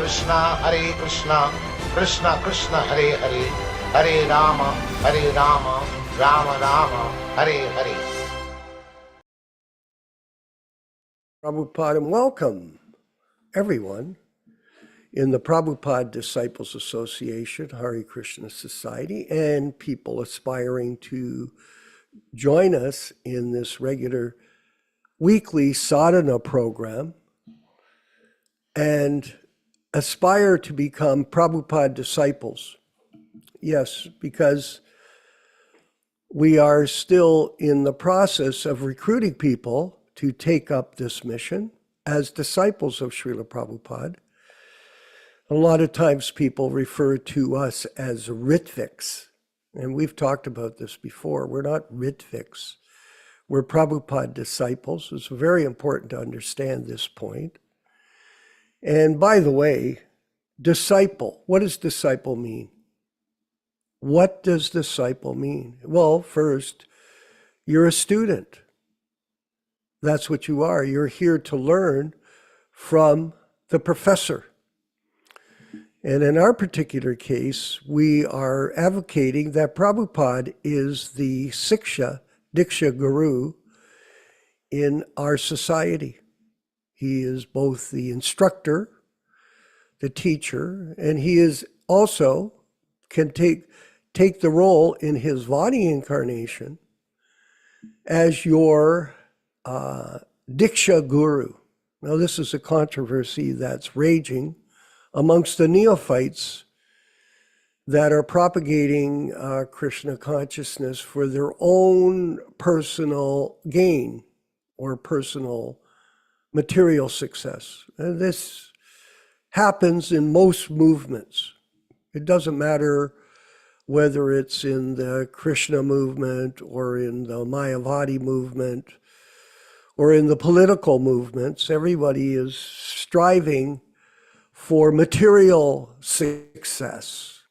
Krishna, Krishna Krishna, Hare Hare, Hare Rama, Rama Rama, Hare Hare. Prabhupada, and welcome everyone in the Prabhupada Disciples Association, Hare Krishna Society, and people aspiring to join us in this regular weekly sadhana program and aspire to become Prabhupada disciples. Yes, because we are still in the process of recruiting people to take up this mission as disciples of Srila Prabhupada. A lot of times people refer to us as Ritviks, and we've talked about this before. We're not Ritviks. We're Prabhupada disciples. It's very important to understand this point. And by the way, disciple, what does disciple mean? What does disciple mean? Well, first, you're a student. That's what you are. You're here to learn from the professor. And in our particular case, we are advocating that Prabhupada is the Siksha, Diksha Guru in our society. He is both the instructor, the teacher, and he is also can take the role in his Vani incarnation as your Diksha Guru. Now, this is a controversy that's raging amongst the neophytes that are propagating Krishna consciousness for their own personal gain or personal material success. And this happens in most movements. It doesn't matter whether it's in the Krishna movement or in the Mayavadi movement or in the political movements. Everybody is striving for material success.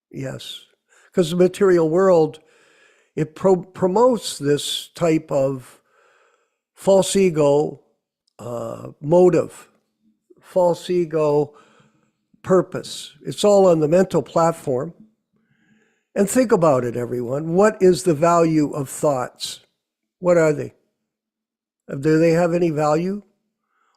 Yes, because the material world, it promotes this type of false ego motive, false ego purpose. It's all on the mental platform. And think about it, everyone. What is the value of thoughts? What are they? Do they have any value?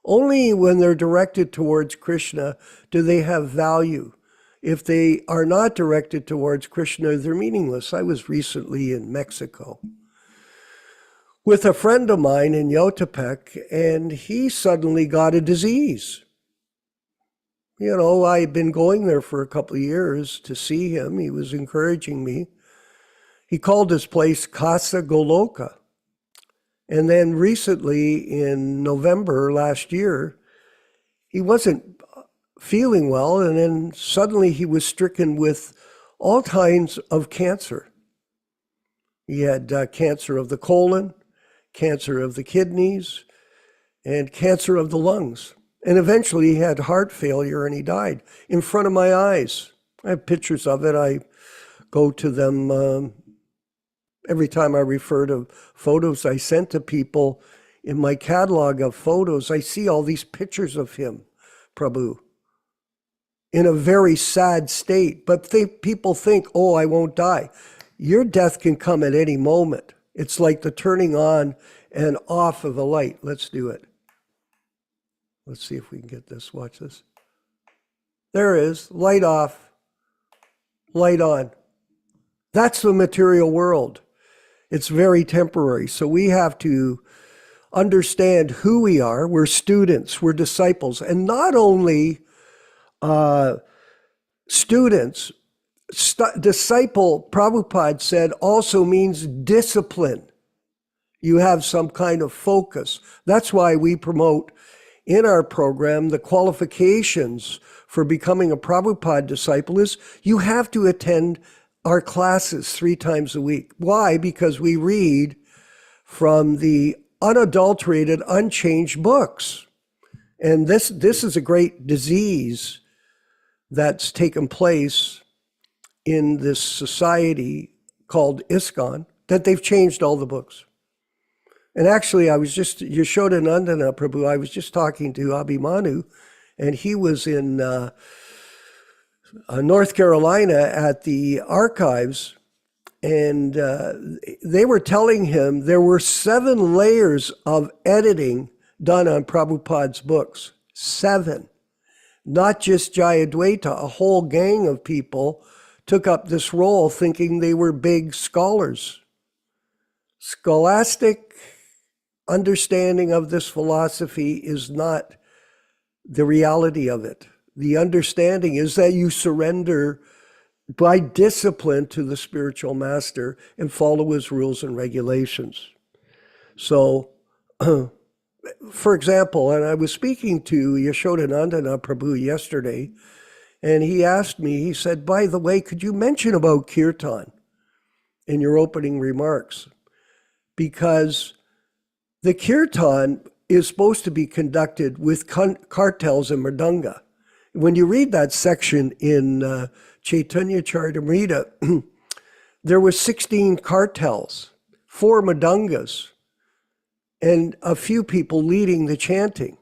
Only when they're directed towards Krishna do they have value. If they are not directed towards Krishna, they're meaningless. I was recently in Mexico with a friend of mine in Yotepec, and he suddenly got a disease. You know, I'd been going there for a couple of years to see him. He was encouraging me. He called his place Casa Goloka. And then recently, in November last year, he wasn't feeling well, and then suddenly he was stricken with all kinds of cancer. He had cancer of the colon, cancer of the kidneys, and cancer of the lungs. And eventually he had heart failure and he died in front of my eyes. I have pictures of it. I go to them every time I refer to photos I sent to people. In my catalog of photos, I see all these pictures of him, Prabhu, in a very sad state. But people think, oh, I won't die. Your death can come at any moment. It's like the turning on and off of a light. Let's do it. Let's see if we can get this. Watch this. There it is. Light off, light on. That's the material world. It's very temporary. So we have to understand who we are. We're students, we're disciples. And not only students, disciple, Prabhupada said, also means discipline. You have some kind of focus. That's why we promote in our program the qualifications for becoming a Prabhupada disciple is you have to attend our classes 3 times a week. Why? Because we read from the unadulterated, unchanged books. And this is a great disease that's taken place in this society called ISKCON, that they've changed all the books. And actually, I was just, Yashodanandana Prabhu, I was just talking to Abhimanyu, and he was in North Carolina at the archives, and they were telling him there were 7 layers of editing done on Prabhupada's books. 7. Not just Jayadvaita, a whole gang of people took up this role thinking they were big scholars. Scholastic understanding of this philosophy is not the reality of it. The understanding is that you surrender by discipline to the spiritual master and follow his rules and regulations. So, for example, and I was speaking to Yashodanandana Prabhu yesterday, and he asked me, he said, by the way, could you mention about kirtan in your opening remarks? Because the kirtan is supposed to be conducted with kartals and mridanga. When you read that section in Chaitanya Charitamrita, there were 16 kartals, 4 mridangas, and a few people leading the chanting.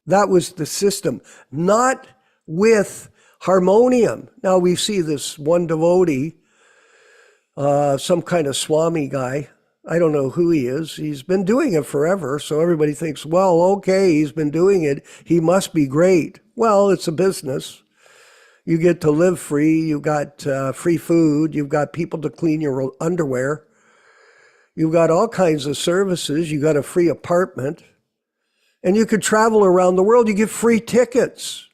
That was the system, not with harmonium. Now we see this one devotee, some kind of Swami guy. I don't know who he is. He's been doing it forever, so everybody thinks, well, okay, he's been doing it. He must be great. Well, it's a business. You get to live free. You've got free food. You've got people to clean your underwear. You've got all kinds of services. You got a free apartment. And you could travel around the world. You get free tickets.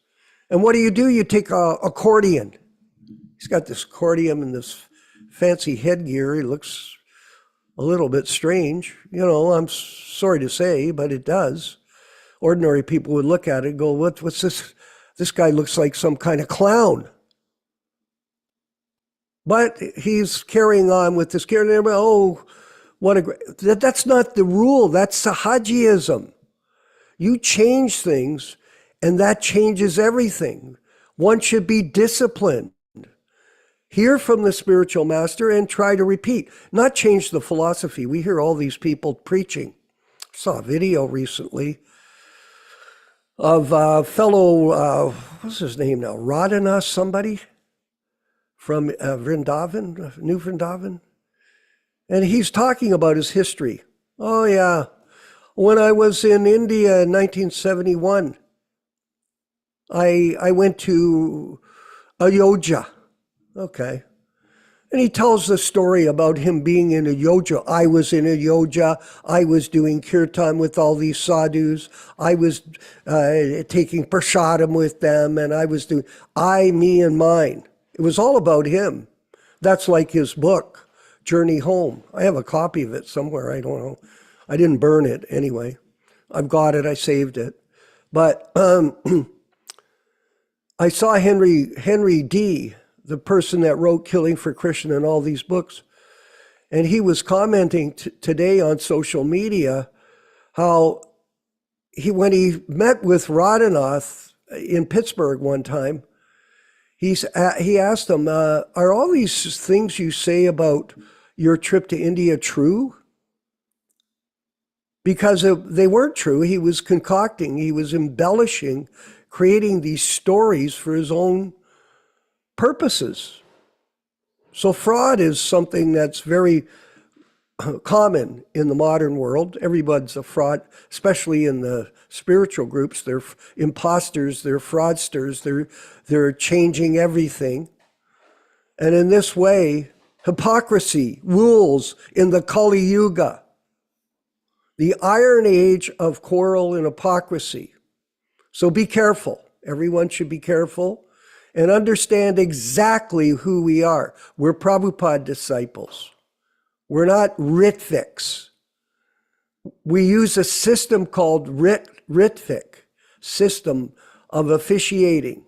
And what do? You take a accordion. He's got this accordion and this fancy headgear. He looks a little bit strange. You know, I'm sorry to say, but it does. Ordinary people would look at it and go, what's this? This guy looks like some kind of clown. But he's carrying on with this care. Oh, what a great... That's not the rule. That's Sahajiism. You change things, and that changes everything. One should be disciplined. Hear from the spiritual master and try to repeat, not change the philosophy. We hear all these people preaching. I saw a video recently of a fellow, what's his name now? Radhanath somebody from Vrindavan, New Vrindavan. And he's talking about his history. Oh yeah, when I was in India in 1971, I went to Ayodhya. Okay. And he tells the story about him being in Ayodhya. I was in Ayodhya. I was doing kirtan with all these sadhus. I was taking prasadam with them, and I was doing I, me, and mine. It was all about him. That's like his book, Journey Home. I have a copy of it somewhere. I don't know. I didn't burn it anyway. I've got it. I saved it. But I saw Henry D., the person that wrote Killing for Krishna and all these books, and he was commenting today on social media how when he met with Radhanath in Pittsburgh one time, he asked him, are all these things you say about your trip to India true? Because they weren't true. He was concocting, he was embellishing, creating these stories for his own purposes. So fraud is something that's very common in the modern world. Everybody's a fraud, especially in the spiritual groups. They're imposters, they're fraudsters, they're changing everything. And in this way, hypocrisy rules in the Kali Yuga, the iron age of quarrel and hypocrisy. So be careful. Everyone should be careful and understand exactly who we are. We're Prabhupada disciples. We're not Ritviks. We use a system called Ritvik, system of officiating.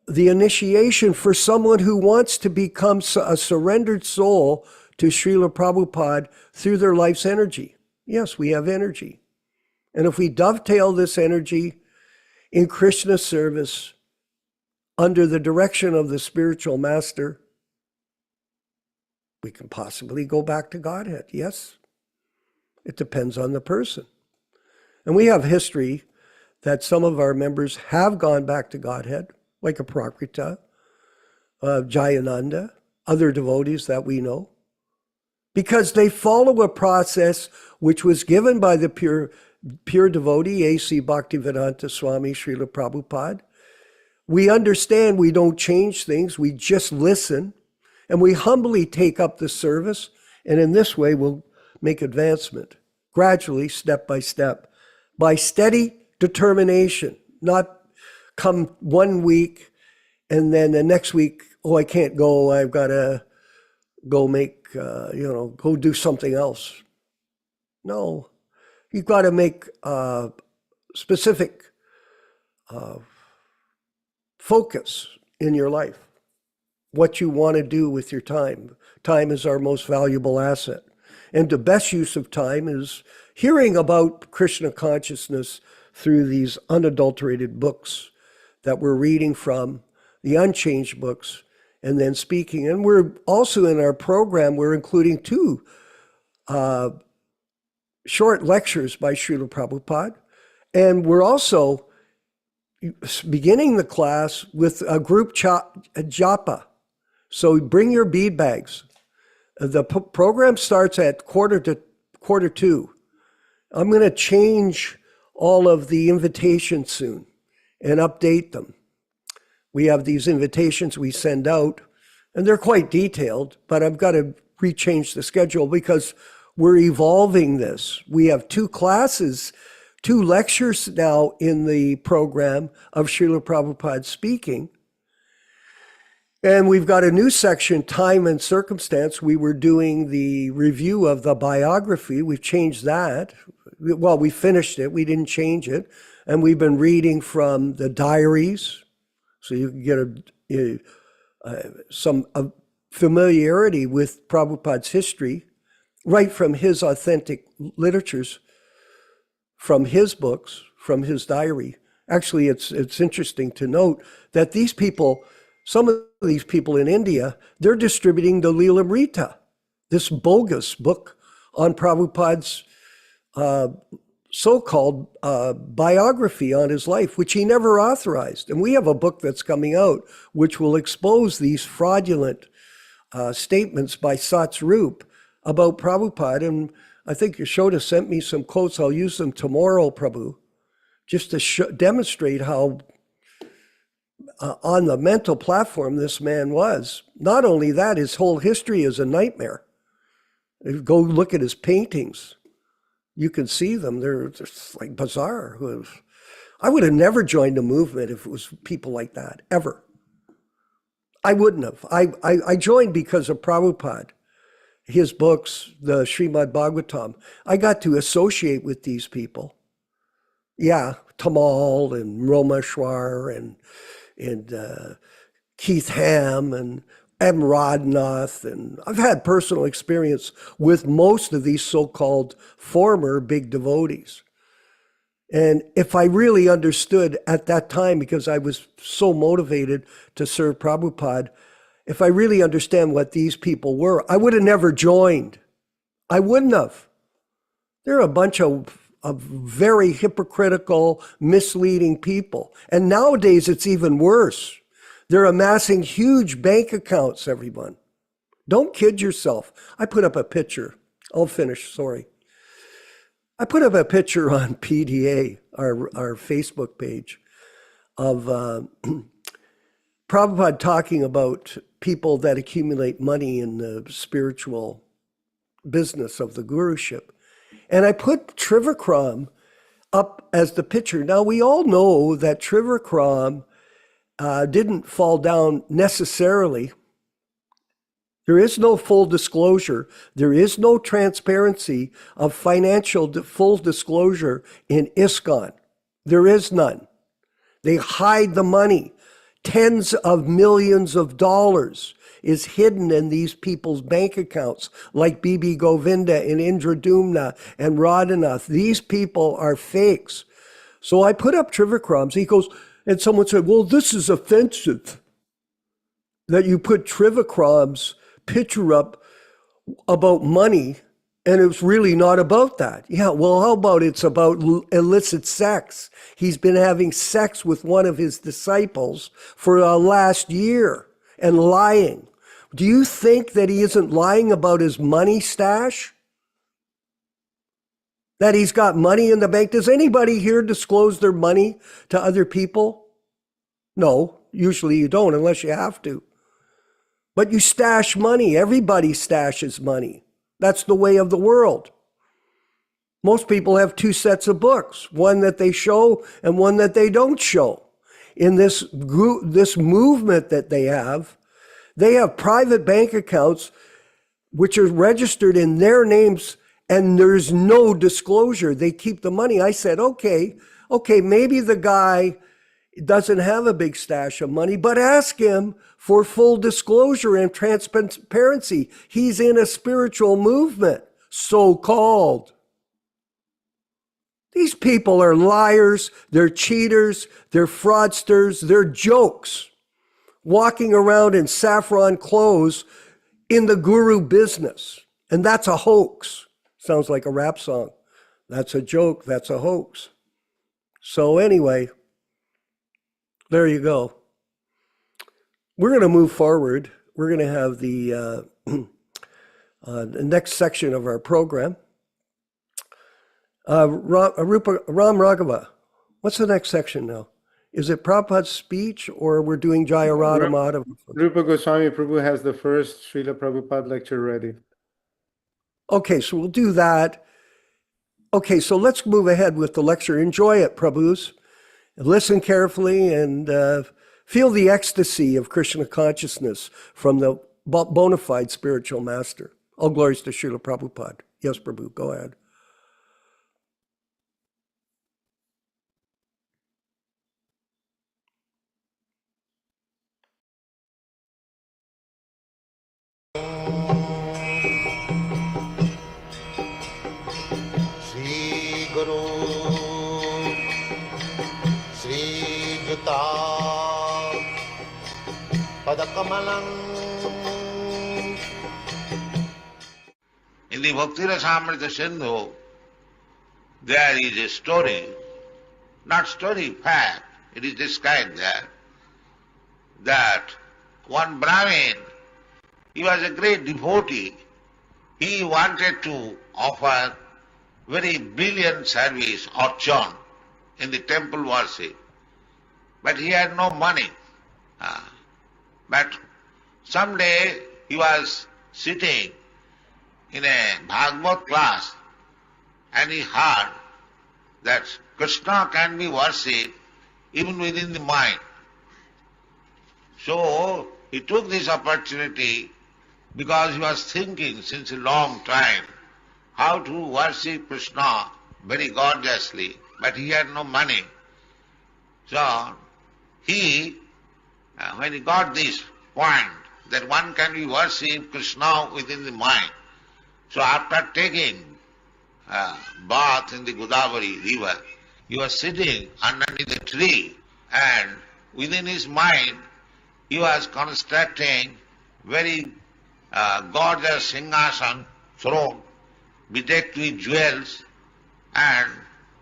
The initiation for someone who wants to become a surrendered soul to Srila Prabhupada through their life's energy. Yes, we have energy. And if we dovetail this energy in Krishna service, under the direction of the spiritual master, we can possibly go back to Godhead. Yes, it depends on the person. And we have history that some of our members have gone back to Godhead, like a Prakrita, Jayananda, other devotees that we know, because they follow a process which was given by the pure devotee, A.C. Bhaktivedanta Swami Srila Prabhupada. We understand we don't change things, we just listen, and we humbly take up the service, and in this way we'll make advancement, gradually, step by steady determination, not come 1 week and then the next week, oh, I can't go, I've got to go go do something else. No, you've got to make specific focus in your life, what you want to do with your time. Time is our most valuable asset. And the best use of time is hearing about Krishna consciousness through these unadulterated books that we're reading from, the unchanged books, and then speaking. And we're also in our program, we're including 2 short lectures by Srila Prabhupada. And we're also beginning the class with a group japa. So bring your bead bags. The program starts at quarter to. I'm going to change all of the invitations soon and update them. We have these invitations we send out, and they're quite detailed, but I've got to rechange the schedule because we're evolving this. We have 2 classes, 2 lectures now in the program of Srila Prabhupada speaking. And we've got a new section, Time and Circumstance. We were doing the review of the biography. We've changed that. Well, we finished it. We didn't change it. And we've been reading from the diaries. So you can get some familiarity with Prabhupada's history right from his authentic literatures, from his books, from his diary. Actually, it's interesting to note that these people, some of these people in India, they're distributing the Lilamrita, this bogus book on Prabhupada's so-called biography on his life, which he never authorized. And we have a book that's coming out which will expose these fraudulent statements by Satsrup about Prabhupada. And I think Yashoda sent me some quotes. I'll use them tomorrow, Prabhu, just to demonstrate how on the mental platform this man was. Not only that, his whole history is a nightmare. Go look at his paintings. You can see them. They're just like bizarre. I would have never joined a movement if it was people like that, ever. I wouldn't have. I joined because of Prabhupada, his books, the Srimad Bhagavatam. I got to associate with these people. Yeah, Tamal and Romeshwar and Keith Ham and M. Rodnath, and I've had personal experience with most of these so-called former big devotees. And if I really understood at that time, because I was so motivated to serve Prabhupada, if I really understand what these people were, I would have never joined. I wouldn't have. They're a bunch of very hypocritical, misleading people. And nowadays it's even worse. They're amassing huge bank accounts, everyone. Don't kid yourself. I put up a picture. I'll finish, sorry. I put up a picture on PDA, our Facebook page, of Prabhupada talking about people that accumulate money in the spiritual business of the guruship. And I put Trivikram up as the picture. Now, we all know that Trivikram didn't fall down necessarily. There is no full disclosure. There is no transparency of financial full disclosure in ISKCON. There is none. They hide the money. Tens of millions of dollars is hidden in these people's bank accounts, like Bibi Govinda and Indradumna and Radhanath. These people are fakes. So I put up Trivikram's. He goes, and someone said, well, this is offensive that you put Trivikram's picture up about money And it's really not about that. Yeah, well, how about it's about illicit sex? He's been having sex with one of his disciples for the last year and lying. Do you think that he isn't lying about his money stash? That he's got money in the bank? Does anybody here disclose their money to other people? No, usually you don't unless you have to. But you stash money. Everybody stashes money. That's the way of the world. Most people have two sets of books, one that they show and one that they don't show. In this group, this movement that they have private bank accounts which are registered in their names, and there's no disclosure. They keep the money. I said, okay, maybe the guy doesn't have a big stash of money, but ask him for full disclosure and transparency. He's in a spiritual movement, so-called. These people are liars, they're cheaters, they're fraudsters, they're jokes, walking around in saffron clothes in the guru business. And that's a hoax. Sounds like a rap song. That's a joke, that's a hoax. So anyway, there you go. We're going to move forward. We're going to have the next section of our program. Ram Raghava, what's the next section now? Is it Prabhupada's speech or we're doing Jayaradha Madhava? Rupa Goswami Prabhu has the first Srila Prabhupada lecture ready. Okay, so we'll do that. Okay, so let's move ahead with the lecture. Enjoy it, Prabhus. Listen carefully and feel the ecstasy of Krishna consciousness from the bona fide spiritual master. All glories to Srila Prabhupada. Yes, Prabhu, go ahead. Shri Guru Shri Juta Padakamalang. In the Bhakti Rasamrita Sindhu, there is a story, not story, fact, it is described there, that one Brahmin, he was a great devotee. He wanted to offer very brilliant service or chant in the temple worship, but he had no money. But someday he was sitting in a Bhagavad class and he heard that Krishna can be worshipped even within the mind. So he took this opportunity because he was thinking since a long time how to worship Krishna very gorgeously, but he had no money. So he, when he got this point that one can be worshipped Krishna within the mind, so after taking bath in the Godavari river, he was sitting underneath a tree and within his mind he was constructing very gorgeous singhasan throne bedecked with jewels, and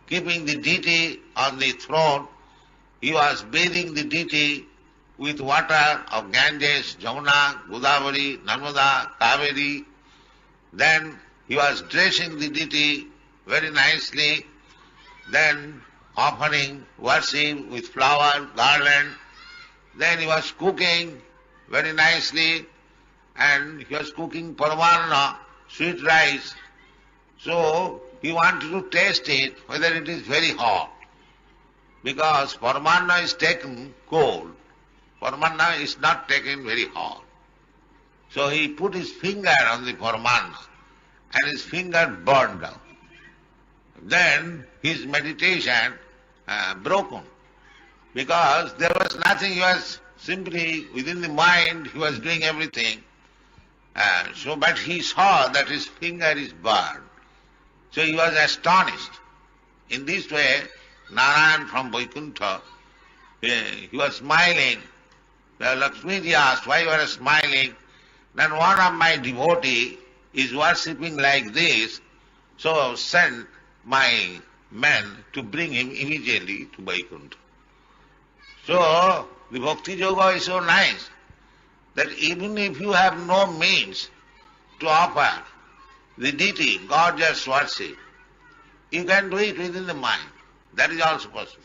keeping the deity on the throne, he was bathing the deity with water of Ganges, Jamuna, Godavari, Narmada, Kaveri. Then he was dressing the deity very nicely, then offering worship with flower, garland. Then he was cooking very nicely, and he was cooking parvarna, sweet rice. So he wanted to taste it, whether it is very hot. Because parvarna is taken cold. Parvarna is not taken very hot. So he put his finger on the parvarna and his finger burned out. Then his meditation broken. Because there was nothing, he was simply within the mind, he was doing everything. But he saw that his finger is burned. So he was astonished. In this way, Narayan from Vaikuntha, he was smiling. Lakshmiji asked, why you are smiling? Then one of my devotees, is worshipping like this, so send my men to bring him immediately to Vaikuntha. So the Bhakti Yoga is so nice that even if you have no means to offer the deity, gorgeous worship, you can do it within the mind. That is also possible.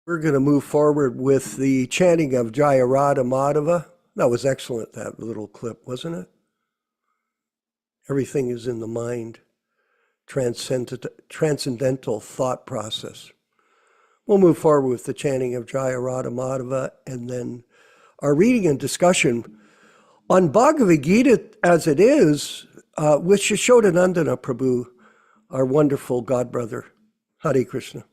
We're going to move forward with the chanting of Jaya Radha Madhava. That was excellent, that little clip, wasn't it? Everything is in the mind. Transcendental thought process. We'll move forward with the chanting of Jaya Radha Madhava and then our reading and discussion on Bhagavad Gita as it is with Yashodanandana Prabhu, our wonderful godbrother. Hare Krishna.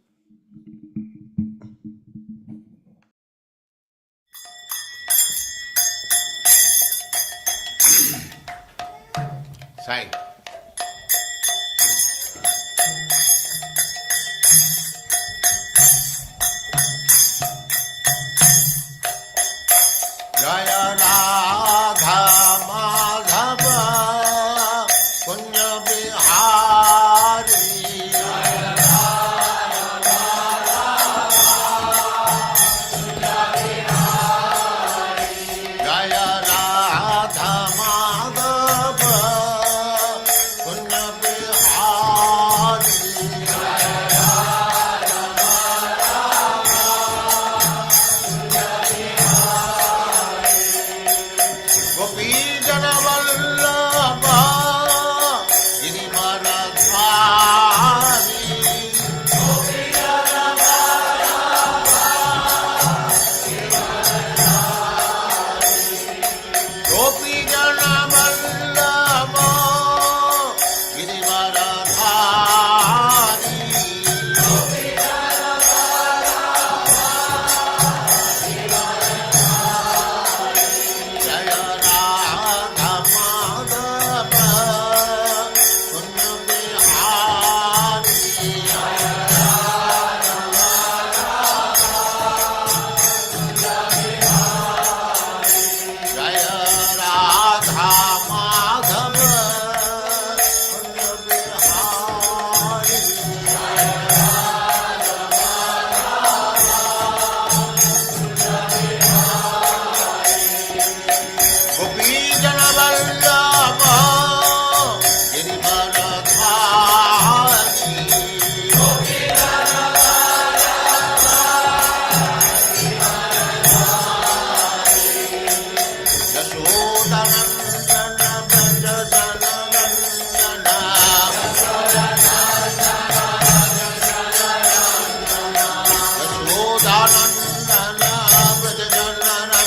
Sai. Jaya Radha Madhava Punya Bihari Jaya Radha Madhava Punya Bihari Gopi Jana Vallabha Girivaradhari Gopi Jana Vallabha Gopi Jana Vallabha Girivaradhari Gopi Jana Jaya Radha Madhava Punya Bihari Jaya Radha Madhava Punya Bihari Gopi Jana Vallabha Girivaradhari Gopi Jana Yashodanandana Braja Jana Nandana Yashodanandana Braja Jana Nandana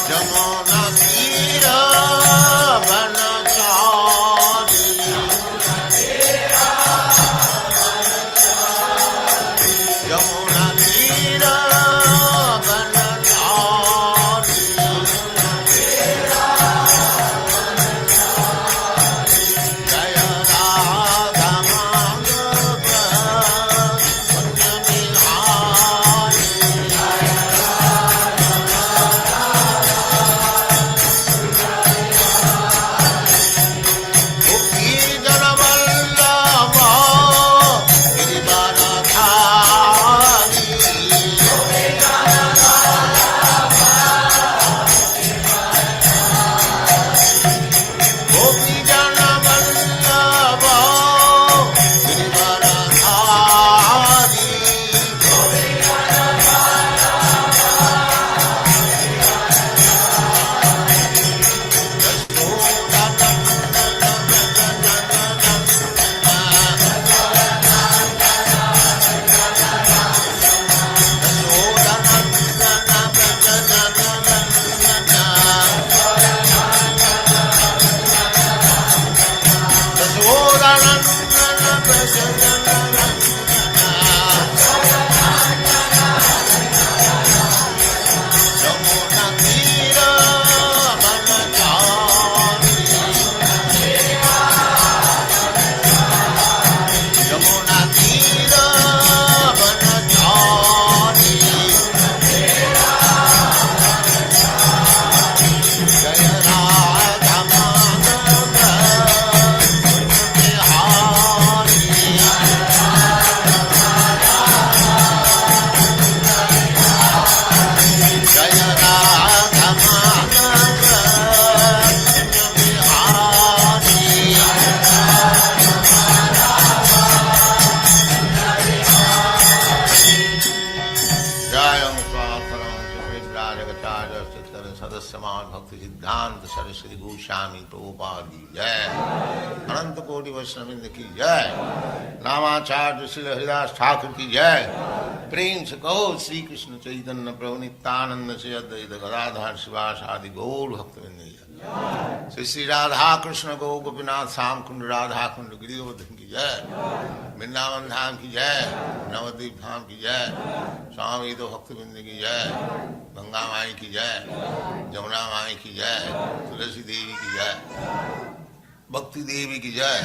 Jamuna Tira Vanachari Jamuna Tira Vanachari Jaya Radha Madhava Punya Bihari Sadasyaman Bhakti Siddhanta Saraswati Goswami Prabhupada ki jai. Ananta Koti Vaishnavindra ki jai. Namacharya Srila Haridas Thakur ki jai. Prem se kaho Sri Krishna Chaitanya Prabhu Nityananda Se Advaita Gadadhar Sivas Adi Gaur Bhaktivinoda ki jai. Sri Radha Krishna Go Gopinath Sam Kund Radha Kund Giridhavan ki jai. Vrindavan Dham ki jai. Navadvip Dham ki jai. Swami Ito Bhaktivinoda ki jai. Ganga Mai ki jai. Jamuna Mai ki jai. Tulasi Devi ki jai. Bhakti Devi ki jai.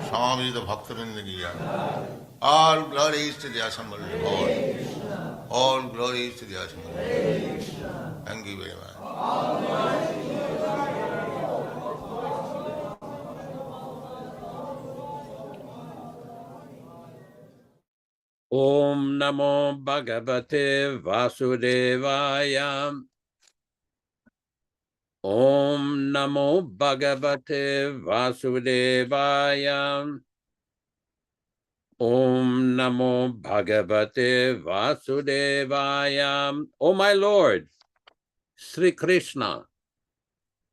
Swami Ito Bhaktivinoda ki jai. All glories to the assembled Lord. All glories to the assembled Lord. Thank you very much. Om Namo Bhagavate Vasudevaya. Om Namo Bhagavate Vasudevaya. Om Namo Bhagavate Vasudevaya. O my Lord, Sri Krishna,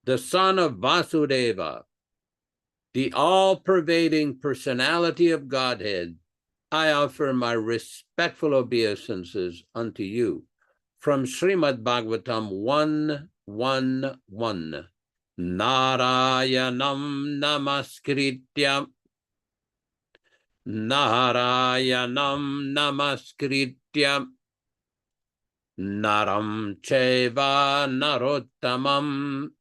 the son of Vasudeva, the all-pervading personality of Godhead, I offer my respectful obeisances unto you from Srimad Bhagavatam 1:1:1. Narayanam namaskritya. Narayanam namaskritya. Naram cheva narottamam.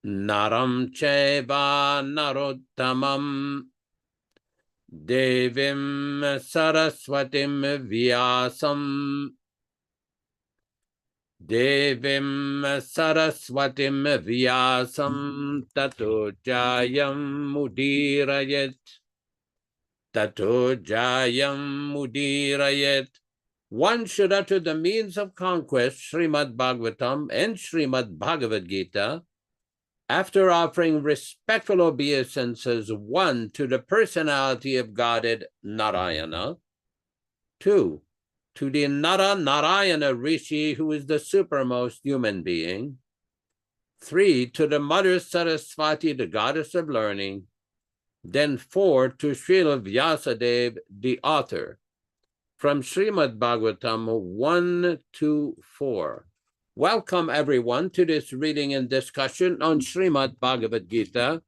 Naram cheva narottamam. Devim Saraswatim Vyasam. Devim Saraswatim Vyasam Tato Jayam Mudirayet. Tato Jayam Mudirayet. One should utter the means of conquest, Srimad Bhagavatam and Srimad Bhagavad Gita, after offering respectful obeisances, 1, to the personality of Godhead Narayana, 2, to the Narayana Rishi, who is the supermost human being, 3, to the Mother Saraswati, the goddess of learning, then 4, to Srila Vyasadeva, the author, from Srimad Bhagavatam 1-4. Welcome, everyone, to this reading and discussion on Srimad Bhagavad Gita.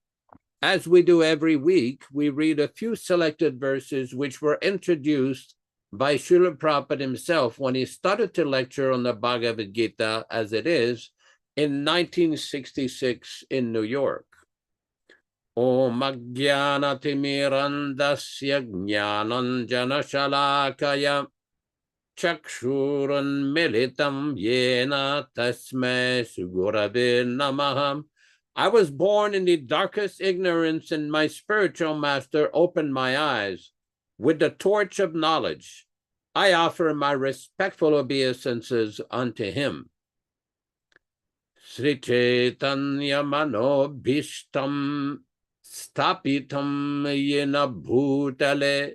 As we do every week, we read a few selected verses which were introduced by Srila Prabhupada himself when he started to lecture on the Bhagavad Gita as it is in 1966 in New York. Om Ajnanatirmirandasya Jnananjana Shalakaya Chakshurun Militam Yena Tasmai Sugurave Namaham. I was born in the darkest ignorance, and my spiritual master opened my eyes with the torch of knowledge. I offer my respectful obeisances unto him. Sri Chaitanya Mano Bhishtam Stapitam Yena Bhutale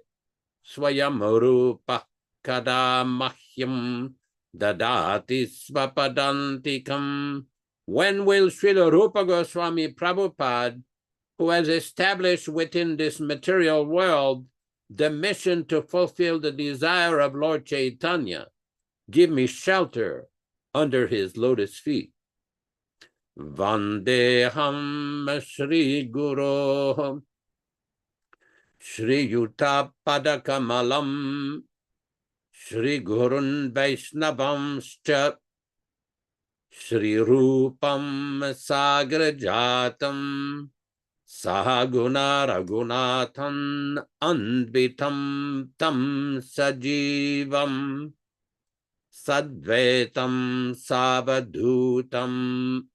Swayam Rupa Kada Mahyam Dadati Svapadantikam. When will Srila Rupa Goswami Prabhupada, who has established within this material world the mission to fulfill the desire of Lord Chaitanya, give me shelter under his lotus feet? Vandeham Shri Guru Shri Yuta Padakamalam Shri Gurun Vaishnavamscha Shri Rupam Sagrajatam Sahaguna Raghunathan Anvitam Tam Sajivam Sadvetam Savadhutam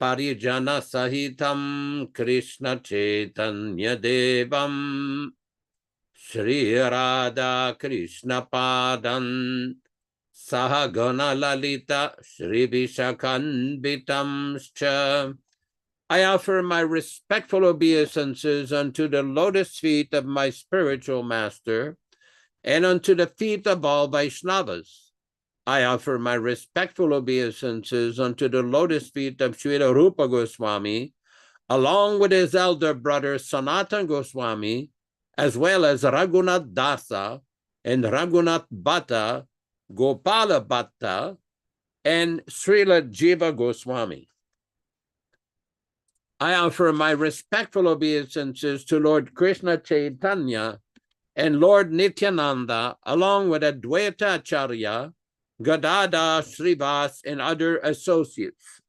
Parijana Sahitam Krishna Chaitanya Devam Shri Radha Krishna Padan Sahagana Lalita Shri Vishakanvitamscha. I offer my respectful obeisances unto the lotus feet of my spiritual master and unto the feet of all Vaishnavas. I offer my respectful obeisances unto the lotus feet of Srila Rupa Goswami, along with his elder brother Sanatana Goswami, as well as Raghunath Dasa and Raghunath Bhatta, Gopala Bhatta, and Srila Jiva Goswami. I offer my respectful obeisances to Lord Krishna Chaitanya and Lord Nityananda, along with Advaita Acharya, Gadada, Srivas, and other associates.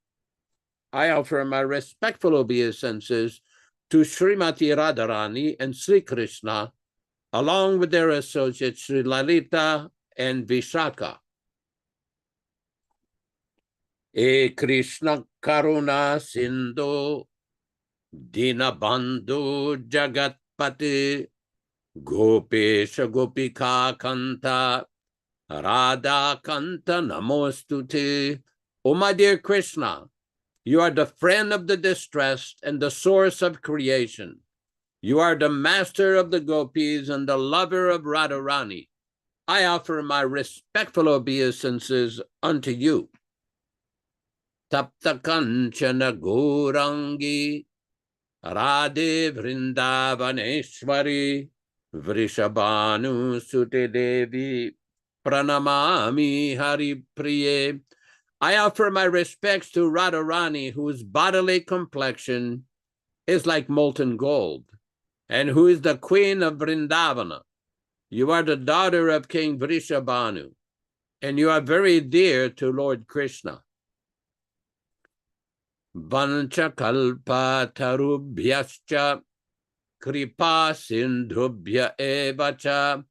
I offer my respectful obeisances to Srimati Radharani and Sri Krishna, along with their associates Sri Lalita and Vishaka. E Krishna Karuna Sindhu Dinabandhu Jagatpati Gopesha Gopika Kanta Radha Kanta Namostute. O my dear Krishna, you are the friend of the distressed and the source of creation. You are the master of the gopis and the lover of Radharani. I offer my respectful obeisances unto you. Tapta Kanchana Gourangi Radhe Vrindavaneshwari Vrishabhanu Sute Devi Pranamami Hari Priye. I offer my respects to Radharani, whose bodily complexion is like molten gold, and who is the queen of Vrindavana. You are the daughter of King Vrishabhanu, and you are very dear to Lord Krishna. Vancha kalpa tarubhyascha kripa sindhubhya evacha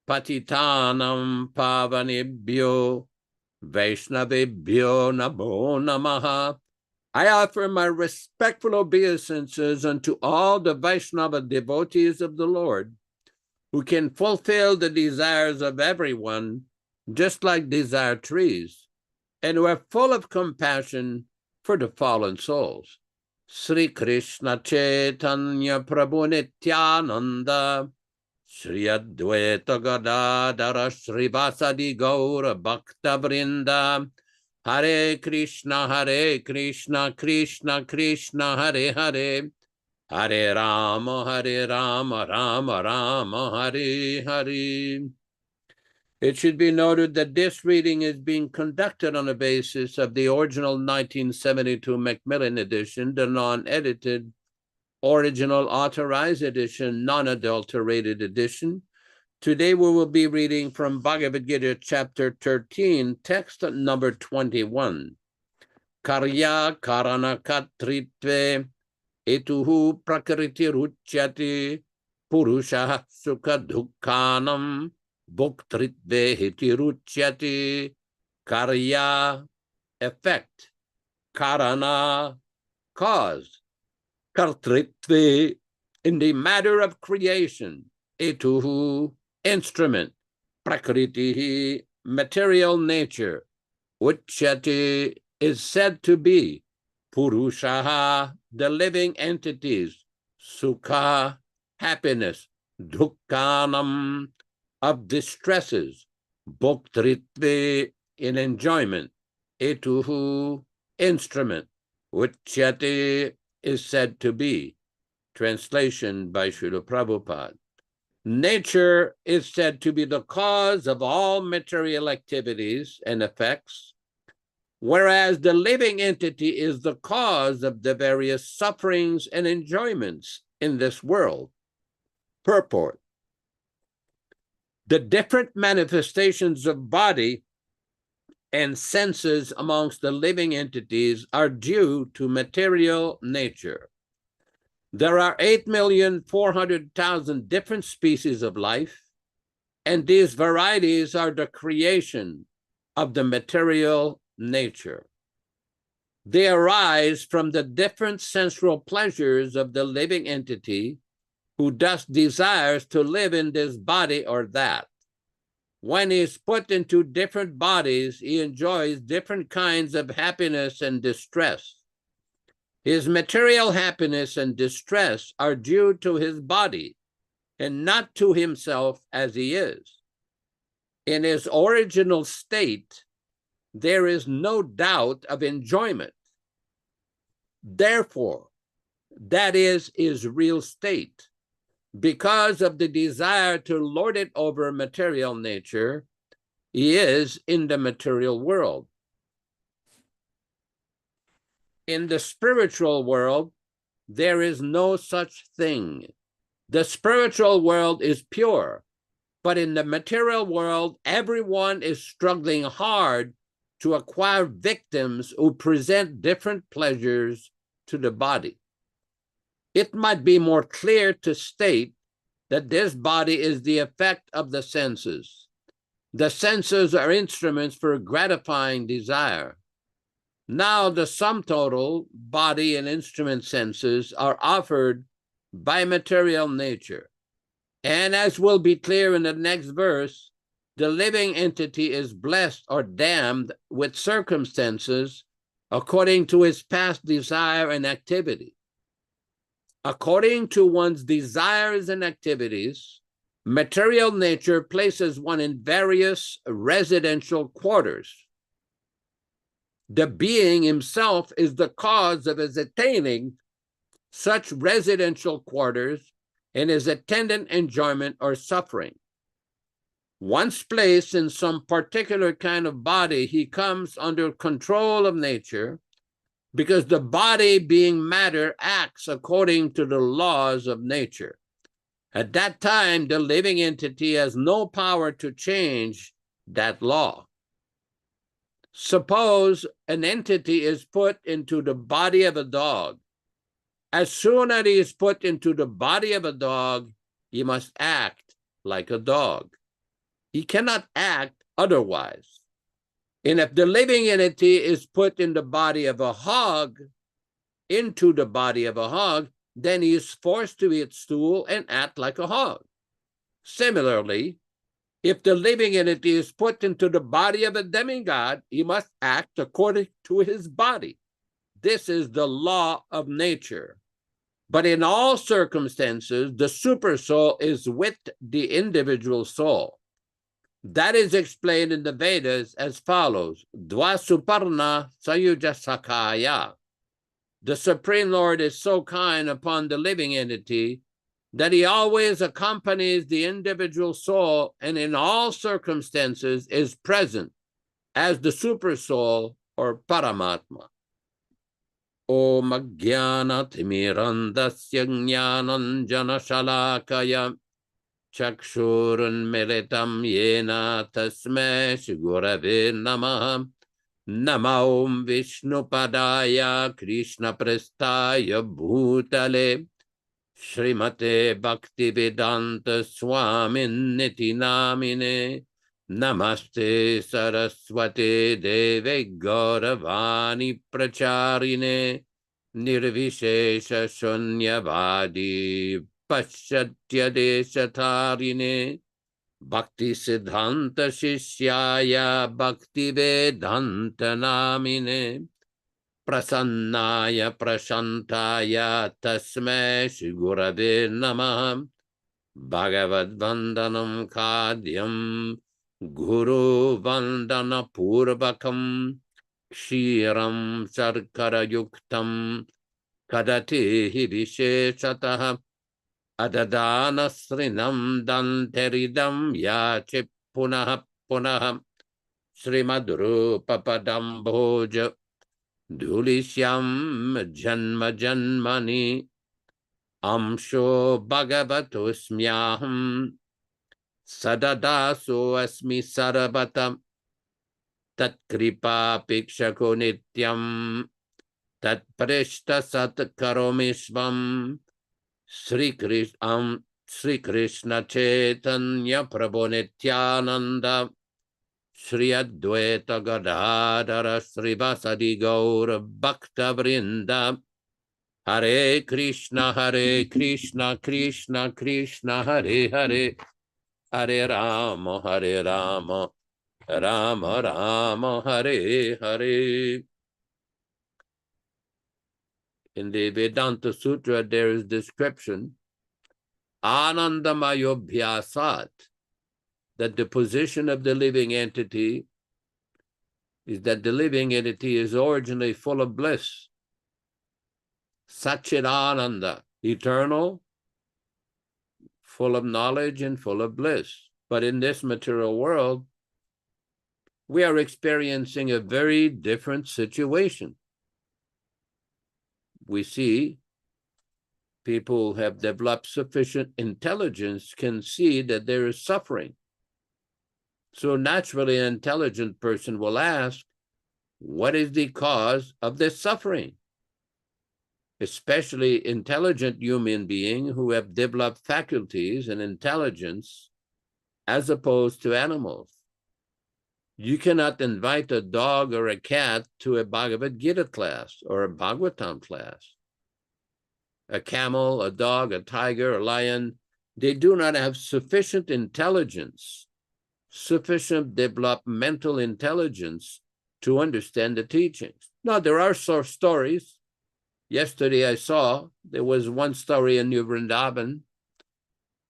patitanam pavanebhyo Vaishnavebhyo namo namaha. I offer my respectful obeisances unto all the Vaishnava devotees of the Lord, who can fulfill the desires of everyone, just like desire trees, and who are full of compassion for the fallen souls. Sri Krishna Chaitanya Prabhu Nityananda Shri Advaita Gadadara Srivasadi Gaura Bhakta Vrinda Hare Krishna Krishna Krishna Hare Hare Hare Rama Rama Rama Hare Hare. It should be noted that this reading is being conducted on the basis of the original 1972 Macmillan edition, the non-edited original authorized edition, non-adulterated edition. Today we will be reading from Bhagavad Gita chapter 13, text number 21. Karya karana katritve etuhu prakriti ruchyati purusha sukha dukkhanam bhuktritve hiti ruchyati. Karya, effect. Karana, cause. Kartritve, in the matter of creation. Etuhu, instrument. Prakritihi, material nature. Uchyati, is said to be. Purushaha, the living entities. Sukha, happiness. Dukkhanam, of distresses. Bhoktritve, in enjoyment. Etuhu, instrument. Uchyati, is said to be. Translation by Srila Prabhupada. Nature is said to be the cause of all material activities and effects, whereas the living entity is the cause of the various sufferings and enjoyments in this world. Purport. The different manifestations of body and senses amongst the living entities are due to material nature. There are 8,400,000 different species of life, and these varieties are the creation of the material nature. They arise from the different sensual pleasures of the living entity, who thus desires to live in this body or that. When he is put into different bodies, he enjoys different kinds of happiness and distress. His material happiness and distress are due to his body and not to himself as he is. In his original state, there is no doubt of enjoyment. Therefore, that is his real state. Because of the desire to lord it over material nature, he is in the material world. In the spiritual world, there is no such thing. The spiritual world is pure, but in the material world, everyone is struggling hard to acquire victims who present different pleasures to the body. It might be more clear to state that this body is the effect of the senses. The senses are instruments for gratifying desire. Now the sum total, body and instrument senses, are offered by material nature. And as will be clear in the next verse, the living entity is blessed or damned with circumstances according to his past desire and activity. According to one's desires and activities, material nature places one in various residential quarters. The being himself is the cause of his attaining such residential quarters and his attendant enjoyment or suffering. Once placed in some particular kind of body, he comes under control of nature, because the body, being matter, acts according to the laws of nature. At that time, the living entity has no power to change that law. Suppose an entity is put into the body of a dog. As soon as he is put into the body of a dog, he must act like a dog. He cannot act otherwise. And if the living entity is put in the body of a hog, then he is forced to eat stool and act like a hog. Similarly, if the living entity is put into the body of a demigod, he must act according to his body. This is the law of nature. But in all circumstances, the supersoul is with the individual soul. That is explained in the Vedas as follows: Dva Suparna Sayuja Sakaya. The Supreme Lord is so kind upon the living entity that he always accompanies the individual soul and in all circumstances is present as the super soul or Paramatma. Om Jnana Timirandasya Jnananjana Shalakaya Chakshurunmilitam Yena Tasmai Shigurave Namaha. Namo Om Vishnupadaya Krishna Prestaya Bhutale Srimate Bhaktivedanta Swamin Niti Namine. Namaste Saraswate Deve Gauravani Pracharine Nirvishesha Shunyavadi Paschatya Deshatarine Bhakti Siddhanta Shishyaya Bhakti Vedanta Namine Prasannaya Prashantaya Tasmai Shri Gurave Namaha. Bhagavad Vandanam Khadyam Guru Vandana Purvakam Kshiram Sarkara Yuktam Kadati Visheshataha Adadana Srinam Danteridam Yachi Punaha Punaha Srimadru Papadam Bhoja Dhulishyam Janma Janmani Amsho Bhagavato Smyaham Sadadaso Asmi Sarabhatam Tat Kripa Pikshako Nityam Tat Prishta Sat Karomishvam Sri Krishna Chaitanya Prabhu Nityananda Sri Advaita Gadadara Sri Vasadi Gaura Bhakta Vrinda. Hare Krishna, Krishna Krishna, Hare Hare, Hare Rama, Rama Rama, Hare Hare. In the Vedanta Sutra, there is description, Anandamayobhyasat, that the position of the living entity is that the living entity is originally full of bliss, Satchidananda, eternal, full of knowledge and full of bliss. But in this material world, we are experiencing a very different situation. We see people who have developed sufficient intelligence can see that there is suffering. So naturally, an intelligent person will ask, what is the cause of this suffering? Especially intelligent human beings who have developed faculties and intelligence as opposed to animals. You cannot invite a dog or a cat to a Bhagavad Gita class or a Bhagavatam class. A camel, a dog, a tiger, a lion, they do not have sufficient intelligence, sufficient developmental intelligence to understand the teachings. Now, there are stories. Yesterday I saw, there was one story in New Vrindavan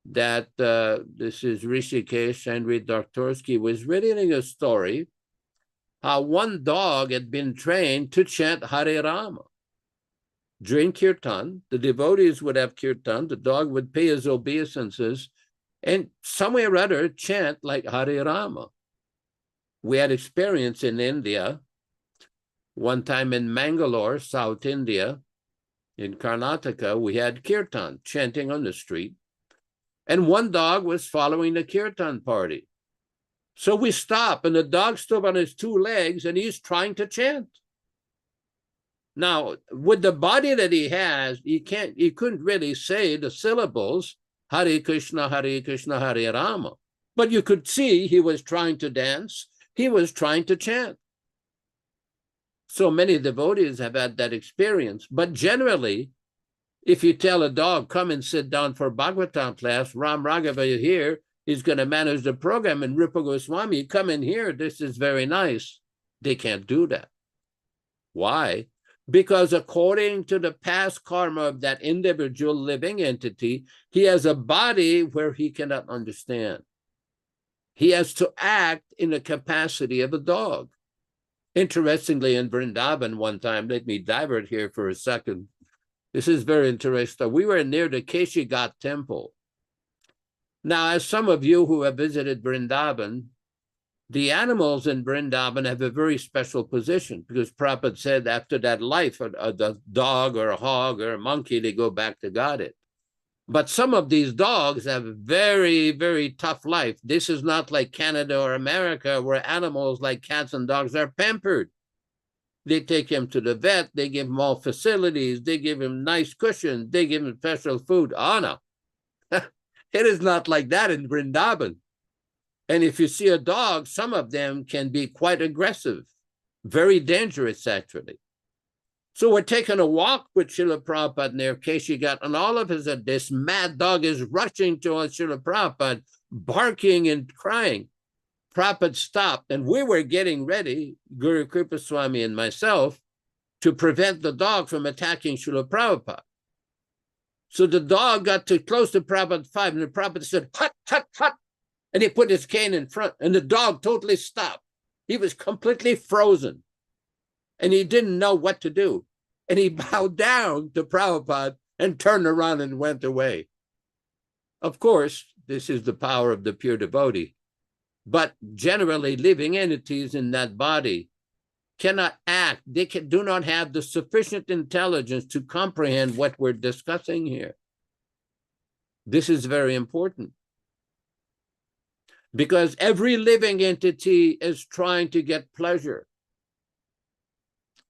that this is Rishikesh, Henry Doktorsky was reading a story how one dog had been trained to chant Hare Rama. During kirtan, the devotees would have kirtan, the dog would pay his obeisances and somewhere or other chant like Hare Rama. We had experience in India, one time in Mangalore, South India, in Karnataka, we had kirtan chanting on the street, and one dog was following the kirtan party. So we stopped, and the dog stood on his two legs, and he's trying to chant. Now, with the body that he has, he couldn't really say the syllables, Hare Krishna, Hare Rama. But you could see he was trying to dance, he was trying to chant. So many devotees have had that experience. But generally, if you tell a dog, come and sit down for Bhagavatam class, Ram Raghava here is going to manage the program, and Rupa Goswami, come in here, this is very nice. They can't do that. Why? Because according to the past karma of that individual living entity, he has a body where he cannot understand. He has to act in the capacity of a dog. Interestingly, in Vrindavan one time, let me divert here for a second. This is very interesting. We were near the Keshigat temple. Now, as some of you who have visited Vrindavan, the animals in Vrindavan have a very special position because Prabhupada said after that life, a dog or a hog or a monkey, they go back to Godhead. But some of these dogs have a very, very tough life. This is not like Canada or America where animals like cats and dogs are pampered. They take him to the vet, they give him all facilities, they give him nice cushions, they give him special food. Oh, no. It is not like that in Vrindavan. And if you see a dog, some of them can be quite aggressive, very dangerous, actually. So we're taking a walk with Srila Prabhupada near Keshigat, and all of a sudden, this mad dog is rushing towards Srila Prabhupada, barking and crying. Prabhupada stopped, and we were getting ready, Guru Kripaswami and myself, to prevent the dog from attacking Srila Prabhupada. So the dog got too close to Prabhupada 5, and the Prabhupada said, hut, hut, hut, and he put his cane in front, and the dog totally stopped. He was completely frozen, and he didn't know what to do. And he bowed down to Prabhupada and turned around and went away. Of course, this is the power of the pure devotee. But generally, living entities in that body cannot act. They do not have the sufficient intelligence to comprehend what we're discussing here. This is very important. Because every living entity is trying to get pleasure.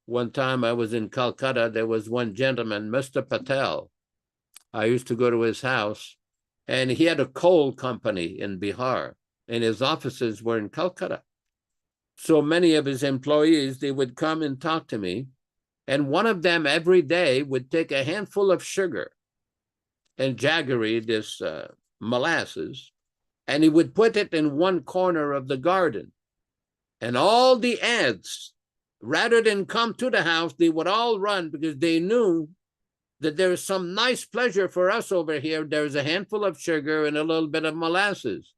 One time I was in Calcutta, there was one gentleman, Mr. Patel. I used to go to his house, and he had a coal company in Bihar, and his offices were in Calcutta. So many of his employees, they would come and talk to me, and one of them every day would take a handful of sugar and jaggery, this molasses, and he would put it in one corner of the garden. And all the ants, rather than come to the house, they would all run because they knew that there is some nice pleasure for us over here. There's a handful of sugar and a little bit of molasses.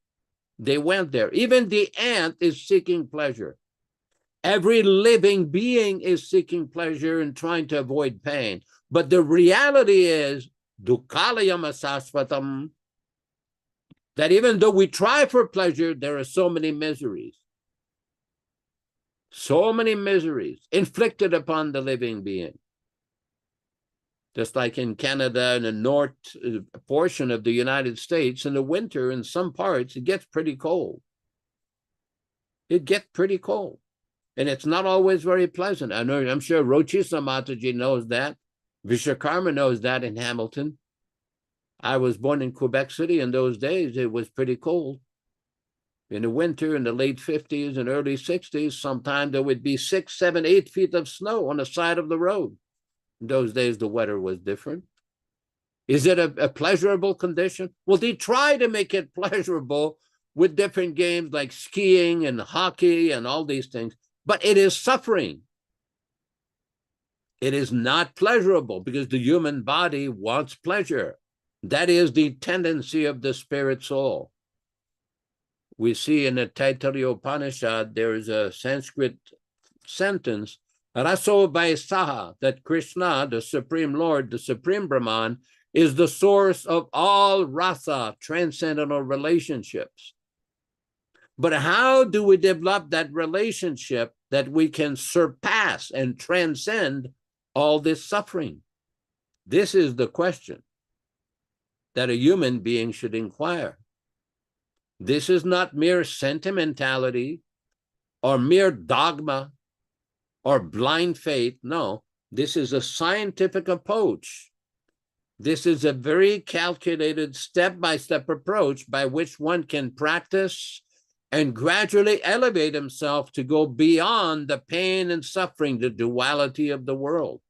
They went there. Even the ant is seeking pleasure. Every living being is seeking pleasure and trying to avoid pain. But the reality is, dukkhalayam asasvatam, that even though we try for pleasure, there are so many miseries. So many miseries inflicted upon the living being. Just like in Canada and the north portion of the United States, in the winter, in some parts, it gets pretty cold. It gets pretty cold. And it's not always very pleasant. I'm sure Rochisa Mataji knows that. Vishakarma knows that in Hamilton. I was born in Quebec City. In those days, it was pretty cold. In the winter, in the late 50s and early 60s, sometimes there would be 6, 7, 8 feet of snow on the side of the road. In those days, the weather was different. Is it a pleasurable condition? Well, they try to make it pleasurable with different games like skiing and hockey and all these things, but it is suffering. It is not pleasurable because the human body wants pleasure. That is the tendency of the spirit soul. We see in the Taittiriya Upanishad, there is a Sanskrit sentence, Raso Vaisaha, that Krishna, the Supreme Lord, the Supreme Brahman, is the source of all rasa, transcendental relationships. But how do we develop that relationship that we can surpass and transcend all this suffering? This is the question that a human being should inquire. This is not mere sentimentality or mere dogma or blind faith. No, this is a scientific approach. This is a very calculated step-by-step approach by which one can practice and gradually elevate himself to go beyond the pain and suffering, the duality of the world.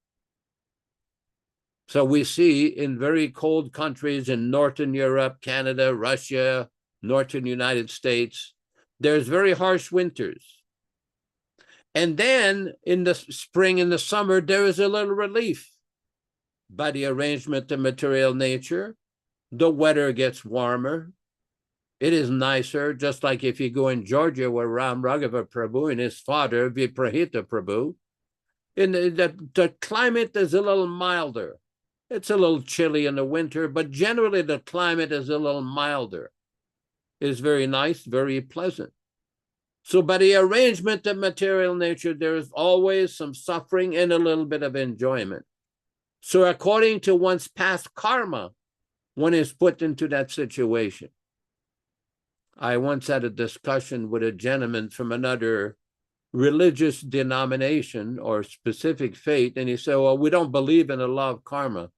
So we see in very cold countries in Northern Europe, Canada, Russia, Northern United States, there's very harsh winters. And then in the spring and the summer, there is a little relief. By the arrangement of material nature, the weather gets warmer. It is nicer, just like if you go in Georgia where Ram Raghava Prabhu and his father, Viprahita Prabhu, the climate is a little milder. It's a little chilly in the winter, but generally the climate is a little milder. It is very nice, very pleasant. So by the arrangement of material nature, there is always some suffering and a little bit of enjoyment. So according to one's past karma, one is put into that situation. I once had a discussion with a gentleman from another religious denomination or specific faith, and he said, well, we don't believe in the law of karma.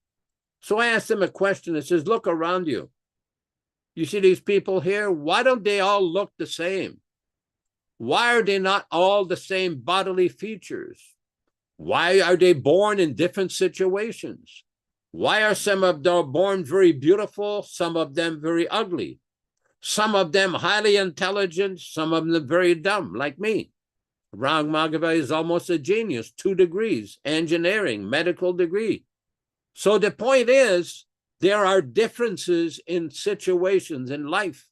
So I asked him a question. It says, look around you. You see these people here? Why don't they all look the same? Why are they not all the same bodily features? Why are they born in different situations? Why are some of them born very beautiful, some of them very ugly? Some of them highly intelligent, some of them very dumb, like me. Ram Raghava is almost a genius, 2 degrees, engineering, medical degree. So the point is, there are differences in situations in life.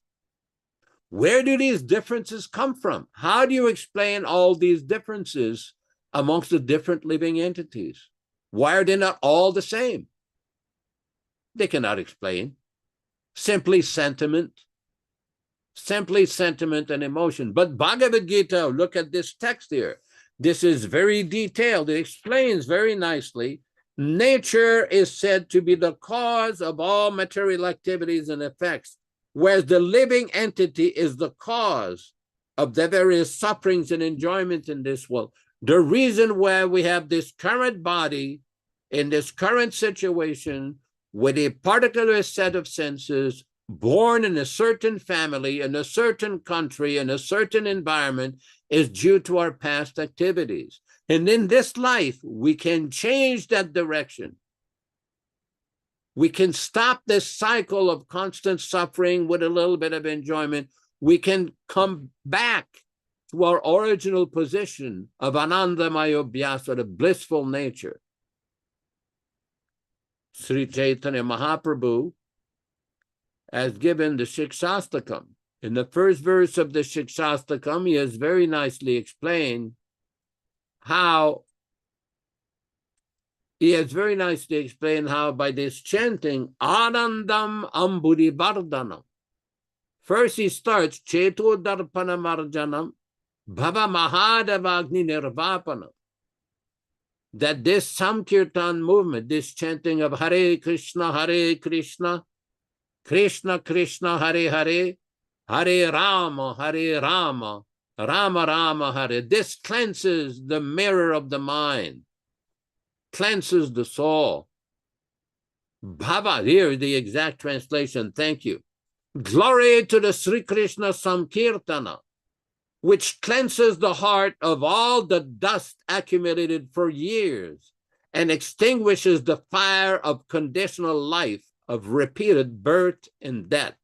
Where do these differences come from? How do you explain all these differences amongst the different living entities? Why are they not all the same? They cannot explain. Simply sentiment and emotion. But Bhagavad Gita, look at this text here. This is very detailed. It explains very nicely. Nature is said to be the cause of all material activities and effects, whereas the living entity is the cause of the various sufferings and enjoyment in this world. The reason why we have this current body in this current situation with a particular set of senses, born in a certain family, in a certain country, in a certain environment, is due to our past activities. And in this life, we can change that direction. We can stop this cycle of constant suffering with a little bit of enjoyment. We can come back to our original position of Anandamaya Abhyasa, the blissful nature. Sri Chaitanya Mahaprabhu has given the Shikshastakam. In the first verse of the Shikshastakam, he has very nicely explained how by this chanting, Anandam Ambudi Vardhanam. First he starts, Cheto Darpana Marjanam, Bhava Mahadavagni Nirvapanam. That this Sankirtan movement, this chanting of Hare Krishna, Krishna Krishna, Hare Hare, Hare Rama, Rama Rama, Hare. This cleanses the mirror of the mind, cleanses the soul. Bhava, here the exact translation, thank you. Glory to the Sri Krishna Sankirtana, which cleanses the heart of all the dust accumulated for years and extinguishes the fire of conditional life, of repeated birth and death.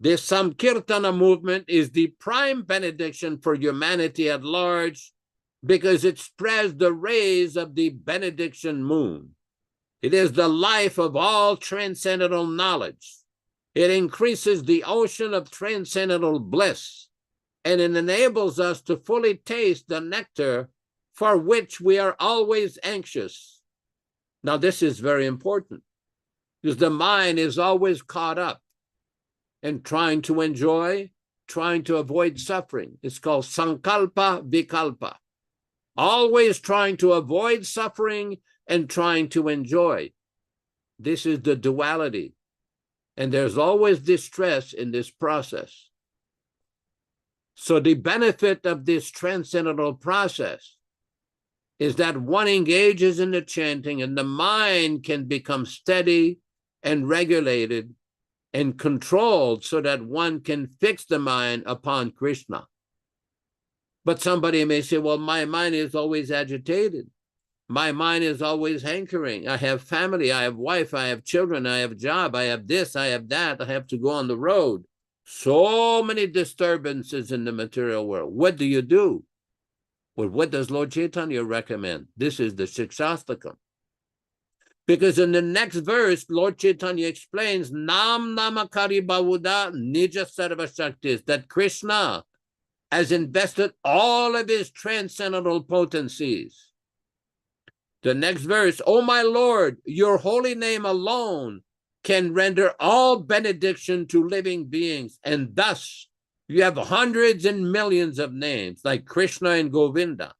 This Sankirtana movement is the prime benediction for humanity at large because it spreads the rays of the benediction moon. It is the life of all transcendental knowledge. It increases the ocean of transcendental bliss, and it enables us to fully taste the nectar for which we are always anxious. Now, this is very important because the mind is always caught up in trying to enjoy, trying to avoid suffering. It's called sankalpa vikalpa. Always trying to avoid suffering and trying to enjoy. This is the duality. And there's always distress in this process. So the benefit of this transcendental process is that one engages in the chanting and the mind can become steady and regulated and controlled so that one can fix the mind upon Krishna. But somebody may say, well, my mind is always agitated. My mind is always hankering. I have family, I have wife, I have children, I have job, I have this, I have that, I have to go on the road. So many disturbances in the material world. What do you do? Well, what does Lord Chaitanya recommend? This is the Shikshastakam. Because in the next verse, Lord Chaitanya explains, Nam Namakari Bavuda Nija Sarva Shaktis, that Krishna has invested all of his transcendental potencies. The next verse, O my Lord, your holy name alone can render all benediction to living beings. And thus, you have hundreds and millions of names like Krishna and Govinda.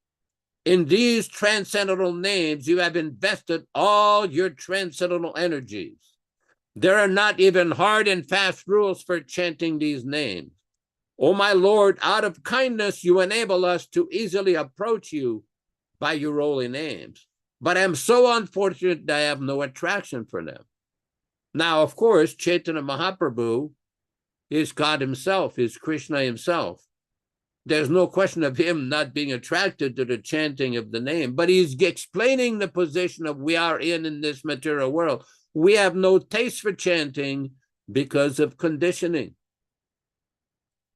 In these transcendental names, you have invested all your transcendental energies. There are not even hard and fast rules for chanting these names. O my Lord, out of kindness, you enable us to easily approach you by your holy names. But I'm so unfortunate that I have no attraction for them. Now, of course, Chaitanya Mahaprabhu is God himself, is Krishna himself. There's no question of him not being attracted to the chanting of the name, but he's explaining the position of we are in this material world. We have no taste for chanting because of conditioning.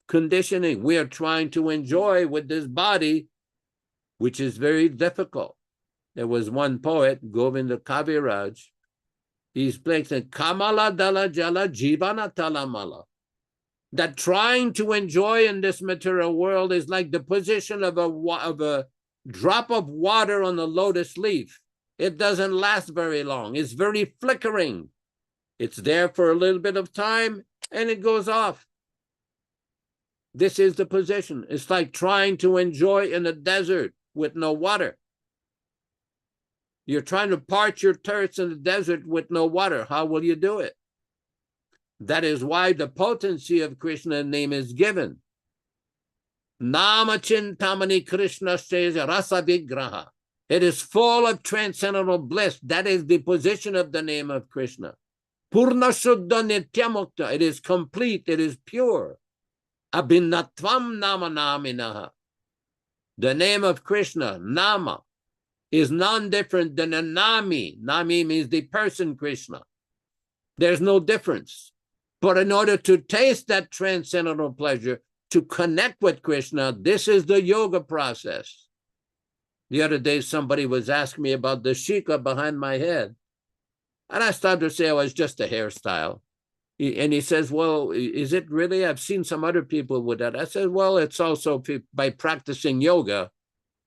Conditioning. We are trying to enjoy with this body, which is very difficult. There was one poet, Govinda Kaviraj. He's playing Kamala Dala Jala Jivana Talamala. That trying to enjoy in this material world is like the position of a drop of water on a lotus leaf. It doesn't last very long. It's very flickering. It's there for a little bit of time and it goes off. This is the position. It's like trying to enjoy in a desert with no water. You're trying to parch your thirst in the desert with no water. How will you do it? That is why the potency of Krishna's name is given. Nama Chintamani Krishna says Rasa Vigraha. It is full of transcendental bliss. That is the position of the name of Krishna. Purna Shuddha Nityamukta. It is complete. It is pure. Abhinatvam Nama Naminaha. The name of Krishna, Nama, is non-different than a Nami. Nami means the person Krishna. There's no difference. But in order to taste that transcendental pleasure, to connect with Krishna, this is the yoga process. The other day, somebody was asking me about the shika behind my head. And I started to say, oh, it's just a hairstyle. And he says, well, is it really? I've seen some other people with that. I said, well, it's also by practicing yoga,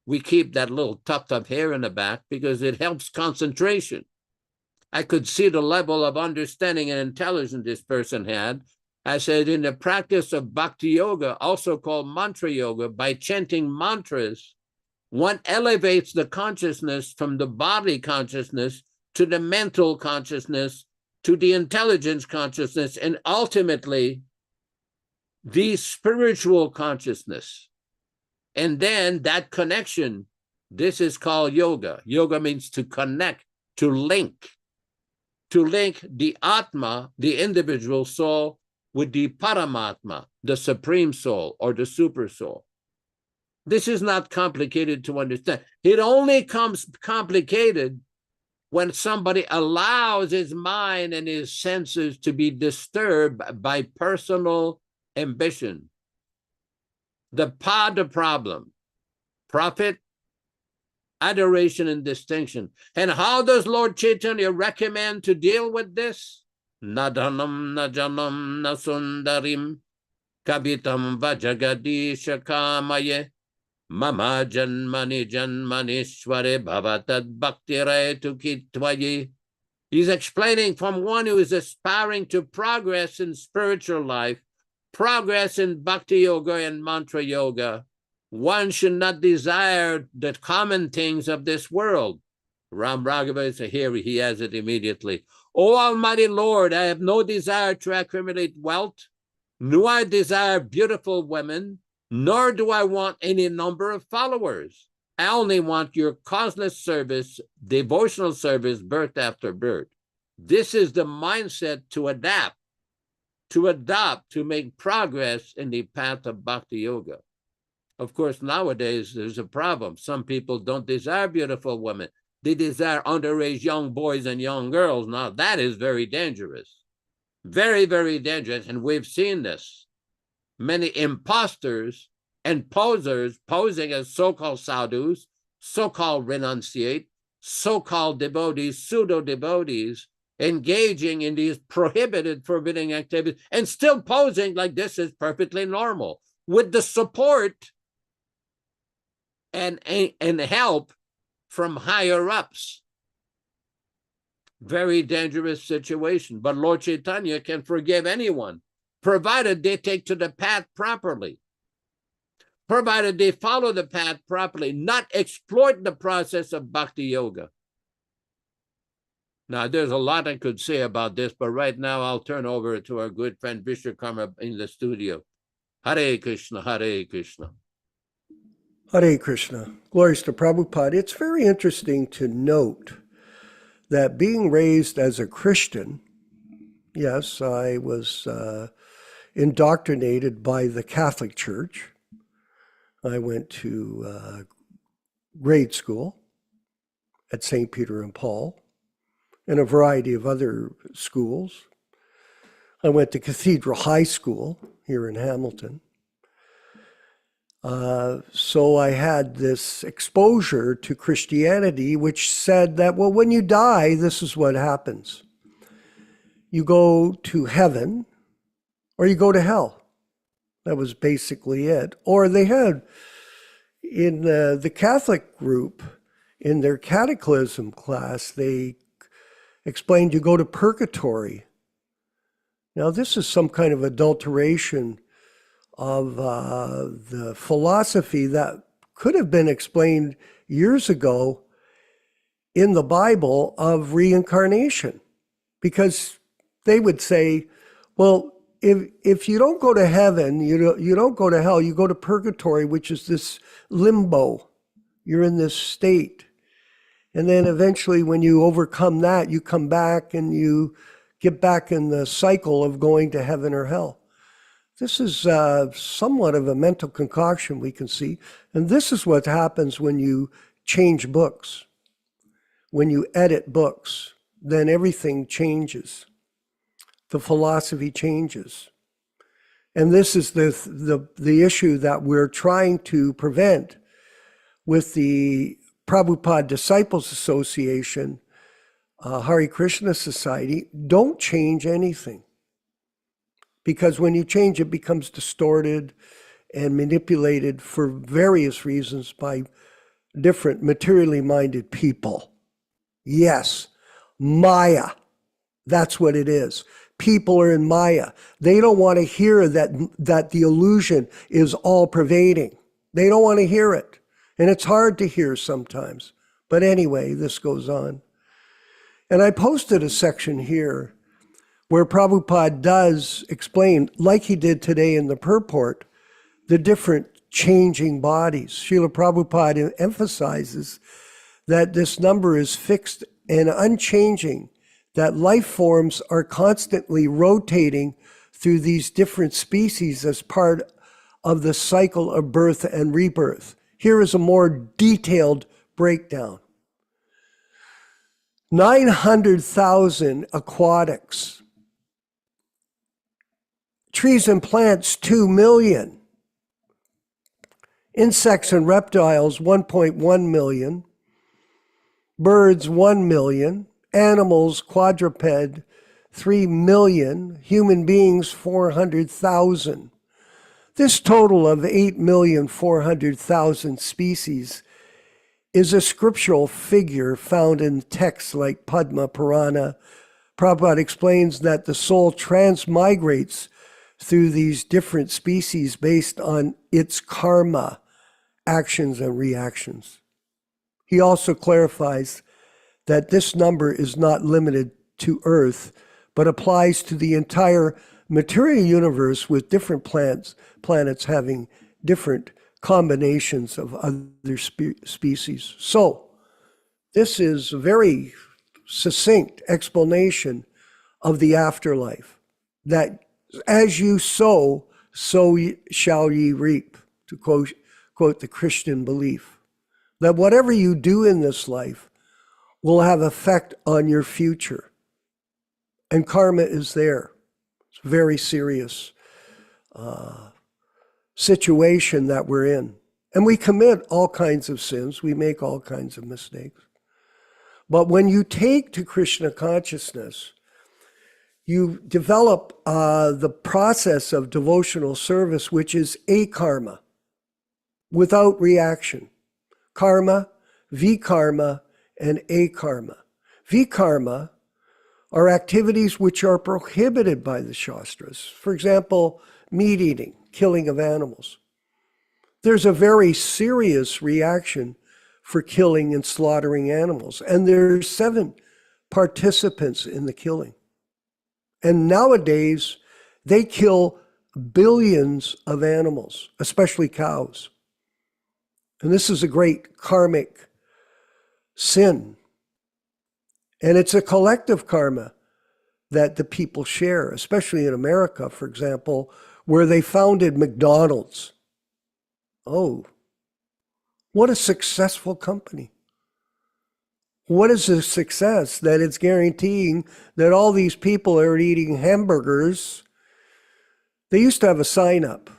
we keep that little tuft of hair in the back because it helps concentration. I could see the level of understanding and intelligence this person had. I said, in the practice of bhakti yoga, also called mantra yoga, by chanting mantras, one elevates the consciousness from the body consciousness to the mental consciousness to the intelligence consciousness, and ultimately the spiritual consciousness. And then that connection, this is called yoga. Yoga means to connect, to link the Atma, the individual soul, with the Paramatma, the supreme soul or the super soul. This is not complicated to understand. It only comes complicated when somebody allows his mind and his senses to be disturbed by personal ambition. The problem, profit, adoration, and distinction. And how does Lord Chaitanya recommend to deal with this? Nadanam najanam nasundarim kavitam vajagadisha kamaye mama janmani janmanishware bhavatad bhaktiretu kitvayi. He's explaining from one who is aspiring to progress in spiritual life, progress in bhakti yoga and mantra yoga. One should not desire the common things of this world. Ram Raghava is here, he has it immediately. O Almighty Lord, I have no desire to accumulate wealth, nor I desire beautiful women, nor do I want any number of followers. I only want your causeless service, devotional service, birth after birth. This is the mindset to adapt, to make progress in the path of bhakti yoga. Of course, nowadays, there's a problem. Some people don't desire beautiful women. They desire underage young boys and young girls. Now, that is very dangerous. Very, very dangerous. And we've seen this. Many imposters and posers posing as so-called sadhus, so-called renunciate, so-called devotees, pseudo-devotees, engaging in these prohibited, forbidding activities, and still posing like this is perfectly normal, with the support and help from higher ups. Very dangerous situation. But Lord Chaitanya can forgive anyone, provided they take to the path properly, provided they follow the path properly, not exploit the process of bhakti yoga. Now, there's a lot I could say about this, but right now I'll turn over to our good friend Vishwakarma in the studio. Hare Krishna, Hare Krishna. Hare Krishna. Glories to Prabhupada. It's very interesting to note that being raised as a Christian, yes, I was indoctrinated by the Catholic Church. I went to grade school at St. Peter and Paul and a variety of other schools. I went to Cathedral High School here in Hamilton. So I had this exposure to Christianity, which said that, well, when you die, this is what happens. You go to heaven or you go to hell. That was basically it. Or they had, in the Catholic group, in their catechism class, they explained you go to purgatory. Now, this is some kind of adulteration of the philosophy that could have been explained years ago in the Bible of reincarnation. Because they would say, well, if you don't go to heaven, you don't go to hell, you go to purgatory, which is this limbo. You're in this state. And then eventually when you overcome that, you come back and you get back in the cycle of going to heaven or hell. This is somewhat of a mental concoction we can see. And this is what happens when you change books. When you edit books, then everything changes. The philosophy changes. And this is the issue that we're trying to prevent with the Prabhupada Disciples Association, Hare Krishna Society. Don't change anything. because when you change, it becomes distorted and manipulated for various reasons by different materially minded people. Yes, Maya. That's what it is. People are in Maya. They don't want to hear that the illusion is all pervading. They don't want to hear it. And it's hard to hear sometimes. But anyway, this goes on. And I posted a section here where Prabhupada does explain, like he did today in the purport, the different changing bodies. Srila Prabhupada emphasizes that this number is fixed and unchanging, that life forms are constantly rotating through these different species as part of the cycle of birth and rebirth. Here is a more detailed breakdown. 900,000 aquatics. Trees and plants, 2 million. Insects and reptiles, 1.1 million. Birds, 1 million. Animals, quadruped, 3 million. Human beings, 400,000. This total of 8,400,000 species is a scriptural figure found in texts like Padma Purana. Prabhupada explains that the soul transmigrates through these different species based on its karma, actions and reactions. He also clarifies that this number is not limited to Earth, but applies to the entire material universe, with different planets having different combinations of other species. So this is a very succinct explanation of the afterlife, that as you sow, so shall ye reap, to quote the Christian belief, that whatever you do in this life will have effect on your future. And karma is there. It's a very serious situation that we're in. And we commit all kinds of sins. We make all kinds of mistakes. But when you take to Krishna consciousness, you develop the process of devotional service, which is akarma, without reaction. Karma, vikarma, and akarma. Vikarma are activities which are prohibited by the Shastras. For example, meat eating, killing of animals. There's a very serious reaction for killing and slaughtering animals. And there's 7 participants in the killing. And nowadays, they kill billions of animals, especially cows. And this is a great karmic sin. And it's a collective karma that the people share, especially in America, for example, where they founded McDonald's. Oh, what a successful company. What is the success? That it's guaranteeing that all these people are eating hamburgers. They used to have a sign up.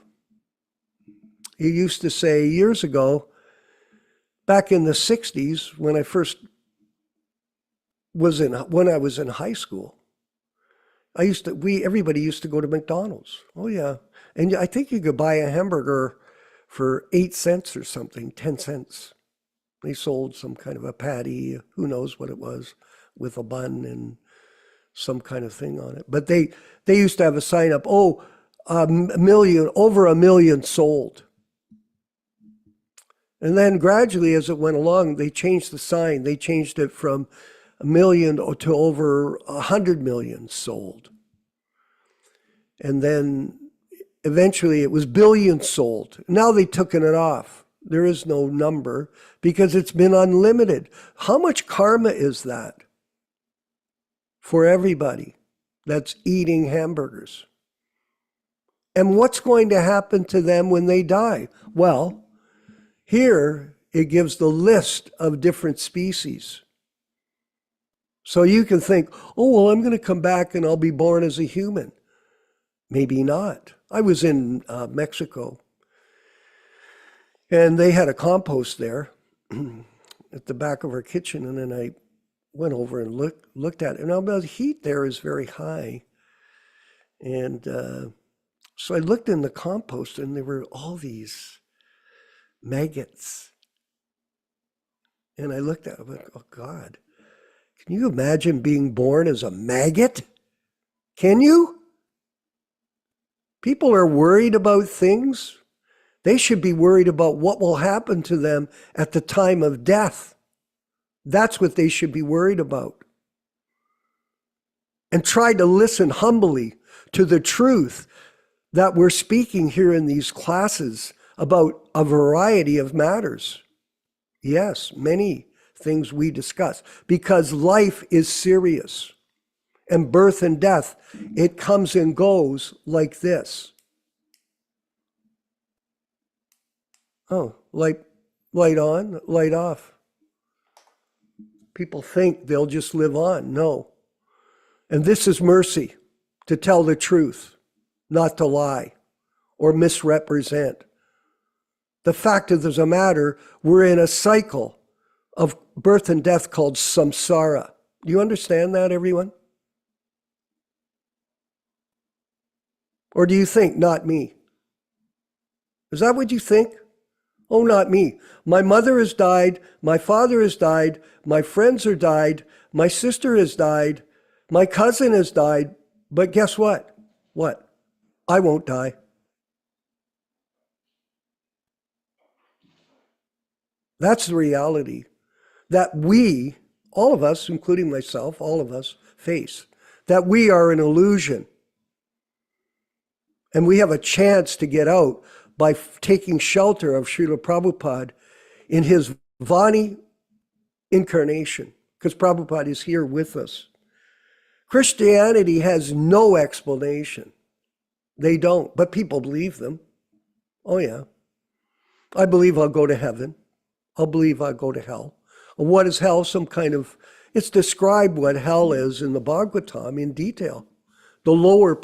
It used to say years ago, back in the 60s, when I was in high school, everybody used to go to McDonald's. Oh yeah. And I think you could buy a hamburger for 8 cents or something, 10 cents. They sold some kind of a patty, who knows what it was, with a bun and some kind of thing on it. But they used to have a sign up, over 1 million sold. And then gradually, as it went along, they changed the sign. They changed it from 1 million to over 100 million sold. And then eventually it was billions sold. Now they've taken it off. There is no number because it's been unlimited. How much karma is that for everybody that's eating hamburgers? And what's going to happen to them when they die? Well, here it gives the list of different species. So you can think, oh, well, I'm going to come back and I'll be born as a human. Maybe not. I was in Mexico, and they had a compost there at the back of our kitchen, and then I went over and looked at it. And the heat there is very high, and So I looked in the compost and there were all these maggots. And I looked at it, I'm like, oh God, can you imagine being born as a maggot? Can you? People are worried about things. They should be worried about what will happen to them at the time of death. That's what they should be worried about. And try to listen humbly to the truth that we're speaking here in these classes about a variety of matters. Yes, many things we discuss, because life is serious. And birth and death, it comes and goes like this. Oh, light on, light off. People think they'll just live on. No. And this is mercy, to tell the truth, not to lie or misrepresent. The fact of the matter, we're in a cycle of birth and death called samsara. Do you understand that, everyone? Or do you think, not me? Is that what you think? Oh, not me. My mother has died. My father has died. My friends are died. My sister has died. My cousin has died. But guess what? What? I won't die. That's the reality that we, all of us, including myself, all of us, face. That we are an illusion. And we have a chance to get out by taking shelter of Srila Prabhupada in his Vani incarnation, because Prabhupada is here with us. Christianity has no explanation. They don't, but people believe them. Oh yeah. I believe I'll go to heaven. I'll believe I'll go to hell. What is hell? Some kind of, it's described what hell is in the Bhagavatam in detail. The lower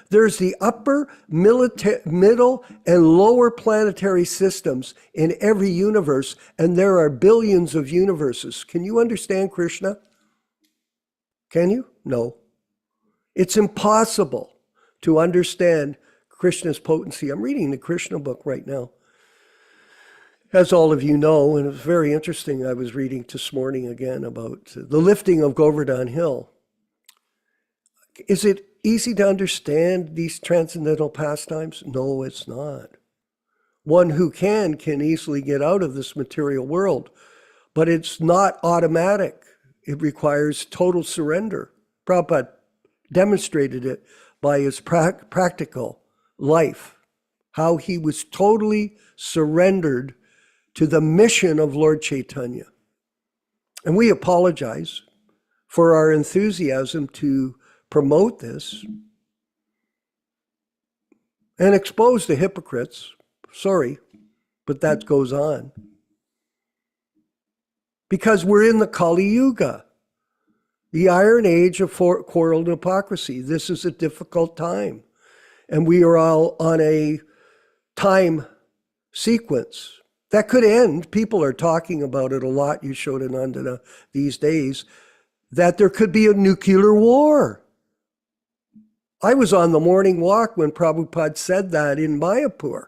there's the upper, middle, and lower planetary systems in every universe, and there are billions of universes. Can you understand Krishna? Can you? No. It's impossible to understand Krishna's potency. I'm reading the Krishna book right now. As all of you know, and it was very interesting, I was reading this morning again about the lifting of Govardhan Hill. Is it easy to understand these transcendental pastimes? No, it's not. One who can easily get out of this material world, but it's not automatic. It requires total surrender. Prabhupada demonstrated it by his practical life, how he was totally surrendered to the mission of Lord Chaitanya. And we apologize for our enthusiasm to promote this and expose the hypocrites. Sorry, but that goes on. Because we're in the Kali Yuga, the iron age of quarrel and hypocrisy. This is a difficult time. And we are all on a time sequence that could end. People are talking about it a lot, Yashodanandana, these days, that there could be a nuclear war. I was on the morning walk when Prabhupada said that in Mayapur.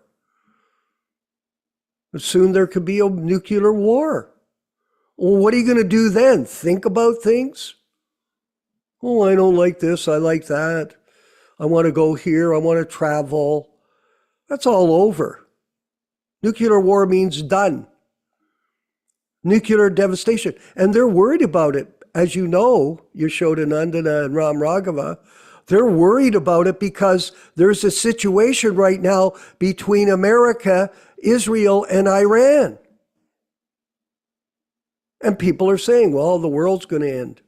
Soon there could be a nuclear war. Well, what are you going to do then? Think about things? Oh, I don't like this, I like that. I want to go here, I want to travel. That's all over. Nuclear war means done. Nuclear devastation. And they're worried about it. As you know, Yashodanandana and Ram Raghava, they're worried about it because there's a situation right now between America, Israel, and Iran. And people are saying, well, the world's going to end.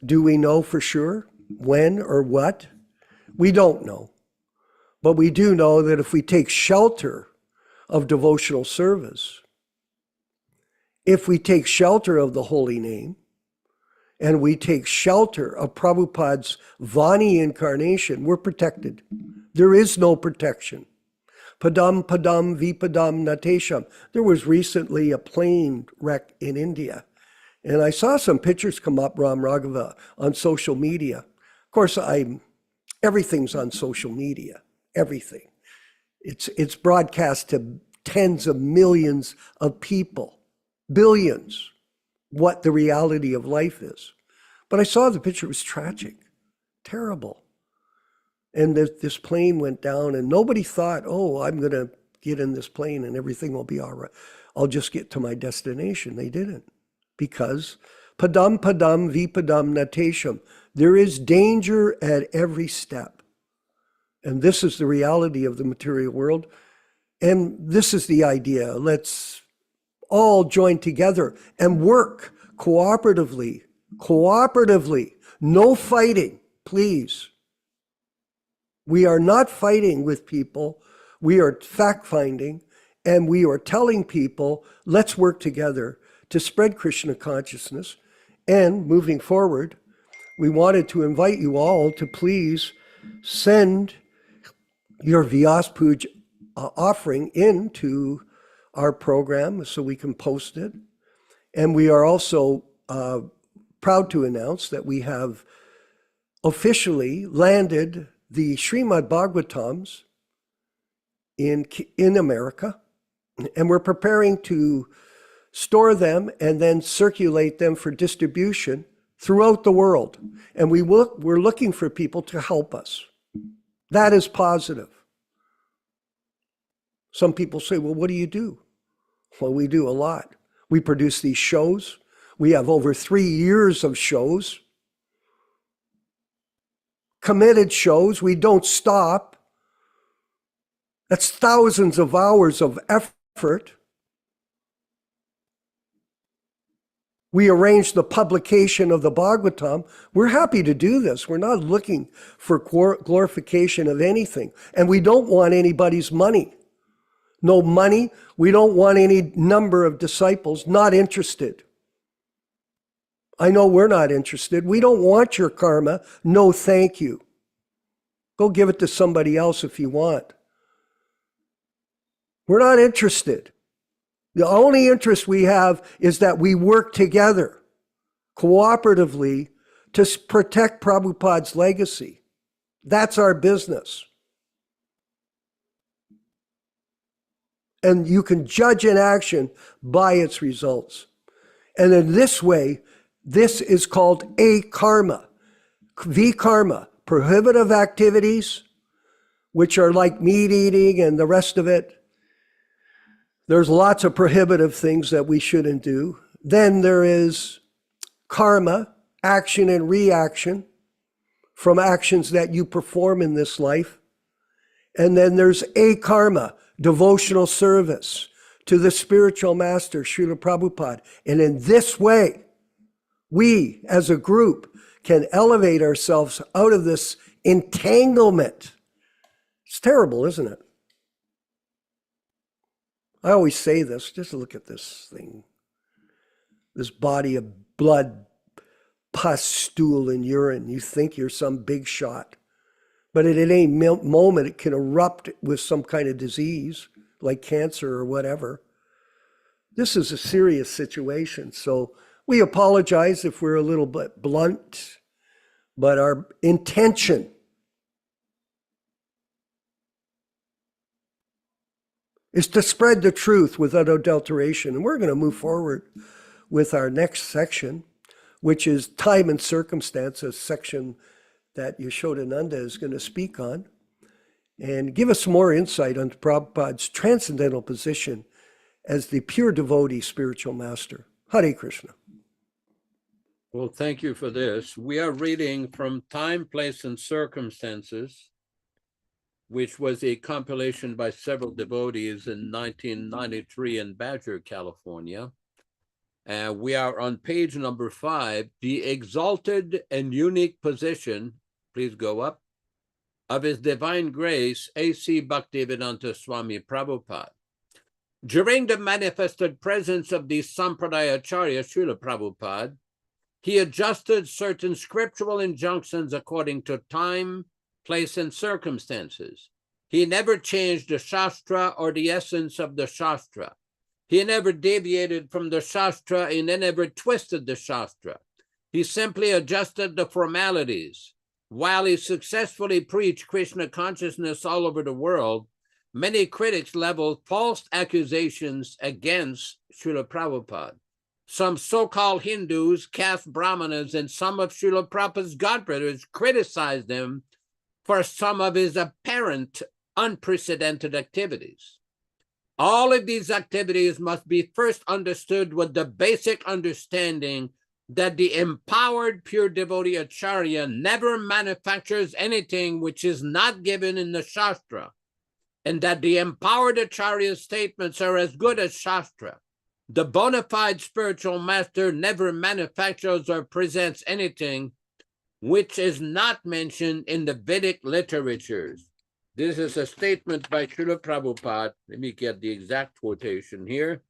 Do we know for sure when or what? We don't know. But we do know that if we take shelter of devotional service, if we take shelter of the holy name, and we take shelter of Prabhupada's Vani incarnation, we're protected. There is no protection. Padam padam vipadam natesham. There was recently a plane wreck in India. And I saw some pictures come up, Ram Raghava, on social media. Of course, I'm Everything's on social media, everything. It's broadcast to tens of millions of people, billions, what the reality of life is. But I saw the picture, it was tragic, terrible. And this plane went down and nobody thought, oh, I'm going to get in this plane and everything will be all right. I'll just get to my destination. They didn't, because padam padam vipadam natesham. There is danger at every step. And this is the reality of the material world. And this is the idea. Let's all join together and work cooperatively, no fighting, please. We are not fighting with people. We are fact-finding, and we are telling people, let's work together to spread Krishna consciousness. And moving forward, we wanted to invite you all to please send your Vyas Puja offering into our program so we can post it. And we are also proud to announce that we have officially landed the Srimad Bhagavatams in America, and we're preparing to store them and then circulate them for distribution throughout the world. And we're looking for people to help us. That is positive. Some people say, well, what do you do? Well, we do a lot. We produce these shows. We have over 3 years of shows, committed shows. We don't stop. That's thousands of hours of effort. We arrange the publication of the Bhagavatam. We're happy to do this. We're not looking for glorification of anything. And we don't want anybody's money. No money. We don't want any number of disciples. Not interested. I know we're not interested. We don't want your karma. No, thank you. Go give it to somebody else if you want. We're not interested. The only interest we have is that we work together, cooperatively, to protect Prabhupada's legacy. That's our business. And you can judge an action by its results. And in this way, this is called a karma, vikarma, prohibitive activities, which are like meat eating and the rest of it. There's lots of prohibitive things that we shouldn't do. Then there is karma, action and reaction from actions that you perform in this life. And then there's a karma, devotional service to the spiritual master, Srila Prabhupada. And in this way, we as a group can elevate ourselves out of this entanglement. It's terrible, isn't it? I always say this, just look at this thing. This body of blood, pus, stool, and urine. You think you're some big shot. But at any moment, it can erupt with some kind of disease, like cancer or whatever. This is a serious situation. So we apologize if we're a little bit blunt, but our intention is to spread the truth without adulteration. And we're going to move forward with our next section, which is time and circumstance, a section that Yashodananda is going to speak on, and give us some more insight on Prabhupada's transcendental position as the pure devotee spiritual master. Hare Krishna. Well, thank you for this. We are reading from Time, Place, and Circumstances, which was a compilation by several devotees in 1993 in Badger, California. We are on page number 5, the exalted and unique position, please go up, of His Divine Grace, A.C. Bhaktivedanta Swami Prabhupada. During the manifested presence of the Sampradaya Acharya Srila Prabhupada, he adjusted certain scriptural injunctions according to time, place, and circumstances. He never changed the Shastra or the essence of the Shastra. He never deviated from the Shastra and he never twisted the Shastra. He simply adjusted the formalities, While he successfully preached Krishna consciousness all over the world, many critics leveled false accusations against Srila Prabhupada. Some so-called Hindus, caste Brahmanas, and some of Srila Prabhupada's godbrothers criticized him for some of his apparent unprecedented activities. All of these activities must be first understood with the basic understanding that the empowered pure devotee acharya never manufactures anything which is not given in the Shastra, and that the empowered acharya's statements are as good as Shastra. The bona fide spiritual master never manufactures or presents anything which is not mentioned in the Vedic literatures. This is a statement by Srila Prabhupada. Let me get the exact quotation here.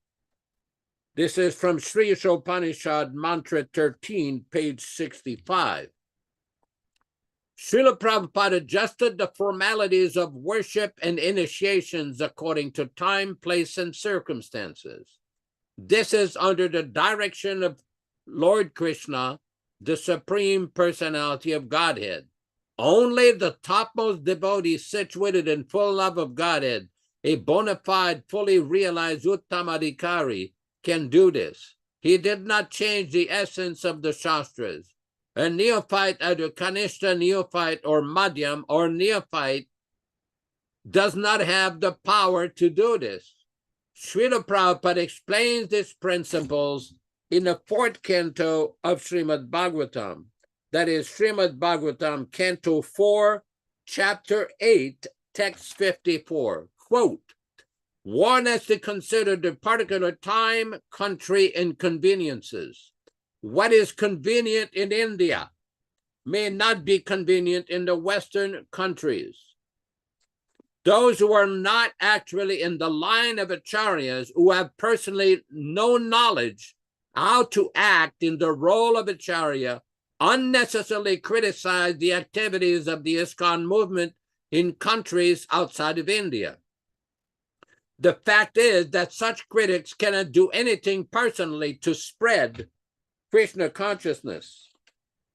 This is from Sri Ishopanishad, Mantra 13, page 65. Srila Prabhupada adjusted the formalities of worship and initiations according to time, place, and circumstances. This is under the direction of Lord Krishna, the Supreme Personality of Godhead. Only the topmost devotee situated in full love of Godhead, a bona fide, fully realized Uttamadhikari, can do this. He did not change the essence of the Shastras. A neophyte, either Kanishta neophyte or Madhyam or neophyte, does not have the power to do this. Srila Prabhupada explains these principles in the 4th canto of Srimad Bhagavatam. That is Srimad Bhagavatam, Canto 4, Chapter 8, Text 54. Quote, one has to consider the particular time, country, and conveniences. What is convenient in India may not be convenient in the Western countries. Those who are not actually in the line of acharyas, who have personally no knowledge how to act in the role of acharya, unnecessarily criticize the activities of the ISKCON movement in countries outside of India. The fact is that such critics cannot do anything personally to spread Krishna consciousness.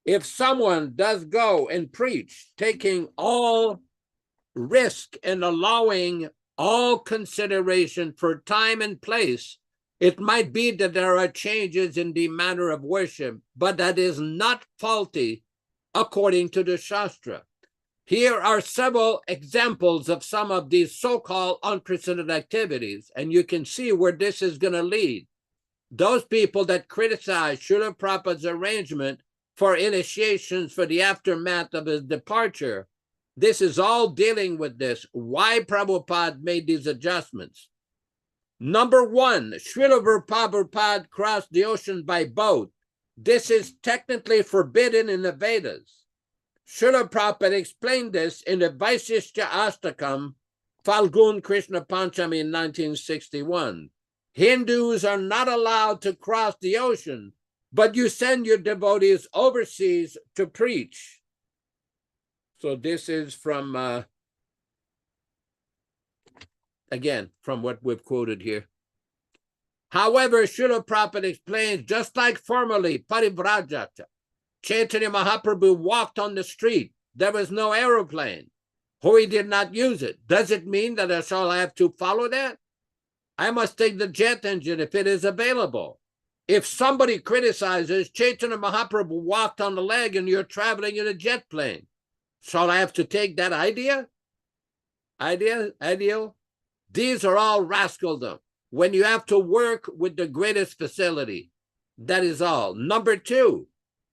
If someone does go and preach, taking all risk and allowing all consideration for time and place, it might be that there are changes in the manner of worship, but that is not faulty according to the Shastra. Here are several examples of some of these so-called unprecedented activities, and you can see where this is going to lead. Those people that criticize Srila Prabhupada's arrangement for initiations for the aftermath of his departure, this is all dealing with this, why Prabhupada made these adjustments. Number one, Srila Prabhupada crossed the ocean by boat. This is technically forbidden in the Vedas. Srila Prabhupada explained this in the Vaishishta Astakam, Falgun Krishna Panchami in 1961. Hindus are not allowed to cross the ocean, but you send your devotees overseas to preach. So this is from, again, from what we've quoted here. However, Srila Prabhupada explains, just like formerly, Parivrajata, Chaitanya Mahaprabhu walked on the street. There was no aeroplane. He did not use it. Does it mean that I shall have to follow that? I must take the jet engine if it is available. If somebody criticizes Chaitanya Mahaprabhu walked on the leg and you're traveling in a jet plane, shall I have to take that idea? Ideal? These are all rascaldom. When you have to work with the greatest facility, that is all. Number two,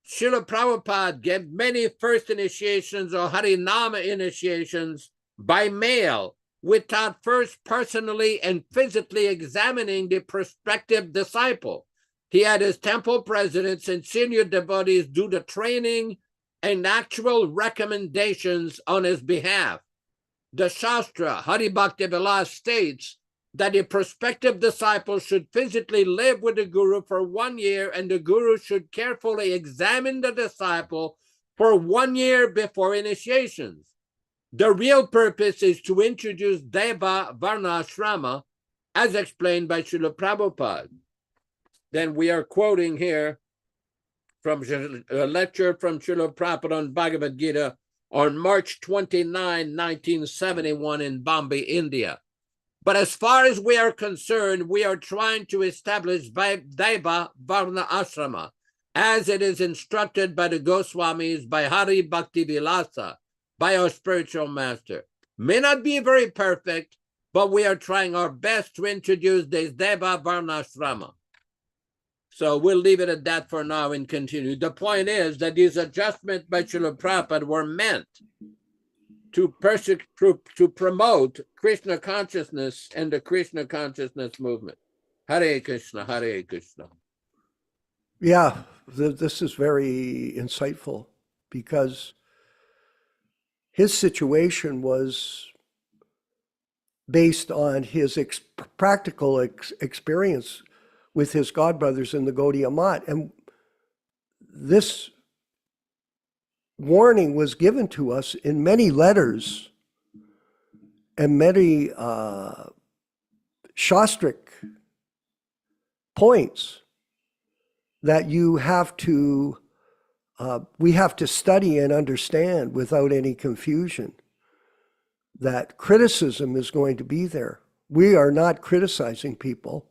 Srila Prabhupada gave many first initiations or Harinama initiations by mail without first personally and physically examining the prospective disciple. He had his temple presidents and senior devotees do the training and actual recommendations on his behalf. The Shastra, Hari Bhakti Vilas, states that the prospective disciple should physically live with the Guru for 1 year, and the Guru should carefully examine the disciple for 1 year before initiations. The real purpose is to introduce Deva Varnashrama, as explained by Srila Prabhupada. Then we are quoting here from a lecture from Srila Prabhupada on Bhagavad Gita on March 29, 1971 in Bombay, India. But as far as we are concerned, we are trying to establish Daiva Varna Ashrama, as it is instructed by the Goswamis, by Hari Bhakti Vilasa, by our spiritual master. May not be very perfect, but we are trying our best to introduce this Daiva Varna Ashrama. So we'll leave it at that for now and continue. The point is that these adjustments by Srila Prabhupada were meant to promote Krishna consciousness and the Krishna consciousness movement. Hare Krishna, Hare Krishna. Yeah, this is very insightful because his situation was based on his practical experience with his godbrothers in the Gaudiya Math. And this warning was given to us in many letters and many Shastric points that you have to, we have to study and understand without any confusion, that criticism is going to be there. We are not criticizing people.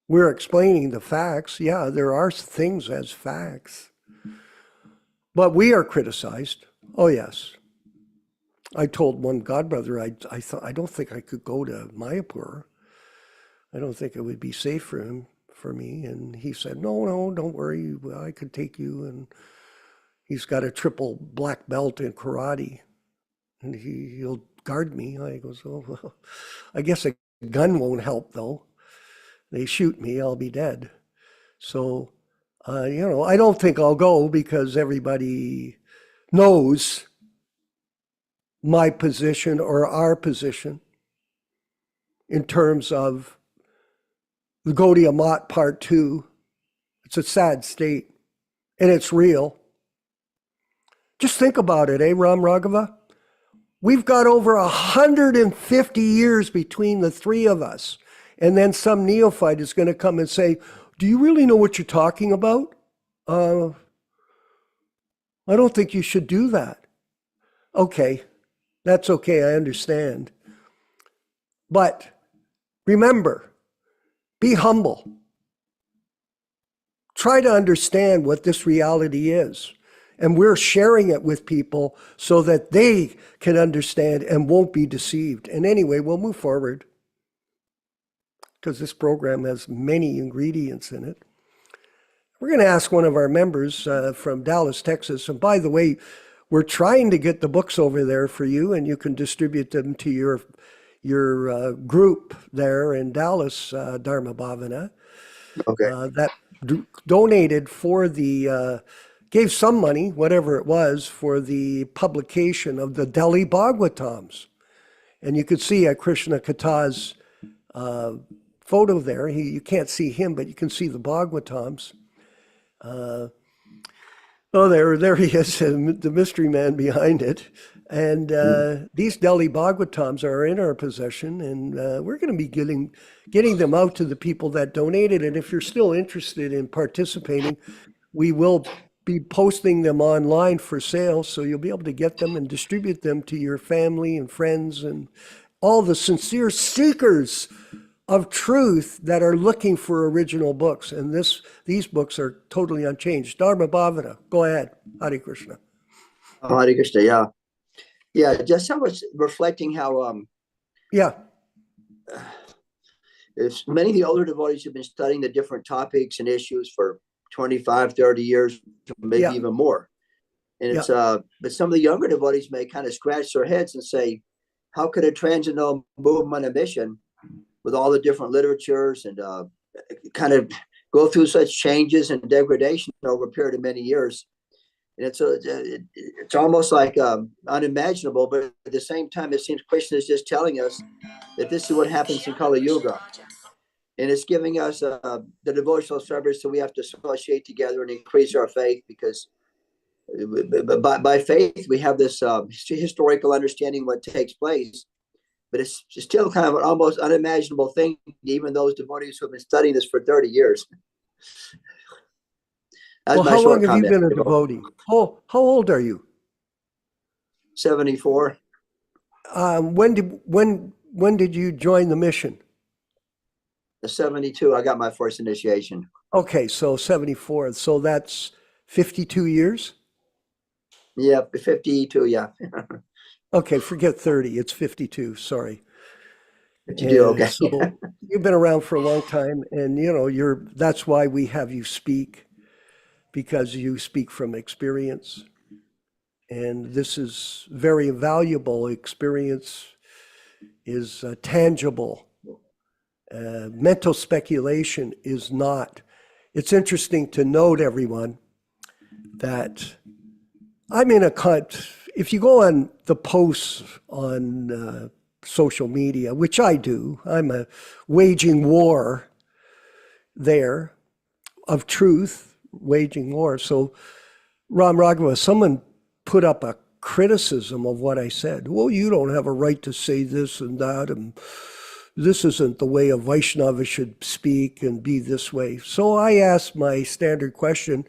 We're explaining the facts. Yeah, there are things as facts. But we are criticized. Oh, yes. I told one godbrother, I thought, I don't think I could go to Mayapur. I don't think it would be safe for him, for me. And he said, no, don't worry. I could take you. And he's got a triple black belt in karate. And he'll guard me. I goes, oh, well, I guess a gun won't help, though. They shoot me, I'll be dead. So, I don't think I'll go because everybody knows my position or our position in terms of the Gaudiya Math Part 2. It's a sad state, and it's real. Just think about it, Ram Raghava? We've got over 150 years between the three of us, and then some neophyte is going to come and say, do you really know what you're talking about? I don't think you should do that. Okay, that's okay, I understand. But remember, be humble. Try to understand what this reality is. And we're sharing it with people so that they can understand and won't be deceived. And anyway, we'll move forward because this program has many ingredients in it. We're going to ask one of our members from Dallas, Texas. And by the way, we're trying to get the books over there for you, and you can distribute them to your group there in Dallas, Dharma Bhavana. Okay. That donated for the, gave some money, whatever it was, for the publication of the Delhi Bhagavatams. And you could see Krishna Katha's photo there. You can't see him, but you can see the Bhagavatams. Oh, there he is, the mystery man behind it. And these Delhi Bhagavatams are in our possession, and we're going to be getting them out to the people that donated. And if you're still interested in participating, we will be posting them online for sale, so you'll be able to get them and distribute them to your family and friends and all the sincere seekers of truth that are looking for original books. And these books are totally unchanged. Dharma Bhavana, go ahead. Hare Krishna. Hare Krishna, yeah. Yeah, just I was reflecting how many of the older devotees have been studying the different topics and issues for 25, 30 years, maybe even more. And it's but some of the younger devotees may kind of scratch their heads and say, how could a transcendental movement and mission with all the different literatures and kind of go through such changes and degradation over a period of many years? And it's almost like unimaginable, but at the same time, it seems Krishna is just telling us that this is what happens in Kali Yuga. And it's giving us the devotional service that we have to associate together and increase our faith, because by faith, we have this historical understanding of what takes place. But it's still kind of an almost unimaginable thing, even those devotees who have been studying this for 30 years. That's Well, my how long short have you comment. been a devotee? How old are you? 74. When did you join the mission? 72, I got my first initiation. Okay, so 74. So that's 52 years? Yeah, 52, yeah. Okay, forget 30. It's 52. Sorry. 52, okay. So you've been around for a long time, and that's why we have you speak, because you speak from experience. And this is very valuable. Experience is tangible. Mental speculation is not. It's interesting to note, everyone, that I'm in a cut. If you go on the posts on social media, which I do, I'm waging war there of truth, waging war. So, Ram Raghava, someone put up a criticism of what I said. Well, you don't have a right to say this and that, and this isn't the way a Vaishnava should speak and be this way. So I asked my standard question.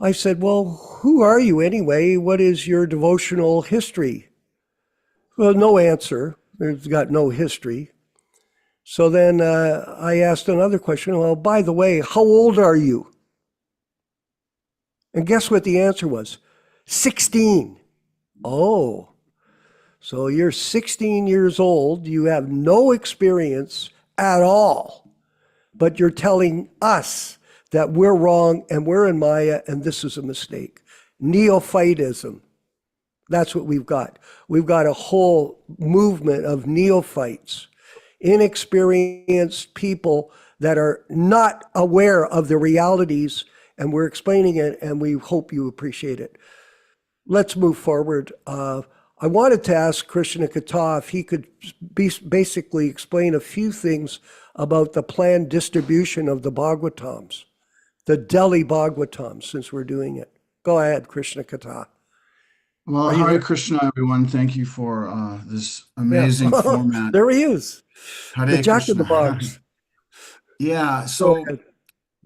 I said, well, who are you anyway? What is your devotional history? Well, no answer. It's got no history. So then I asked another question. Well, by the way, how old are you? And guess what the answer was? 16. Oh, so you're 16 years old. You have no experience at all, but you're telling us that we're wrong and we're in Maya and this is a mistake. Neophytism. That's what we've got. We've got a whole movement of neophytes, inexperienced people that are not aware of the realities, and we're explaining it, and we hope you appreciate it. Let's move forward. I wanted to ask Krishna Kata if he could basically explain a few things about the planned distribution of the Bhagavatams, the Delhi Bhagavatams, since we're doing it. Go ahead, Krishna Kata. Well, Are you Hare there? Krishna, everyone. Thank you for this Yeah. amazing format. There he is, the Hare Jack in the Krishna. Box. Yeah, Go so ahead.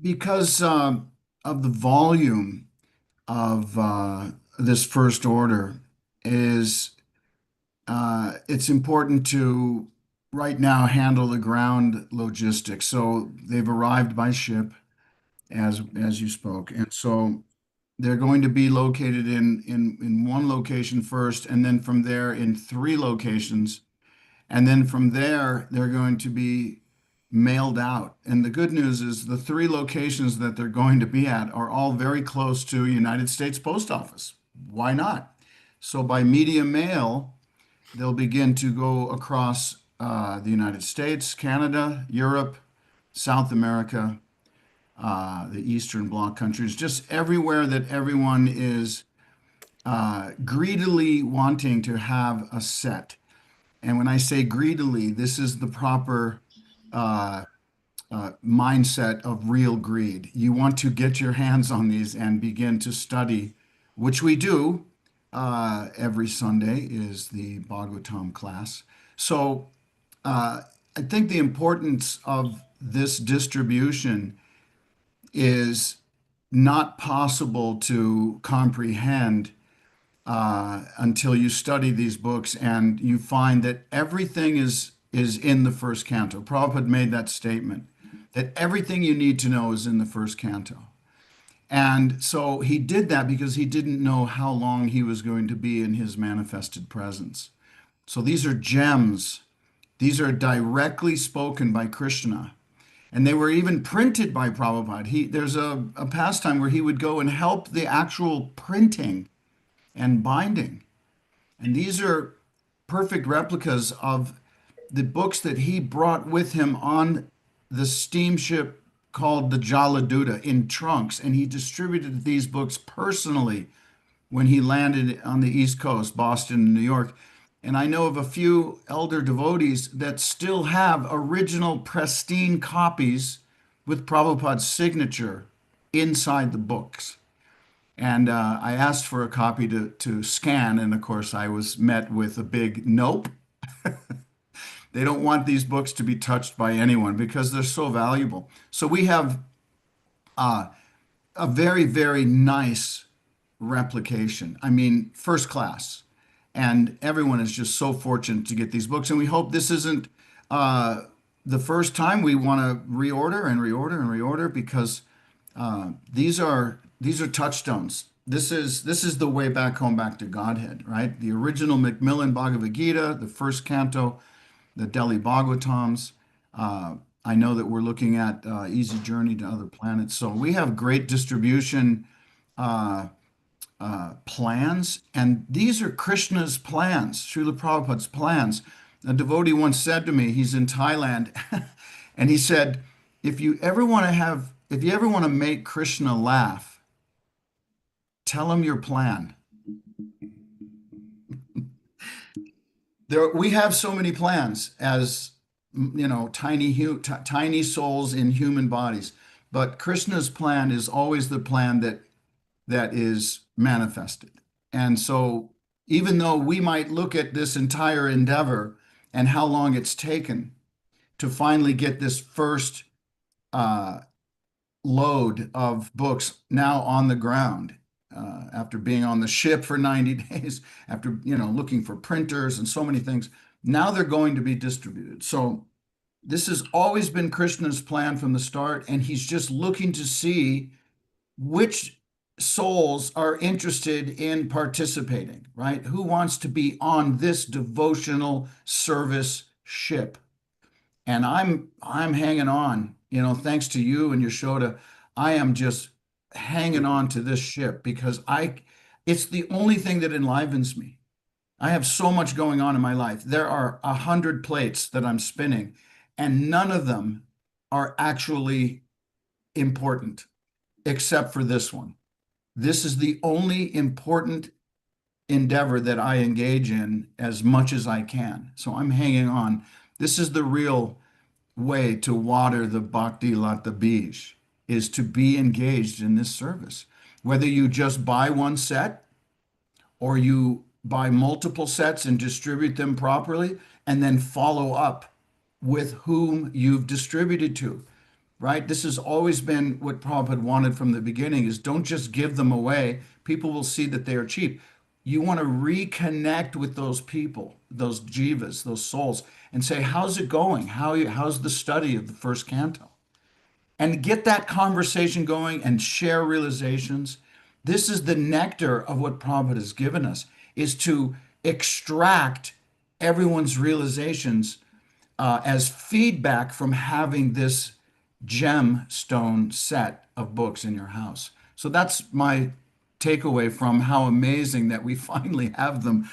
because of the volume of this first order is it's important to right now handle the ground logistics. So they've arrived by ship as you spoke. And so they're going to be located in one location first, and then from there in three locations. And then from there, they're going to be mailed out. And the good news is the three locations that they're going to be at are all very close to United States Post Office. Why not? So by media mail, they'll begin to go across the United States, Canada, Europe, South America, the Eastern Bloc countries, just everywhere that everyone is greedily wanting to have a set. And when I say greedily, this is the proper uh, mindset of real greed. You want to get your hands on these and begin to study, which we do every Sunday is the Bhagavatam class. So I think the importance of this distribution is not possible to comprehend until you study these books and you find that everything is in the first canto. Prabhupada made that statement that everything you need to know is in the first canto. And so he did that because he didn't know how long he was going to be in his manifested presence. So these are gems. These are directly spoken by Krishna. And they were even printed by Prabhupada. There's a pastime where he would go and help the actual printing and binding. And these are perfect replicas of the books that he brought with him on the steamship called the Jaladuta in trunks. And he distributed these books personally when he landed on the East Coast, Boston and New York. And I know of a few elder devotees that still have original pristine copies with Prabhupada's signature inside the books. And I asked for a copy to scan, and of course, I was met with a big nope. They don't want these books to be touched by anyone because they're so valuable. So we have a very, very nice replication. I mean, first class. And everyone is just so fortunate to get these books. And we hope this isn't the first time. We want to reorder and reorder and reorder because these are touchstones. This is the way back home, back to Godhead, right? The original Macmillan Bhagavad Gita, the first canto, the Delhi Bhagavatams. I know that we're looking at Easy Journey to Other Planets. So we have great distribution plans, and these are Krishna's plans, Srila Prabhupada's plans. A devotee once said to me, he's in Thailand, and he said, if you ever want to make Krishna laugh, tell him your plan. We have so many plans as tiny souls in human bodies, but Krishna's plan is always the plan that is manifested. And so even though we might look at this entire endeavor and how long it's taken to finally get this first load of books now on the ground, after being on the ship for 90 days, after looking for printers and so many things, now they're going to be distributed. So this has always been Krishna's plan from the start, and he's just looking to see which souls are interested in participating, right? Who wants to be on this devotional service ship? And I'm hanging on, thanks to you and Yashoda, I am just hanging on to this ship because it's the only thing that enlivens me. I have so much going on in my life. There are 100 plates that I'm spinning, and none of them are actually important except for this one. This is the only important endeavor that I engage in as much as I can. So I'm hanging on. This is the real way to water the bhakti lata bij, is to be engaged in this service. Whether you just buy one set or you buy multiple sets and distribute them properly and then follow up with whom you've distributed to. Right? This has always been what Prabhupada wanted from the beginning, is don't just give them away. People will see that they are cheap. You want to reconnect with those people, those jivas, those souls, and say, how's it going? How's the study of the first canto? And get that conversation going and share realizations. This is the nectar of what Prabhupada has given us, is to extract everyone's realizations as feedback from having this gemstone set of books in your house. So that's my takeaway from how amazing that we finally have them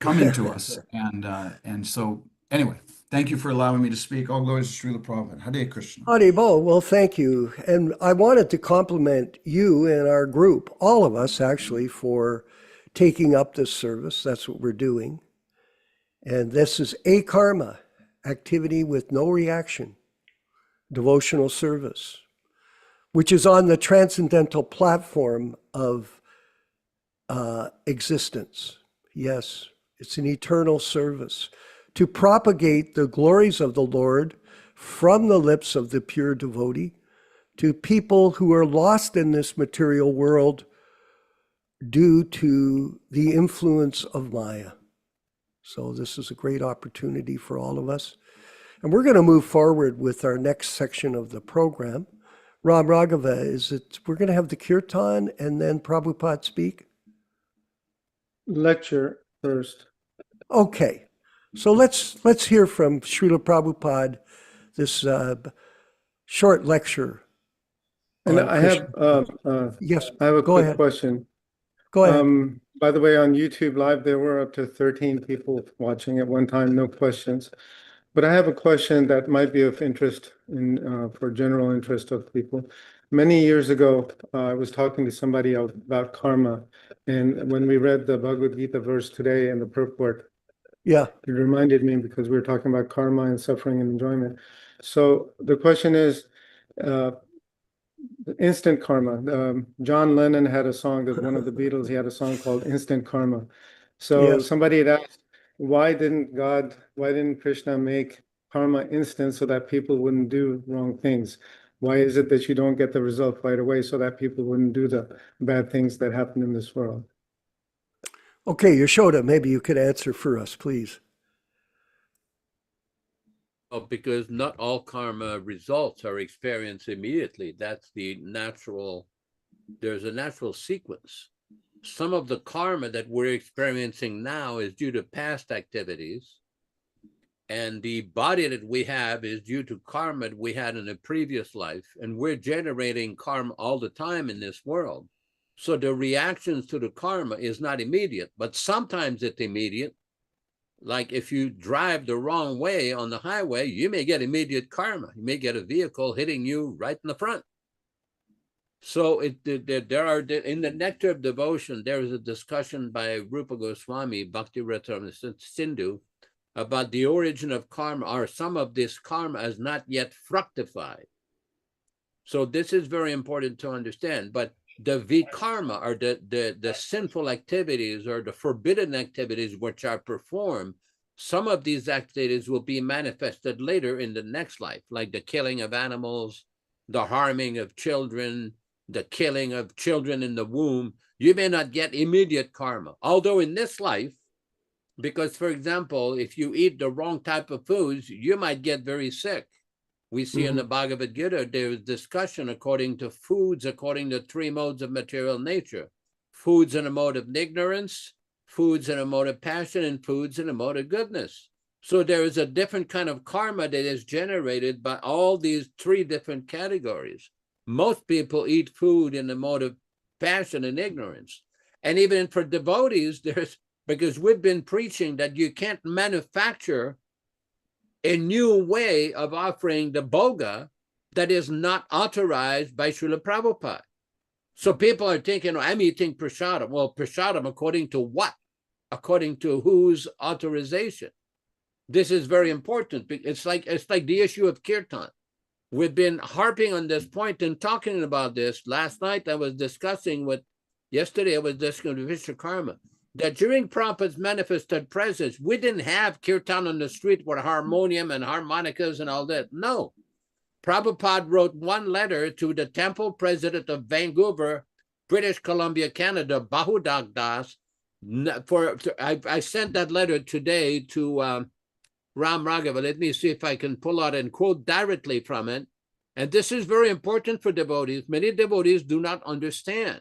coming to us. And so anyway, thank you for allowing me to speak. All glories to Srila Prabhupada. Hare Krishna. Haribo, well, thank you. And I wanted to compliment you and our group, all of us actually, for taking up this service. That's what we're doing. And this is akarma, activity with no reaction, devotional service, which is on the transcendental platform of existence. Yes, it's an eternal service to propagate the glories of the Lord from the lips of the pure devotee to people who are lost in this material world due to the influence of Maya. So this is a great opportunity for all of us. And we're going to move forward with our next section of the program. Ram Raghava, we're going to have the kirtan and then Prabhupada speak? Lecture first. Okay. So let's hear from Srila Prabhupada, this short lecture. And I have yes, I have a go quick ahead. question. Go ahead. By the way, on YouTube Live, there were up to 13 people watching at one time, no questions. But I have a question that might be of interest for general interest of people. Many years ago, I was talking to somebody about karma. And when we read the Bhagavad Gita verse today in the purport, Yeah. it reminded me, because we were talking about karma and suffering and enjoyment. So the question is, instant karma. John Lennon had a song, that one of the Beatles, he had a song called Instant Karma. So Yes. somebody had asked, why didn't Krishna make karma instant so that people wouldn't do wrong things? Why is it that you don't get the result right away so that people wouldn't do the bad things that happen in this world? Okay, Yashoda, maybe you could answer for us, please. Oh, because not all karma results are experienced immediately. That's the natural, there's a natural sequence. Some of the karma that we're experiencing now is due to past activities. And the body that we have is due to karma that we had in a previous life. And we're generating karma all the time in this world. So the reactions to the karma is not immediate, but sometimes it's immediate. Like if you drive the wrong way on the highway, you may get immediate karma. You may get a vehicle hitting you right in the front. So there are, in the Nectar of Devotion, there is a discussion by Rupa Goswami, Bhakti-Ratamrita Sindhu, about the origin of karma, or some of this karma has not yet fructified. So this is very important to understand. But the vikarma, or the sinful activities or the forbidden activities which are performed, some of these activities will be manifested later in the next life, like the killing of animals, the harming of children, the killing of children in the womb. You may not get immediate karma, although in this life, because, for example, if you eat the wrong type of foods, you might get very sick. We see in the Bhagavad Gita, there is discussion according to foods, according to 3 modes of material nature. Foods in a mode of ignorance, foods in a mode of passion, and foods in a mode of goodness. So there is a different kind of karma that is generated by all these 3 different categories. Most people eat food in the mode of passion and ignorance. And even for devotees, because we've been preaching that you can't manufacture a new way of offering the bhoga that is not authorized by Srila Prabhupada. So people are thinking, I'm eating prasadam. Well, prasadam according to what? According to whose authorization? This is very important. It's like the issue of kirtan. We've been harping on this point and talking about this. Last night yesterday I was discussing with Vishwakarma, that during Prabhupada's manifested presence, we didn't have kirtan on the street with harmonium and harmonicas and all that. No. Prabhupada wrote one letter to the temple president of Vancouver, British Columbia, Canada, Bahudak Das. I sent that letter today to Ram Raghava. Let me see if I can pull out and quote directly from it. And this is very important for devotees. Many devotees do not understand.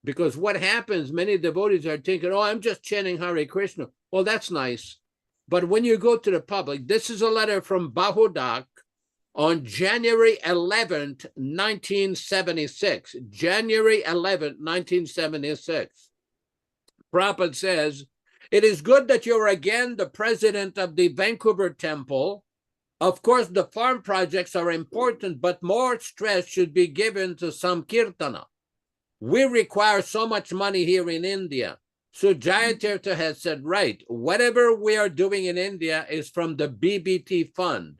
Because what happens, many devotees are thinking, I'm just chanting Hare Krishna. Well, that's nice. But when you go to the public, this is a letter from Bahudak on January 11th, 1976. January 11th, 1976. Prabhupada says, it is good that you're again the president of the Vancouver Temple. Of course, the farm projects are important, but more stress should be given to Sankirtana. We require so much money here in India. So Jayatirtha has said, right, whatever we are doing in India is from the BBT fund.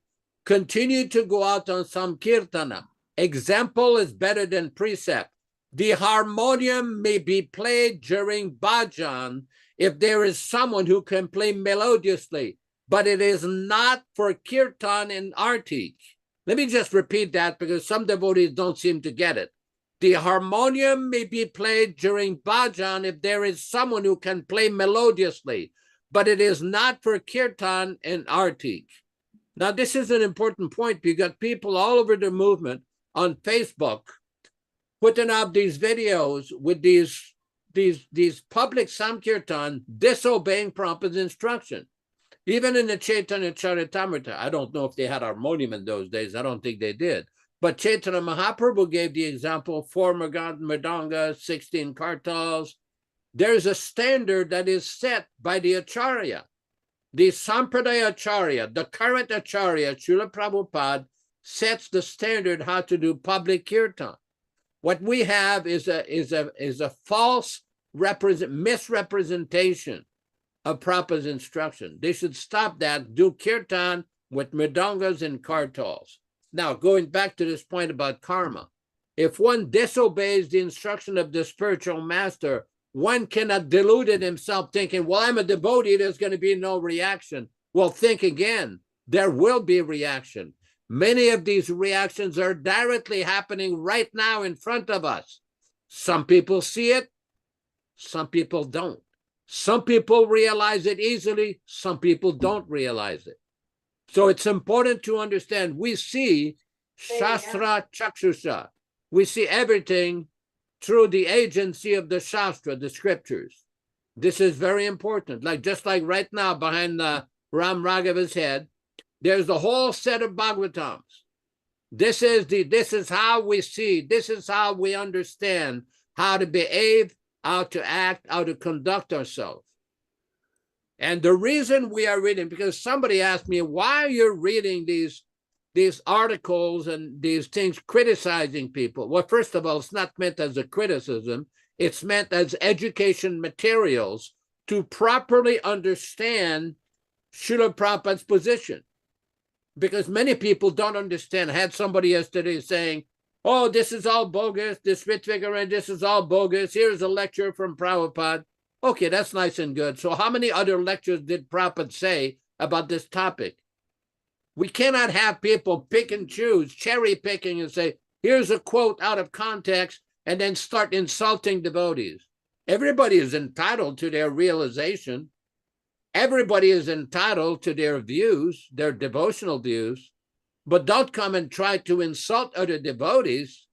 Continue to go out on Sankirtana. Example is better than precept. The harmonium may be played during bhajan if there is someone who can play melodiously, but it is not for kirtan and arti. Let me just repeat that because some devotees don't seem to get it. The harmonium may be played during bhajan if there is someone who can play melodiously, but it is not for kirtan and arti. Now, this is an important point. You got people all over the movement on Facebook putting up these videos with these public Sankirtan disobeying Prabhupada's instruction. Even in the Chaitanya Charitamrita, I don't know if they had harmonium in those days. I don't think they did. But Chaitanya Mahaprabhu gave the example, 4 mridanga, 16 kartals. There's a standard that is set by the Acharya. The Sampradaya Acharya, the current Acharya, Srila Prabhupada, sets the standard how to do public kirtan. What we have is a false misrepresentation of Prabhupada's instruction. They should stop that, do kirtan with mridangas and kartals. Now, going back to this point about karma, if one disobeys the instruction of the spiritual master, one cannot delude in himself thinking, well, I'm a devotee, there's going to be no reaction. Well, think again. There will be reaction. Many of these reactions are directly happening right now in front of us. Some people see it, some people don't. Some people realize it easily, some people don't realize it. So it's important to understand we see Shastra Chakshusha. We see everything through the agency of the Shastra, the scriptures. This is very important. Just like right now behind Ram Raghava's head, there's a whole set of Bhagavatams. This is how we see, this is how we understand how to behave, how to act, how to conduct ourselves. And the reason we are reading, because somebody asked me, why are you reading these articles and these things criticizing people? Well, first of all, it's not meant as a criticism. It's meant as education materials to properly understand Srila Prabhupada's position. Because many people don't understand. I had somebody yesterday saying, oh, this is all bogus, this Ritvika, this is all bogus. Here's a lecture from Prabhupada. Okay, that's nice and good. So how many other lectures did Prabhupada say about this topic? We cannot have people pick and choose, cherry picking and say, here's a quote out of context, and then start insulting devotees. Everybody is entitled to their realization. Everybody is entitled to their views, their devotional views, but don't come and try to insult other devotees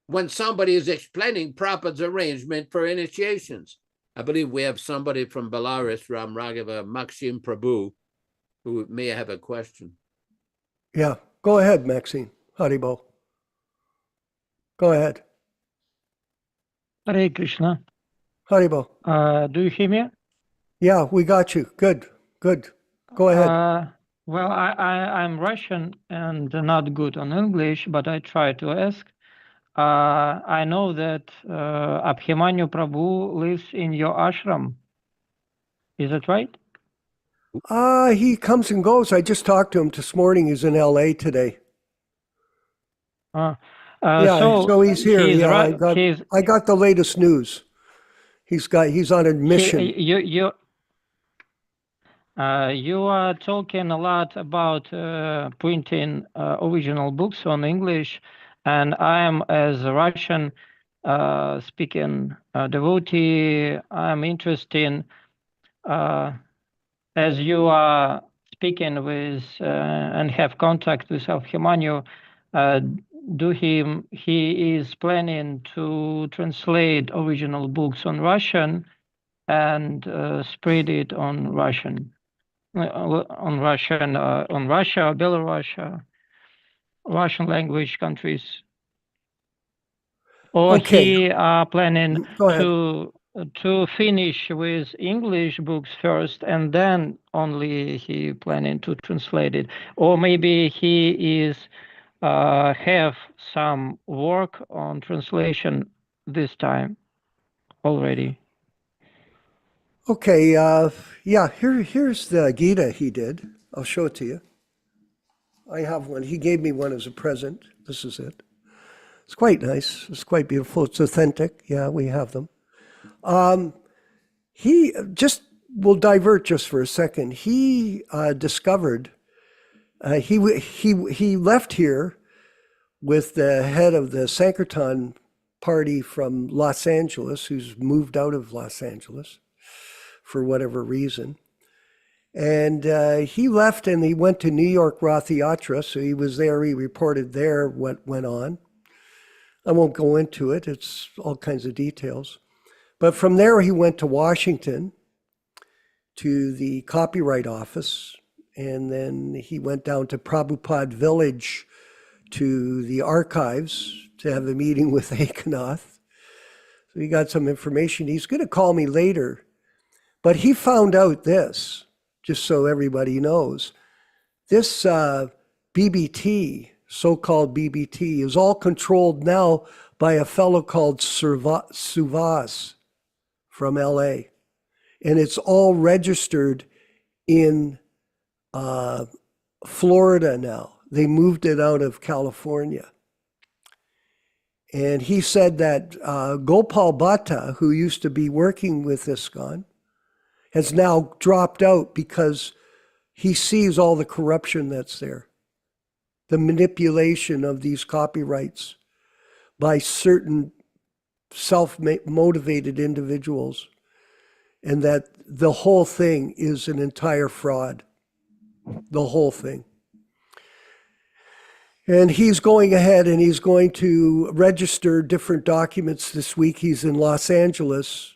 when somebody is explaining Prabhupada's arrangement for initiations. I believe we have somebody from Belarus, Ram Raghava, Maxim Prabhu, who may have a question. Yeah, go ahead, Maxine. Haribo. Go ahead. Hare Krishna. Haribo. Do you hear me? Yeah, we got you. Good, good. Go ahead. Well, I'm Russian and not good on English, but I try to ask. I know that Abhimanyu Prabhu lives in your ashram. Is that right? He comes and goes. I just talked to him this morning. He's in LA today. Yeah, so he's here. He's Yeah, I got the latest news. He's on admission. You are talking a lot about printing original books on English, and I am, as a Russian speaking devotee, I'm interested in, as you are speaking with and have contact with Abhimanyu, he is planning to translate original books on Russian and spread it on Russia, Belarus, Russian language countries, or Okay. he are planning Go ahead. to finish with English books first, and then only he planning to translate it, or maybe he is have some work on translation this time already. Okay, yeah, here's the Gita he did. I'll show it to you. I have one. He gave me one as a present. This is it. It's quite nice. It's quite beautiful. It's authentic. Yeah, we have them. He just, we'll divert just for a second. He discovered, he left here with the head of the Sankirtan party from Los Angeles, who's moved out of Los Angeles for whatever reason. And he left and he went to New York Rath Yatra. So he was there, he reported there what went on. I won't go into it, it's all kinds of details. But from there he went to Washington to the Copyright Office, and then he went down to Prabhupada Village to the archives to have a meeting with Ekanath. So he got some information. He's going to call me later. But he found out this, just so everybody knows, this BBT, so-called BBT, is all controlled now by a fellow called Suvas from LA. And it's all registered in Florida now. They moved it out of California. And he said that Gopal Bhatta, who used to be working with ISKCON, has now dropped out because he sees all the corruption that's there. the manipulation of these copyrights by certain self-motivated individuals, and that the whole thing is an entire fraud. The whole thing. And he's going ahead and he's going to register different documents this week. He's in Los Angeles,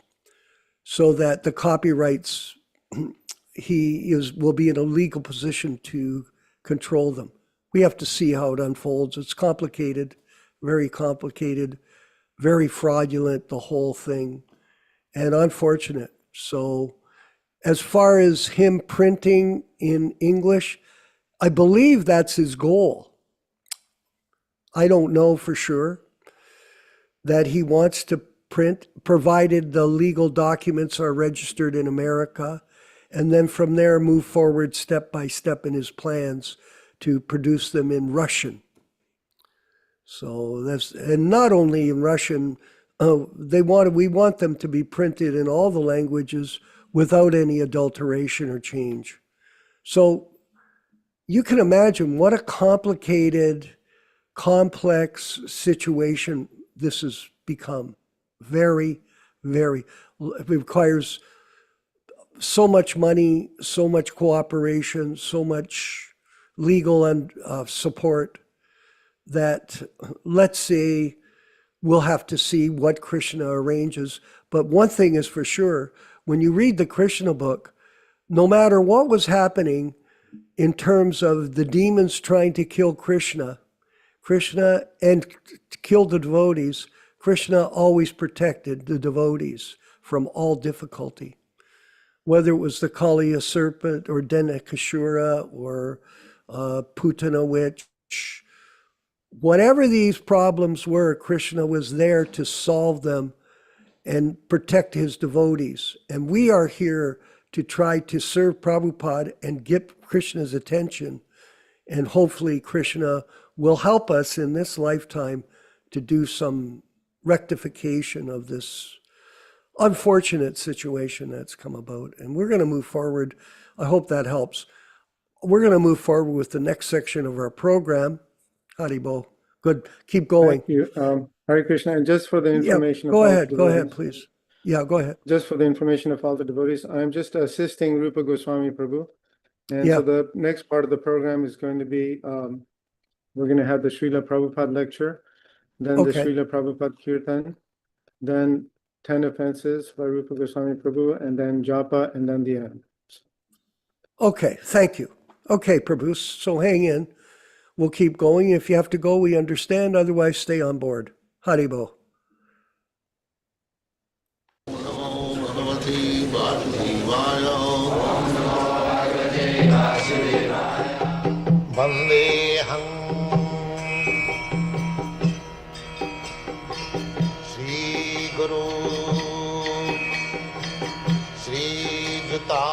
so that the copyrights, will be in a legal position to control them. We have to see how it unfolds. It's complicated, very fraudulent, the whole thing, and unfortunate. So as far as him printing in English, I believe that's his goal. I don't know for sure that he wants to print, provided the legal documents are registered in America, and then from there move forward step by step in his plans to produce them in Russian. So and not only in Russian, we want them to be printed in all the languages without any adulteration or change. So you can imagine what a complicated, complex situation this has become. It requires so much money, so much cooperation, so much legal and support that, let's say, we'll have to see what Krishna arranges. But one thing is for sure, when you read the Krishna book, no matter what was happening in terms of the demons trying to kill Krishna and kill the devotees, Krishna always protected the devotees from all difficulty. Whether it was the Kaliya serpent or Denakashura or Putana witch, whatever these problems were, Krishna was there to solve them and protect his devotees. And we are here to try to serve Prabhupada and get Krishna's attention. And hopefully Krishna will help us in this lifetime to do some rectification of this unfortunate situation that's come about. And we're going to move forward. I hope that helps. We're going to move forward with the next section of our program. Haribo. Good. Keep going. Thank you. Hare Krishna. And just for the information Go ahead, please. Yeah, go ahead. Just for the information of all the devotees, I'm just assisting Rupa Goswami Prabhu. And Yeah. so the next part of the program is going to be, we're going to have the Srila Prabhupada lecture, then the Okay. Srila Prabhupada Kirtan, then 10 offenses by Rupa Goswami Prabhu, and then Japa, and then the end. Okay, thank you. Okay, Prabhu, so hang in. We'll keep going. If you have to go, we understand. Otherwise, stay on board. Haribo. Vandeham Sri Guru Sri Juta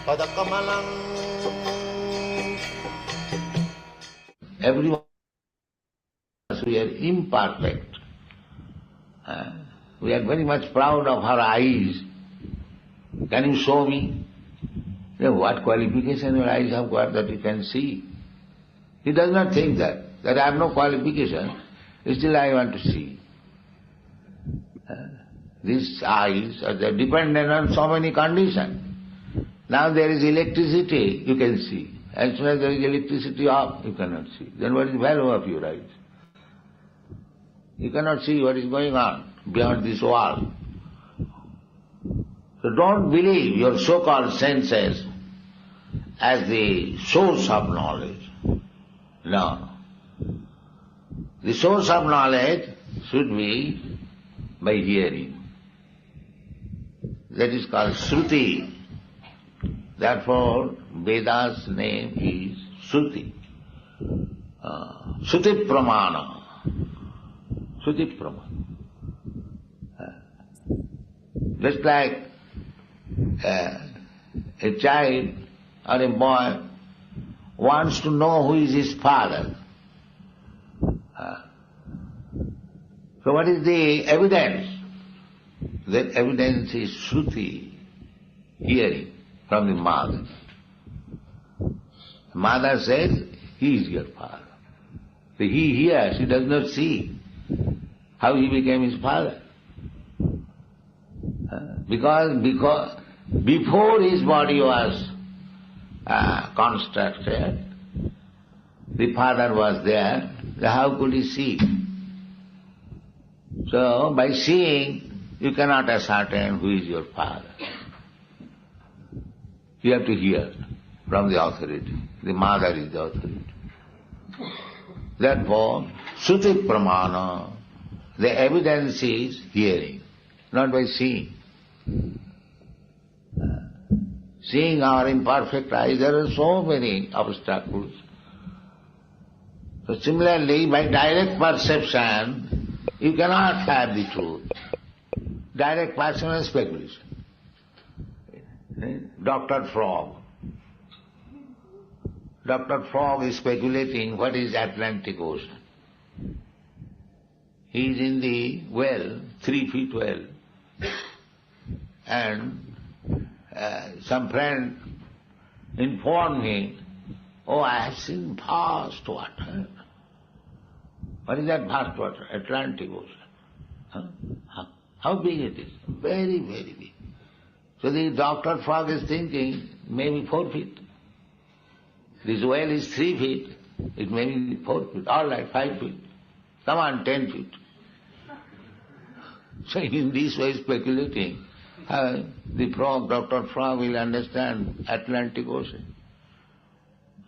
Padakamalam. Everyone, we are imperfect. We are very much proud of our eyes. Can you show me? What qualification your eyes have got that you can see? He does not think that I have no qualification, still I want to see. These eyes are dependent on so many conditions. Now there is electricity, you can see. As soon as there is electricity off, you cannot see. Then what is the value of your eyes? You cannot see what is going on beyond this wall. So don't believe your so-called senses as the source of knowledge. No. The source of knowledge should be by hearing. That is called Shruti. Therefore, Veda's name is Shruti. Shruti Pramana. Shruti Pramana. Just like a child or a boy wants to know who is his father. So what is the evidence? That evidence is Shruti, hearing from the mother. Mother says, he is your father. So he hears, he does not see how he became his father. Because before his body was constructed, the father was there, so how could he see? So by seeing, you cannot ascertain who is your father. You have to hear from the authority. The mother is the authority. Therefore, Shruti Pramana, the evidence is hearing, not by seeing. Seeing our imperfect eyes, there are so many obstacles. So similarly, by direct perception, you cannot have the truth. Direct perception is speculation. Dr. Frog is speculating what is Atlantic Ocean. He is in the well, 3 feet well, and some friend informed me, oh, I have seen vast water. What is that vast water? Atlantic Ocean. Huh? How big it is? Very, very big. So the Dr. Frog is thinking, maybe 4 feet. This well is 3 feet, it may be 4 feet, all right, 5 feet. Come on, 10 feet. So in this way speculating, the frog, Dr. Frog will understand Atlantic Ocean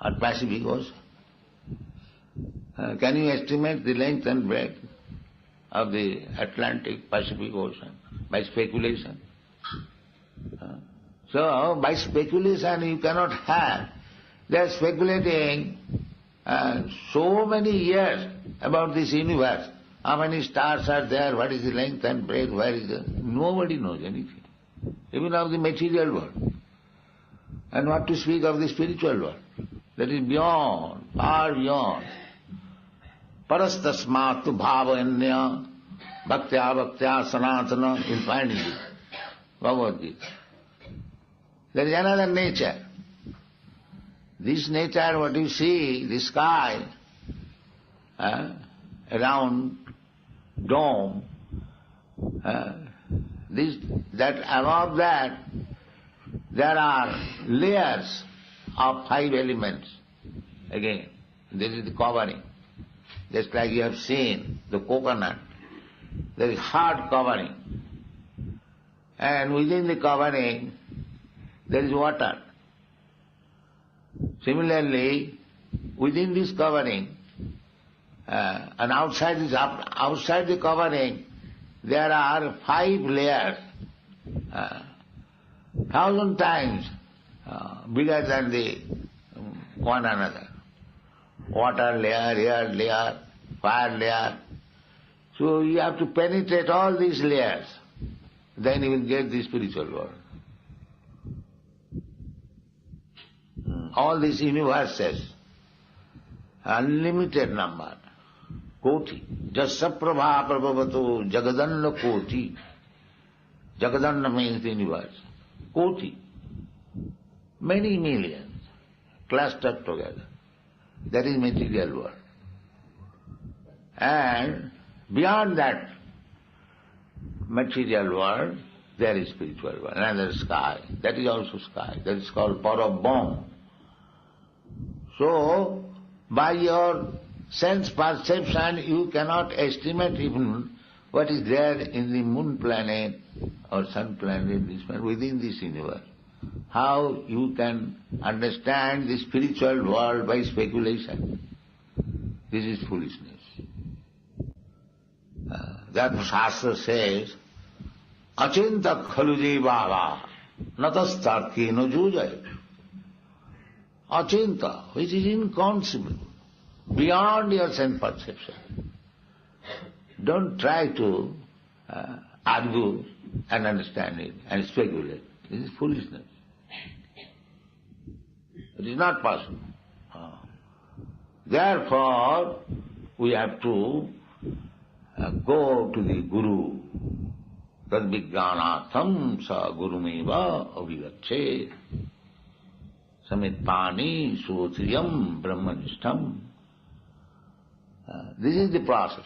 or Pacific Ocean. Can you estimate the length and breadth of the Atlantic Pacific Ocean by speculation? So by speculation you cannot have. They are speculating so many years about this universe. How many stars are there, what is the length and breadth, where is the... Nobody knows anything, even of the material world. And what to speak of the spiritual world, that is beyond, far beyond. Parastasmatu bhavanya bhaktya sanatana, you'll find it, Bhagavad Gita. There is another nature. This nature, what you see, the sky, around dome, that above that, there are layers of 5 elements. Again, this is the covering. Just like you have seen the coconut, there is hard covering. And within the covering, there is water. Similarly, within this covering, and outside the covering, there are 5 layers, 1,000 times bigger than the one another. Water layer, air layer, fire layer. So you have to penetrate all these layers, then you will get the spiritual world. All these universes, unlimited number, koti. Jasaprabha prabhavato jagadanna koti. Jagadanna means the universe. Koti. Many millions clustered together. That is material world. And beyond that material world, there is spiritual world, another sky. That is also sky. That is called Parabham. So, by your sense perception, you cannot estimate even what is there in the moon planet or sun planet, this planet, within this universe. How you can understand the spiritual world by speculation. This is foolishness. That Shastra says, Achinta khalu jivava natastarki no jujay. Achinta, which is inconceivable, beyond your sense perception. Don't try to argue and understand it and speculate. This is foolishness. It is not possible. Therefore, we have to go to the Guru. Tad vijnanatham sa gurumeva avivacche. Samitpani Sotriyam Brahmanishtam. This is the process.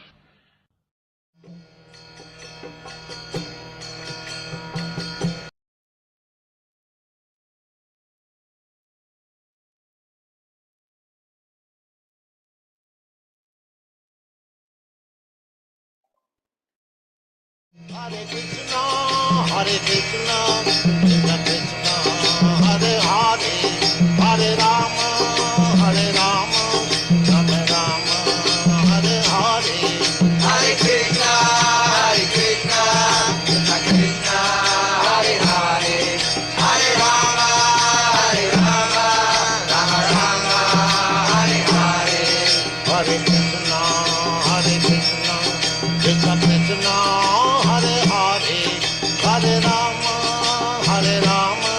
Hare Krishna, Hare Krishna, Krishna Krishna, Hare Hare, Hare Rama, Hare Rama, Rama Rama, Hare Hare. Hare Krishna, Hare Krishna, Krishna Krishna, Hare Hare, Hare Rama, Hare Rama, Rama Rama, Hare Hare. Hare Krishna, Hare Krishna, Krishna Krishna, Hare Hare, Hare Rama, Hare Rama,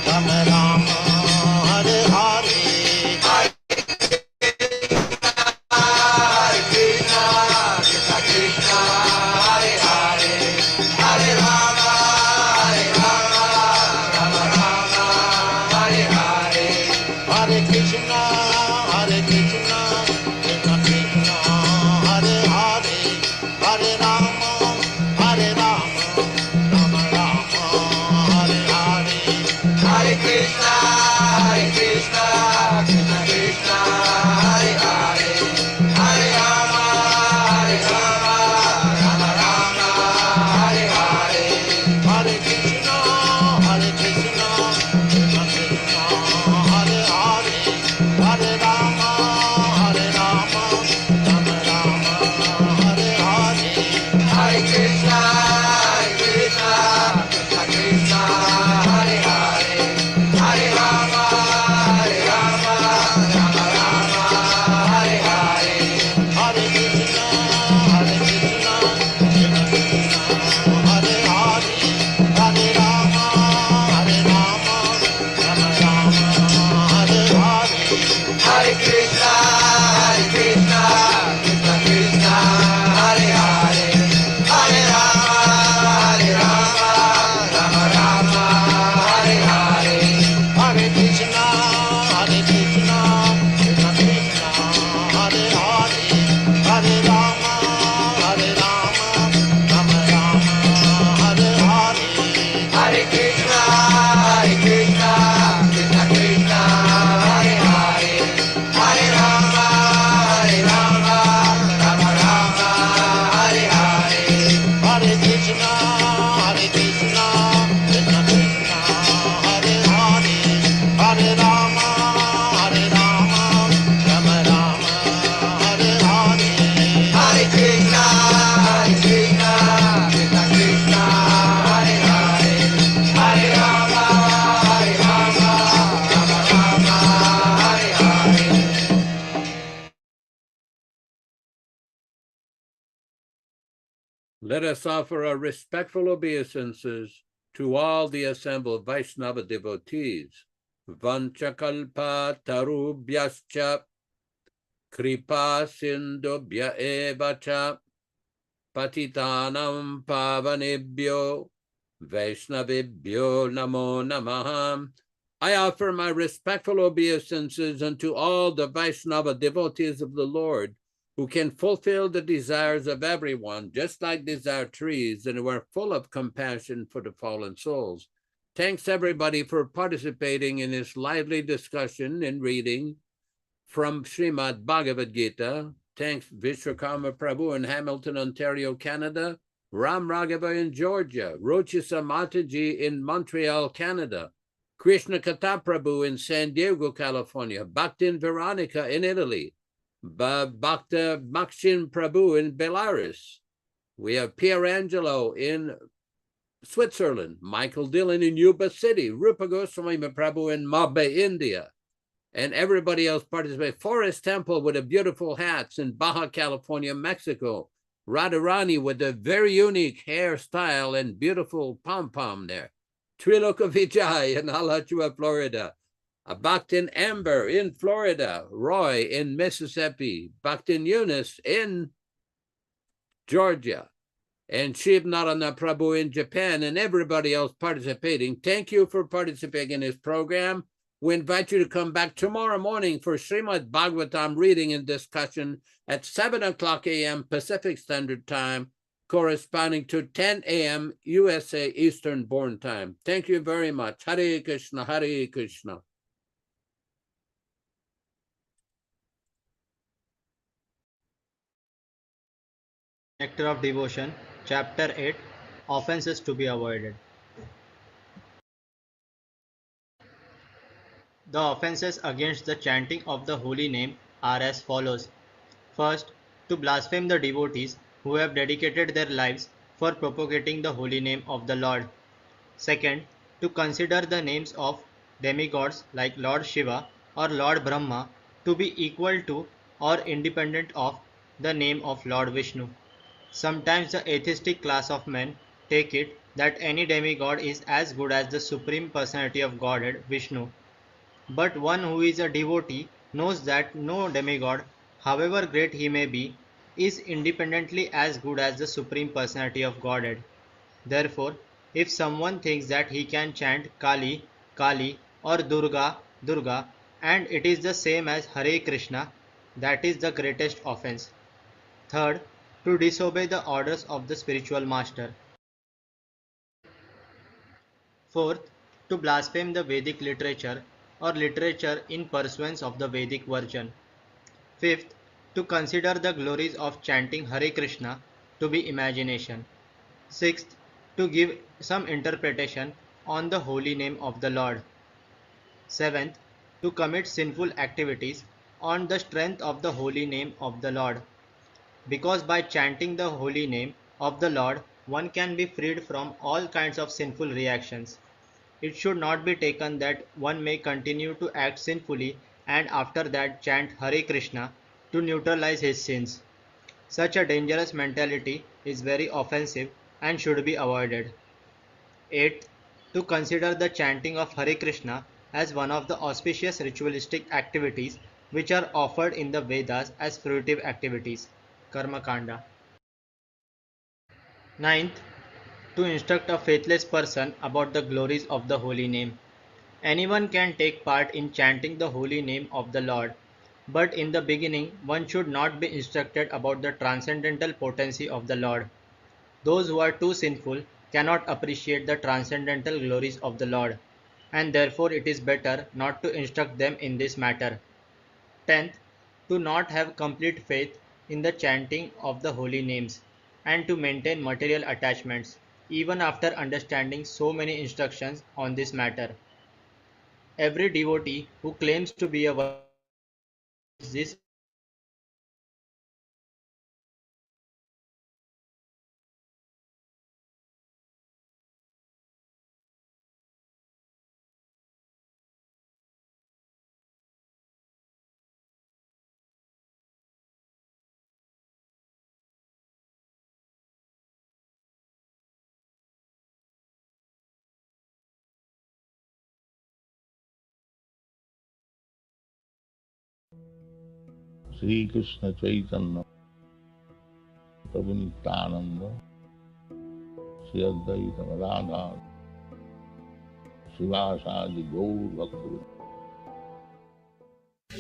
Rama Rama, Hare Hare. Hare Krishna, Krishna Krishna, Hare Hare, Hare Rama, Hare Rama, Rama Rama, Hare Hare. Hare Krishna, Hare Krishna, Krishna Krishna, Hare Hare, Hare Rama, Hare Rama, Rama Rama, Hare Hare. Hare Krishna, Hare Krishna, Krishna Krishna, Hare Hare, Hare Rama, Hare Rama, Rama Rama, Hare Hare. Hare Krishna, Hare Krishna, Krishna Krishna, Hare Hare, Hare Rama, Hare Rama, Rama Rama, Hare Hare. Hare Krishna, Hare Krishna, Krishna Krishna, Hare Hare, Hare Rama, Hare Rama, Rama Rama, Hare Hare. Hare Krishna, Hare Krishna, Krishna Krishna, Hare Hare, Hare Rama, Hare Rama, Rama Rama, Hare Hare. Hare Krishna, Hare Krishna, Krishna Krishna, Hare Hare, Hare Rama, Hare Rama, Rama Rama, Hare Hare. Hare Krishna, Hare Krishna, Krishna Krishna, Hare Hare, Hare Rama, Hare Rama, Rama Rama, Hare Hare. Hare Krishna, Hare Krishna, Krishna Krishna, Hare Hare, Hare Rama, Hare Rama, Rama Rama, Hare Hare. Hare Krishna, Hare Krishna, Krishna Krishna, Hare Hare, Hare Rama, Hare Rama, Rama Rama, Hare Hare. Hare Krishna, Hare Krishna, Krishna Krishna, Hare Hare, Hare Rama, Hare Rama, Rama Rama, Hare Hare. Let us offer our respectful obeisances to all the assembled Vaishnava devotees. Vanchakalpa tarubhyascha kripa sindubhya evacha patitanam pavanebhyo Vaishnavibhyo namo namaha. I offer my respectful obeisances unto all the Vaishnava devotees of the Lord, who can fulfill the desires of everyone, just like these are trees, and who are full of compassion for the fallen souls. Thanks everybody for participating in this lively discussion and reading from Srimad Bhagavad Gita. Thanks Vishwakarma Prabhu in Hamilton, Ontario, Canada, Ram Raghava in Georgia, Rochisa Mataji in Montreal, Canada, Krishna Kata Prabhu in San Diego, California, Bhaktin Veronica in Italy, Bhakta Maxim Prabhu in Belarus. We have Pierangelo in Switzerland, Michael Dillon in Yuba City, Rupa Goswami Prabhu in Mumbai, India, and everybody else participating. Forest Temple with the beautiful hats in Baja California, Mexico. Radharani with a very unique hairstyle and beautiful pom-pom there. Triloka Vijay in Alachua, Florida. Bhaktin Amber in Florida. Roy in Mississippi. Bhaktin Yunus in Georgia. And Shiv Narana Prabhu in Japan, and everybody else participating. Thank you for participating in this program. We invite you to come back tomorrow morning for Srimad Bhagavatam reading and discussion at 7 o'clock a.m. Pacific Standard Time, corresponding to 10 a.m. USA Eastern Born Time. Thank you very much. Hare Krishna, Hare Krishna. Nectar of Devotion, Chapter 8, Offenses to be Avoided. The offenses against the chanting of the holy name are as follows. First, to blaspheme the devotees who have dedicated their lives for propagating the holy name of the Lord. Second, to consider the names of demigods like Lord Shiva or Lord Brahma to be equal to or independent of the name of Lord Vishnu. Sometimes the atheistic class of men take it that any demigod is as good as the Supreme Personality of Godhead, Vishnu. But one who is a devotee knows that no demigod, however great he may be, is independently as good as the Supreme Personality of Godhead. Therefore, if someone thinks that he can chant Kali, Kali or Durga, Durga, and it is the same as Hare Krishna, that is the greatest offense. Third, to disobey the orders of the spiritual master. Fourth, to blaspheme the Vedic literature or literature in pursuance of the Vedic version. Fifth, to consider the glories of chanting Hare Krishna to be imagination. Sixth, to give some interpretation on the holy name of the Lord. Seventh, to commit sinful activities on the strength of the holy name of the Lord. Because by chanting the holy name of the Lord, one can be freed from all kinds of sinful reactions. It should not be taken that one may continue to act sinfully and after that chant Hare Krishna to neutralize his sins. Such a dangerous mentality is very offensive and should be avoided. 8. To consider the chanting of Hare Krishna as one of the auspicious ritualistic activities which are offered in the Vedas as fruitive activities. Karma Kanda. 9th, to instruct a faithless person about the glories of the holy name. Anyone can take part in chanting the holy name of the Lord, but in the beginning one should not be instructed about the transcendental potency of the Lord. Those who are too sinful cannot appreciate the transcendental glories of the Lord, and therefore it is better not to instruct them in this matter. 10th, to not have complete faith in the chanting of the holy names, and to maintain material attachments, even after understanding so many instructions on this matter. Every devotee who claims to be a this Sri Krishna Chaitanya Prabhu Nityananda Sri Advaita Radha Srivasadi Gaur Bhakti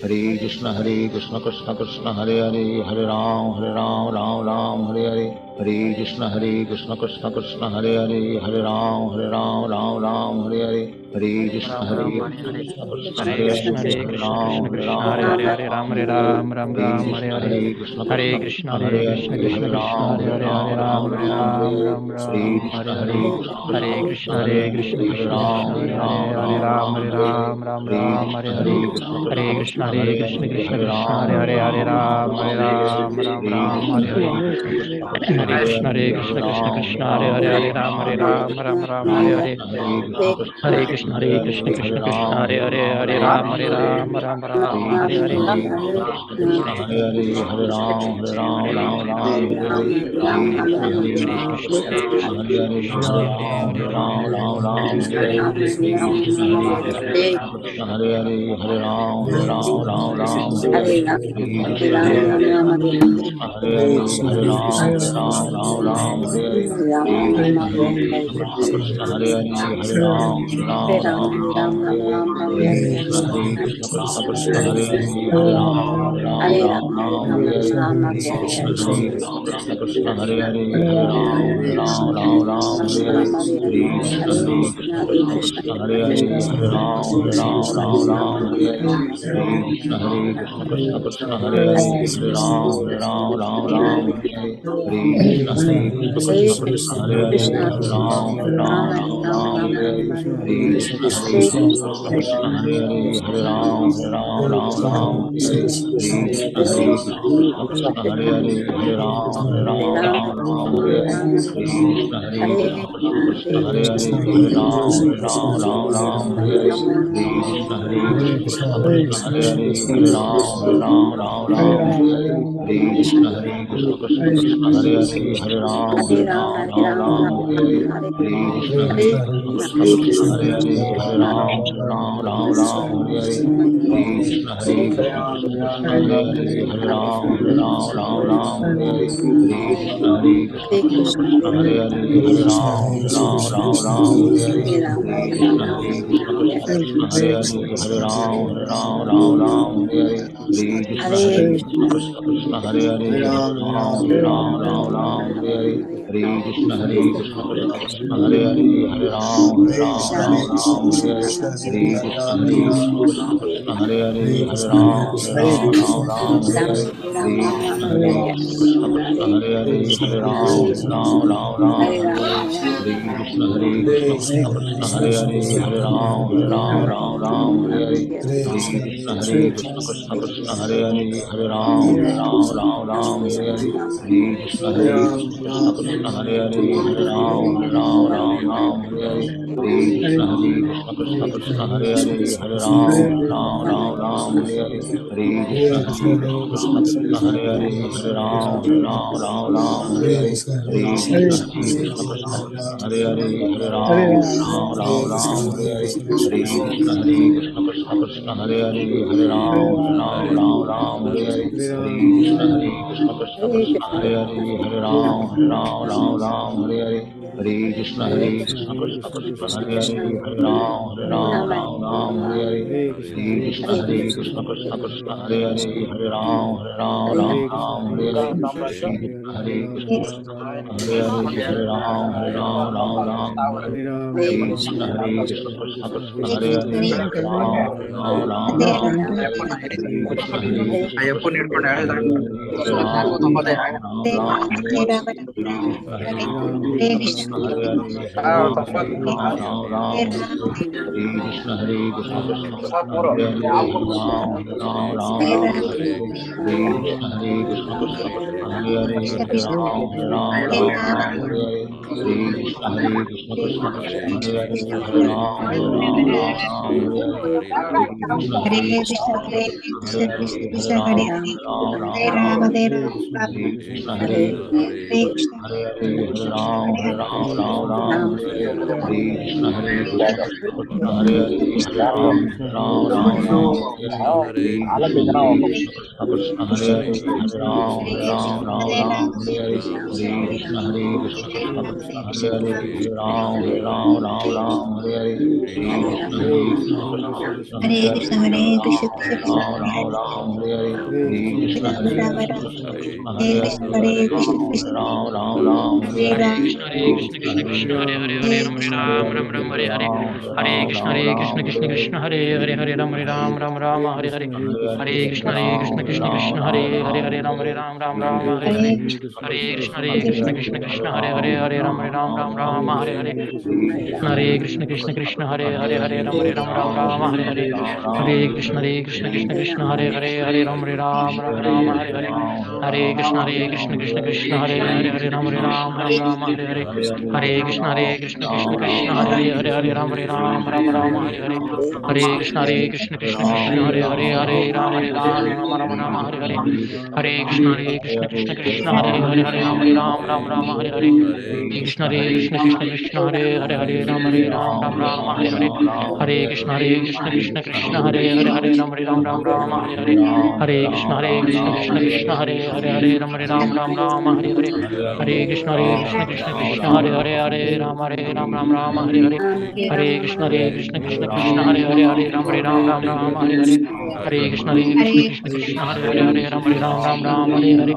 Hare Krishna Krishna Krishna Hare Hare Hare Ram Ram Ram Hare Hare Hare Krishna Krishna Krishna Hare Hare Hare Ram Ram Hare Hare Hare Krishna Krishna Krishna Hare Hare Krishna, Hare Hare Hare Krishna, Krishna Krishna, Hare Hare, Hare Ram, Hare Ram, Ram Ram, Hare Hare. Hare Krishna, Hare Krishna, Krishna Krishna, Hare Hare, Hare Ram, Hare Ram, Ram Ram, Hare Hare. Hare Krishna, Hare Krishna, Krishna Krishna, Hare Hare, Hare Ram, Hare Ram, Ram Ram, Hare Hare. Hare Krishna, Hare Krishna, Krishna Krishna, Hare Hare, Hare Ram, Hare Ram, Ram Ram, Hare Hare. Hare Krishna, Hare Krishna, Krishna Krishna, Hare Hare, Hare Ram, Hare Ram, Ram Ram, Hare Hare. Hare Krishna, Krishna Krishna, Hare Hare, Hare Ram, Ram Ram, Hare Hare. Hare Ram Ram Hare Hare Krishna, Hare Krishna, Krishna Krishna, Hare Hare, Hare Ram, Krishna Hare Ram Hare Hare. Hare Ram Ram Ram Hare Hare, Hare Krishna Krishna Krishna Hare Hare, Hare Ram Ram Hare Hare, Hare Krishna Krishna Krishna Hare Hare, Hare Ram Hare Hare, Hare Krishna Krishna Krishna Hare Hare, Hare Ram Hare Hare, Hare Krishna Krishna Hare Hare, Hare Ram Hare Hare, Hare Krishna Krishna Krishna Hare Hare, Hare Ram Hare Hare, Hare Krishna Krishna Krishna Hare Hare, Hare Ram Hare Hare, Hare Krishna Krishna Krishna Hare Hare, Hare Ram Hare Hare, Hare Krishna Krishna Krishna Hare Hare, Hare Ram Hare Hare, Hare Krishna Krishna Krishna Hare Hare, Hare Ram Hare Hare, Hare Krishna Krishna Krishna Hare Hare, Hare Ram Hare Hare, Hare Krishna Krishna Krishna Hare Hare, Hare Ram Hare Hare, Hare Krishna Krishna Krishna Hare Hare, Hare Ram Hare Hare, Hare Krishna Krishna Krishna Hare Hare, Hare Ram Hare Hare, Hare Krishna Krishna Krishna Hare Hare, Hare Ram Hare Hare, Hare Krishna Krishna Hare Hare, Hare Ram Hare Hare, Hare Krishna Krishna Hare Hare, Hare Ram Hare Hare, Hare Krishna Krishna Hare Hare, Hare Ram Hare Hare, Hare Krishna Krishna Hare Hare, Hare Ram Hare Hare, Hare Krishna Krishna Hare Hare, Hare Ram Hare Hare, Hare Krishna Krishna Hare Hare, Hare Ram Hare Hare, Hare Krishna Krishna Hare Hare, Hare Ram Hare Hare, Hare Krishna Krishna Hare Hare, Hare Ram Hare Hare, Hare Krishna Krishna Hare Hare, Hare Ram Hare Hare, Hare Krishna Krishna Hare Hare, Hare Ram Hare Hare, Hare Krishna Krishna Hare Hare, Hare Ram Hare Hare, Hare Krishna Krishna Hare Hare, Hare Ram Hare Hare, Hare Krishna Krishna Hare Hare, Hare Ram Hare Hare, Hare Krishna Krishna Hare Hare, Hare Ram Hare Hare, Hare Krishna Krishna Hare Hare, Hare Ram Hare Hare, Hare Krishna Krishna Hare Hare, Hare Ram Hare Hare, Hare Krishna Krishna Hare Hare, Hare Ram Hare Hare, Hare Krishna Krishna Hare Hare, Hare Ram Hare Hare, Hare Krishna Krishna Hare Hare, Hare Ram Hare Hare, Hare Krishna Krishna Hare Hare, Hare Ram Hare Hare, Hare Krishna Krishna Hare Hare, Hare Ram Hare Hare, Hare Krishna Krishna Hare Hare, Hare Ram Hare Hare, Hare Krishna Krishna Hare Hare, Hare Ram Hare Hare, Hare Krishna Krishna Hare Hare, Hare Ram Hare Hare, Hare Krishna Krishna Hare Hare, Hare Ram Hare Hare, Hare Krishna Krishna Hare Hare, Hare Ram Hare Hare, Hare Krishna Krishna Hare Hare, Hare Ram Hare Hare, Hare Krishna Krishna Hare Hare, Hare Ram Hare Hare, Hare Krishna Krishna Hare Hare, Hare Ram Hare Hare, Hare Krishna Hare Ram Hare Ram Ram Ram Hare Hare Hare Krishna Krishna Krishna Hare Hare Hare Ram Hare Ram Ram Ram Hare Hare Hare Krishna Krishna Krishna Hare Hare Hare Ram Hare Ram Ram Ram Hare Hare Hare Krishna Krishna Krishna Hare Hare Hare Ram Hare Ram Ram Ram Hare Hare Hare Krishna Krishna Hare Hare Hare Ram Hare Ram Ram Ram Hare Hare Hare Krishna Krishna Hare Hare Hare Ram Hare Ram Ram Ram Hare Hare Hare Krishna Krishna Hare Hare Hare Ram Hare Ram Ram Ram Hare Hare Hare Krishna Krishna Hare Hare Hare Ram Hare Ram Ram Ram Hare Hare Hare Krishna Krishna Krishna Hare Hare Hare Ram Hare Ram Ram Ram Hare Hare Hare Krishna, Hare Krishna, Krishna Krishna, Hare Hare, Hare Ram, Ram Ram, Hare Hare. Hare Krishna, Hare Krishna, Krishna Krishna, Hare Hare, Hare Ram, Ram Ram, Hare Hare. Hare Krishna, Hare Krishna, Krishna Krishna, Hare Hare, Hare Ram, Ram Hare Hare. Hare Krishna, Hare Krishna, Krishna Krishna, Hare Hare, Hare Ram, Ram Hare Hare. Hare Krishna, Hare Krishna, Krishna Krishna, Hare Hare, Hare Ram, Ram Hare Hare. Hare Krishna, Hare Krishna, Krishna Krishna, Hare Hare, Hare Ram, Ram Hare Hare. Hare Krishna, Hare Krishna, Krishna Krishna, Hare Hare, Hare Ram, Ram Hare Hare.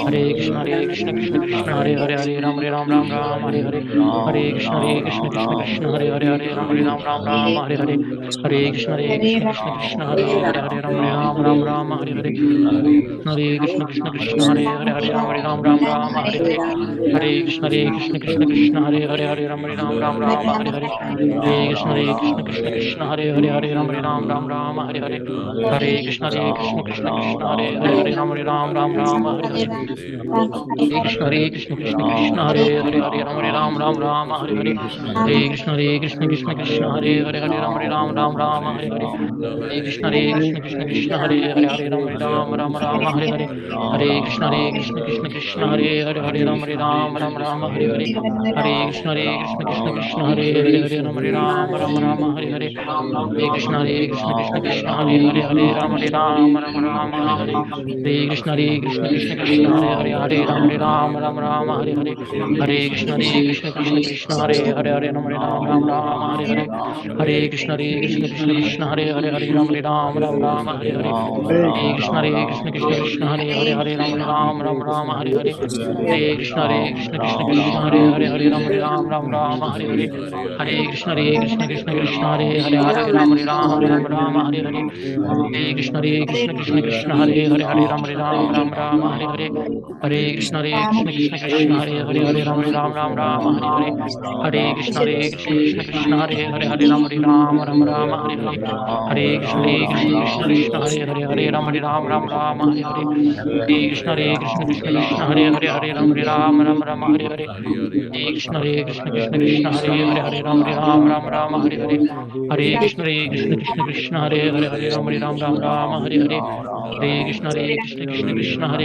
Hare Krishna, Hare Krishna, Krishna Krishna, Hare Hare, Hare Ram, Ram Hare Hare. Hare Krishna, Hare Krishna, Krishna Krishna, Hare Hare, Hare Ram, Ram Hare Hare. Hare Krishna, Hare Krishna, Krishna Krishna, Hare Hare, Hare Ram, Ram Hare Hare. Hare Krishna, Krishna Krishna, Hare Hare, Hare Ram, Ram Hare Hare. Hare Krishna, Hare Krishna, Krishna Krishna, Hare Hare, Hare Ram, Ram Hare Hare. Hare Krishna, Hare Krishna, Krishna Krishna, Hare Hare, Hare Ram, Ram Hare Hare. Hare Krishna, Hare Krishna, Krishna Krishna, Hare Hare, Hare Ram, Ram Hare Hare. Hare Krishna, Krishna Krishna, Hare Hare, Hare Ram, Hare Hare. Hare Krishna, Hare Krishna, Krishna Krishna, Hare Hare, Hare Ram, Hare Hare. Hare Krishna, Hare Krishna, Krishna Krishna, Hare Hare, Hare Ram, Hare Hare. Hare Krishna, Hare Krishna, Krishna Krishna, Hare Hare, Hare Ram, Hare Hare. Hare Krishna, Hare Krishna, Krishna Krishna, Hare Hare, Hare Ram, Hare Hare. Hare Krishna, Hare Krishna, Krishna Krishna, Hare Hare, Hare Ram, Hare Hare. Hare Krishna, Hare Krishna, Krishna Krishna, Hare Hare, Hare Ram, Hare Hare. Hare Krishna, Hare Krishna, Krishna Krishna, Hare Hare, Hare Ram, Hare Hare. Hare Krishna, Hare Krishna, Krishna Krishna, Hare Hare, Hare Ram, Hare Hare. Hare Krishna, Hare Krishna, Krishna Krishna, Hare Hare, Hare Ram, Hare Hare. Hare Krishna, Hare Krishna, Krishna Krishna, Hare Hare, Hare Ram, Hare Hare. Hare Krishna, Hare Krishna, Krishna Krishna, Hare Hare, Hare Ram, Hare Hare. Hare Krishna, Hare Krishna, Krishna Krishna, Hare Hare, Hare Ram, Hare Hare. Hare Krishna, Hare Krishna, Krishna Krishna, Hare Hare, Hare Ram, Hare Hare. Hare Krishna, Hare Krishna, Krishna Krishna, Hare Hare, Hare Ram, Hare Hare. Hare Krishna, Hare Krishna, Krishna Krishna, Hare Hare, Hare Ram, Hare Hare. Hare Krishna, Hare Krishna, Krishna Krishna, Hare Hare, Hare Ram, Hare Hare. Hare Krishna, Hare Krishna, Krishna Krishna, Hare Hare, Hare Ram, Hare Hare. Hare Krishna, Hare Krishna, Krishna Krishna, Hare Hare, Hare Ram, Hare Hare. Hare Krishna, Hare Krishna, Krishna Krishna, Hare Hare, Hare Ram, Hare Hare. Hare Krishna, Hare Krishna, Krishna Krishna, Hare Hare, Hare Ram, Hare Hare. Hare Krishna, Hare Krishna, Krishna Krishna, Hare Hare,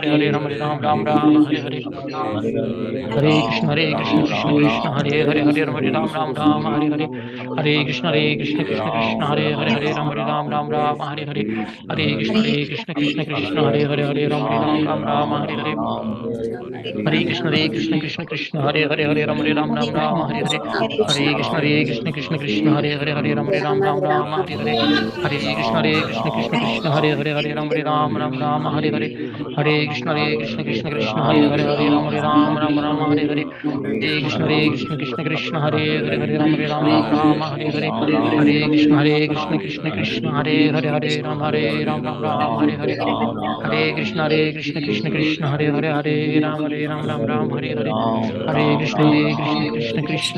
Hare Ram, Hare Hare. Hare Krishna, Hare Krishna, Krishna Krishna, Hare Hare, Hare Ram, Hare Hare. Hare Krishna, Hare Krishna, Krishna Krishna, Hare Hare, Hare Ram, Hare Hare. Hare Krishna, Hare Krishna, Krishna Krishna, Hare Hare, Hare Ram, Hare Hare. Hare Krishna, Hare Krishna, Krishna Krishna, Hare Hare, Hare Ram, Hare Hare. Hare Krishna, Hare Krishna, Krishna Krishna, Hare Hare, Hare Ram, Hare Hare. Hare Krishna, Hare Krishna, Krishna Krishna, Hare Hare, Hare Ram, Hare Hare. Hare Krishna, Hare Krishna, Krishna Krishna, Hare Hare, Hare Ram, Hare Hare. Hare Krishna, Hare Krishna, Krishna Krishna, Hare Hare, Hare Ram, Hare Hare. Hare Krishna, Hare Krishna, Krishna Krishna, Hare Hare, Hare Ram, Hare Hare. Hare Krishna, Hare Krishna, Krishna Krishna, Hare Hare, Hare Ram, Hare Hare. Hare Krishna, Hare Krishna, Krishna Krishna, Hare Hare, Hare Ram, Hare Hare. Hare Krishna, Hare Krishna, Krishna Krishna,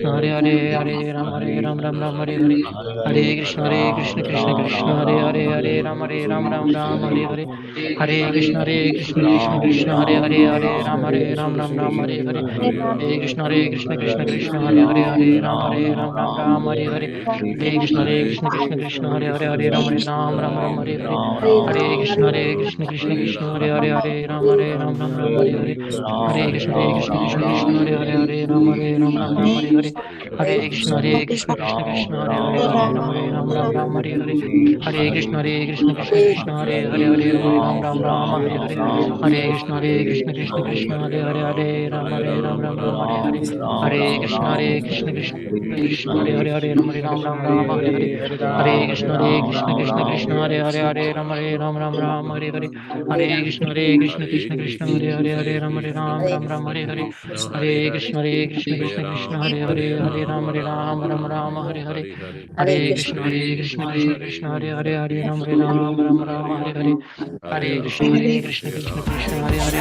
Hare Hare, Hare Ram, Hare Hare. Hare Krishna, Hare Krishna, Krishna Krishna, Hare Hare, Hare Ram, Hare Hare. Hare Krishna, Hare Krishna, Krishna Krishna, Hare Hare, Hare Ram, Hare Hare. Hare Krishna, Hare Krishna, Krishna Krishna, Hare Hare, Hare Ram, Hare Hare. Hare Krishna, Hare Krishna, Krishna Krishna, Hare Hare, Hare Ram, Hare Hare. Hare Krishna, Hare Krishna, Krishna Krishna, Hare Hare, Hare Ram, Hare Hare. Hare Krishna, Hare Krishna, Krishna Krishna, Hare Hare, Hare Ram, Hare Hare. Hare Krishna, Hare Krishna, Krishna Krishna, Hare Hare, Hare Ram, Hare Hare. Hare Krishna, Hare Krishna, Krishna Krishna, Hare Hare, Hare Ram, Hare Hare. Hare Krishna, Hare Krishna, Krishna Krishna, Hare Hare, Hare Ram, Hare Hare. Hare Krishna, Hare Krishna, Krishna Krishna, Hare Hare, Hare Ram, Hare Hare. Hare Krishna, Hare Krishna, Krishna Krishna, Hare Hare, Hare Ram, Hare Hare. Hare Krishna, Hare Krishna, Krishna Krishna, Hare Hare, Hare Ram, Hare Hare. Hare Krishna, Hare Krishna, Krishna Krishna, Hare Hare, Hare Ram, Hare Hare.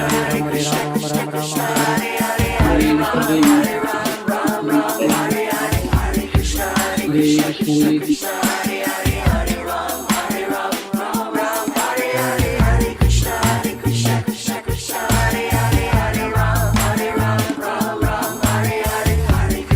Hare Krishna, Hare Krishna, Krishna Krishna, Hare Hare, Hare Ram, Hare Hare. Hare Krishna, Hare Krishna, Hare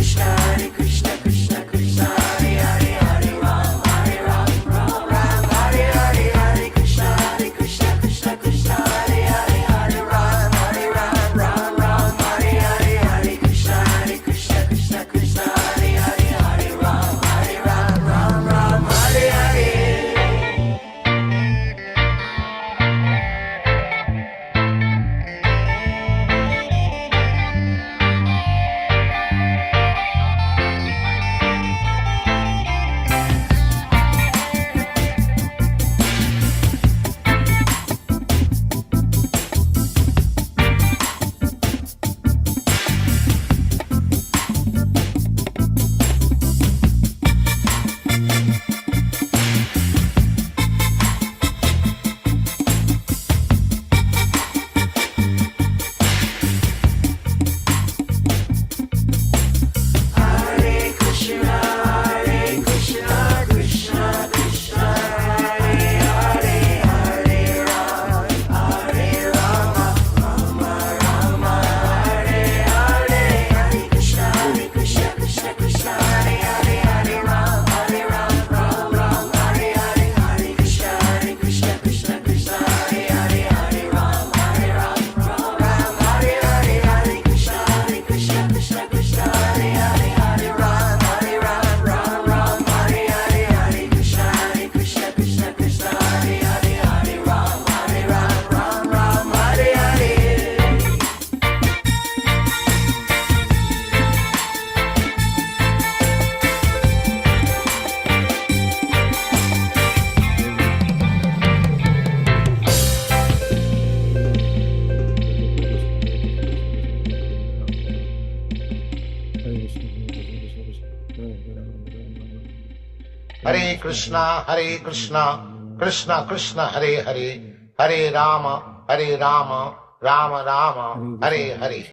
Hare Krishna, Krishna Krishna, Hare Hare, Hare Rama, Rama Rama, Hare Hare.